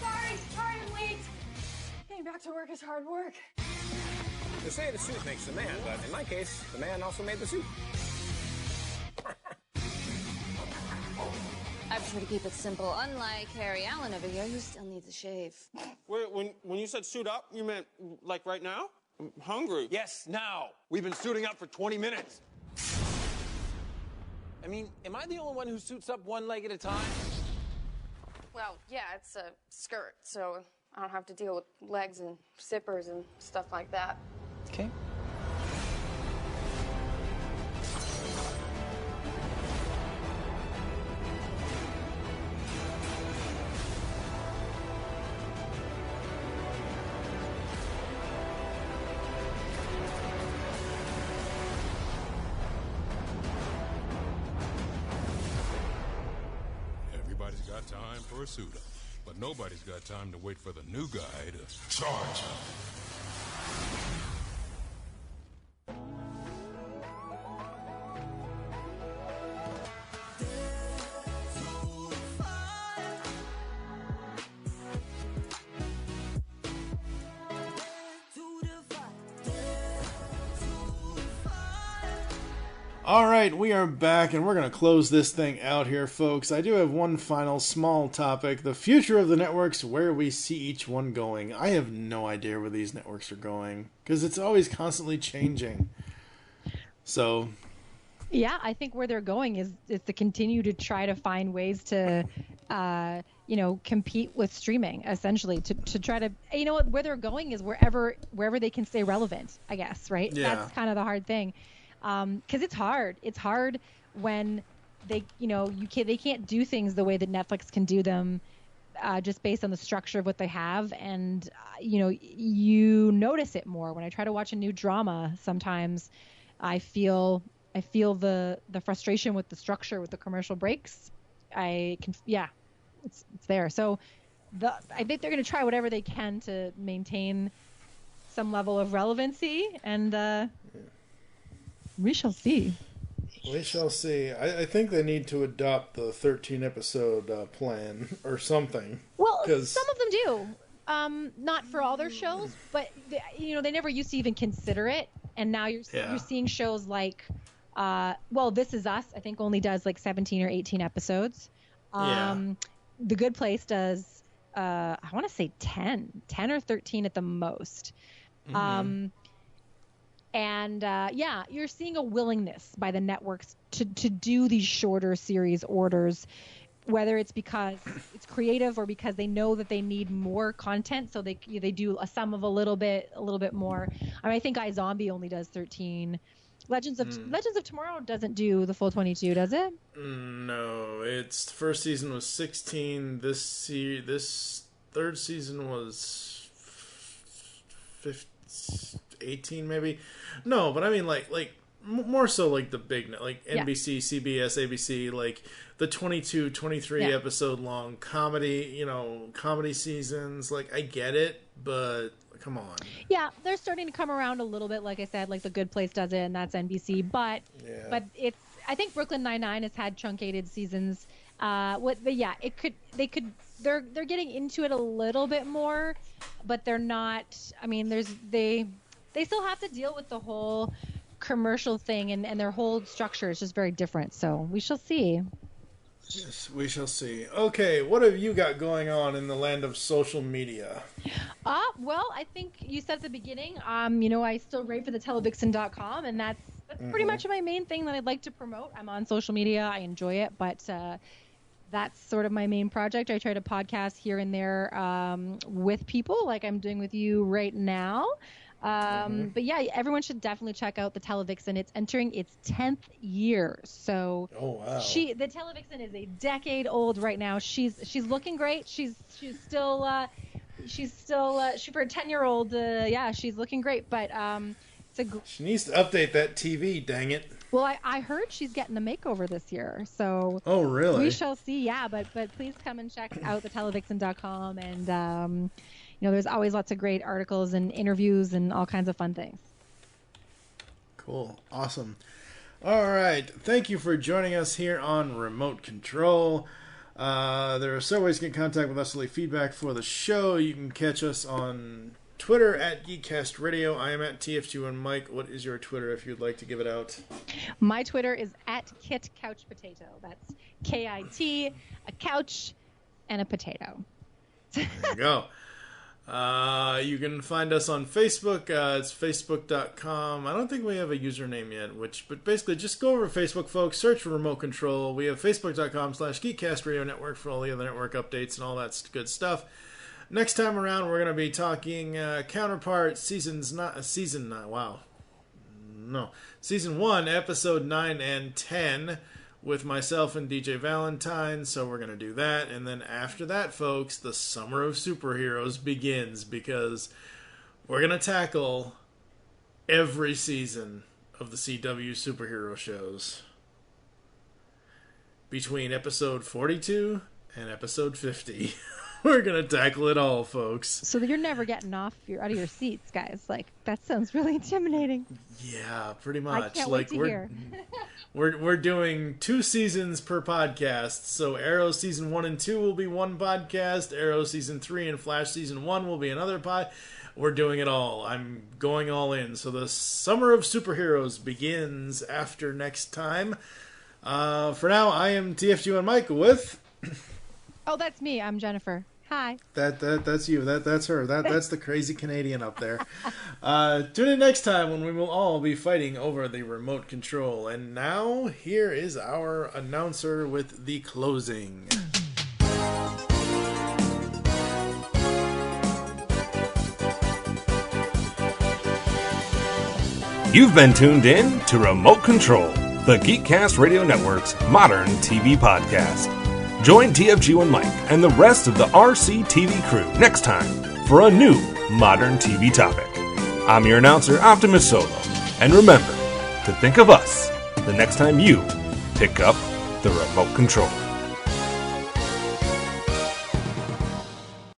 Sorry, I'm late. Getting back to work is hard work. They say the suit makes the man, but in my case, the man also made the suit. I prefer to keep it simple, unlike Harry Allen over here, who still needs a shave. Wait, when you said suit up, you meant like right now? I'm hungry. Yes, now. We've been suiting up for 20 minutes. I mean, am I the only one who suits up one leg at a time? Well, yeah, it's a skirt, so I don't have to deal with legs and zippers and stuff like that. Okay. Everybody's got time for a suit-up, but nobody's got time to wait for the new guy to charge up. All right, we are back, and we're going to close this thing out here, folks. I do have one final small topic, the future of the networks, where we see each one going. I have no idea where these networks are going, because it's always constantly changing. So... yeah, I think where they're going is to continue to try to find ways to, compete with streaming, essentially, to try to, where they're going is wherever they can stay relevant, I guess, right? Yeah. That's kind of the hard thing. Because it's hard. It's hard when they can't do things the way that Netflix can do them, just based on the structure of what they have, and you notice it more. When I try to watch a new drama, sometimes I feel the frustration with the structure, with the commercial breaks. It's there. So I think they're going to try whatever they can to maintain some level of relevancy, and we shall see. We shall see. I think they need to adopt the 13-episode plan or something. Well, some of them do. Not for all their shows, but they never used to even consider it, and now you're seeing shows like, This Is Us. I think only does like 17 or 18 episodes. The Good Place does, I want to say 10 or 13 at the most. Mm-hmm. You're seeing a willingness by the networks to do these shorter series orders, whether it's because it's creative or because they know that they need more content, so they do a sum of a little bit more. I mean, I think iZombie only does 13. Legends of Tomorrow doesn't do the full 22, does it? No, its first season was 16. This third season was 18 maybe. No, but I mean like more so like the big, like NBC, CBS, ABC, like the 22, 23 episode long comedy, comedy seasons. Like, I get it, but come on. Yeah, they're starting to come around a little bit. Like I said, like The Good Place does it, and that's NBC. But it's, I think Brooklyn Nine-Nine has had truncated seasons. They're getting into it a little bit more, but they're not. I mean, they still have to deal with the whole commercial thing, and their whole structure is just very different. So we shall see. Yes, we shall see. Okay, what have you got going on in the land of social media? Well, I think you said at the beginning, I still write for the televixen.com, and that's pretty much my main thing that I'd like to promote. I'm on social media. I enjoy it, but that's sort of my main project. I try to podcast here and there with people like I'm doing with you right now. But yeah, everyone should definitely check out the Televixen. It's entering its 10th year. So the Televixen is a decade old right now. She's looking great. She's still for a 10-year-old. She's looking great. But she needs to update that TV. Dang it. Well, I heard she's getting a makeover this year, so oh really? We shall see. Yeah, but please come and check out the televixen.com, and there's always lots of great articles and interviews and all kinds of fun things. Cool, awesome. All right, thank you for joining us here on Remote Control. There are several ways to get in contact with us to leave feedback for the show. You can catch us on Twitter at Geekcast Radio. I am at TFG1Mike. What is your Twitter if you'd like to give it out? My Twitter is at KitCouchPotato. That's K-I-T, a couch, and a potato. There you go. You can find us on Facebook. It's facebook.com. I don't think we have a username yet, but basically just go over to Facebook, folks. Search for Remote Control. We have facebook.com/Geekcast Radio Network for all the other network updates and all that good stuff. Next time around, we're going to be talking Counterpart Season 1, Episode 9 and 10 with myself and DJ Valentine. So we're going to do that. And then after that, folks, the Summer of Superheroes begins because we're going to tackle every season of the CW superhero shows between Episode 42 and Episode 50. We're going to tackle it all, folks. So you're never getting out of your seats, guys. Like, that sounds really intimidating. Yeah, pretty much. I can't wait to hear. We're doing 2 seasons per podcast. So Arrow Season 1 and 2 will be one podcast. Arrow Season 3 and Flash Season 1 will be another pod. We're doing it all. I'm going all in. So the Summer of Superheroes begins after next time. For now, I am TFG1Mike with... Oh, that's me. I'm Jennifer. Hi. That's you. That's her. That's the crazy Canadian up there. Tune in next time when we will all be fighting over the remote control. And now, here is our announcer with the closing. You've been tuned in to Remote Control, the Geekcast Radio Network's modern TV podcast. Join TFG1Mike and the rest of the RCTV crew next time for a new modern TV topic. I'm your announcer, OptimusSolo, and remember to think of us the next time you pick up the remote control.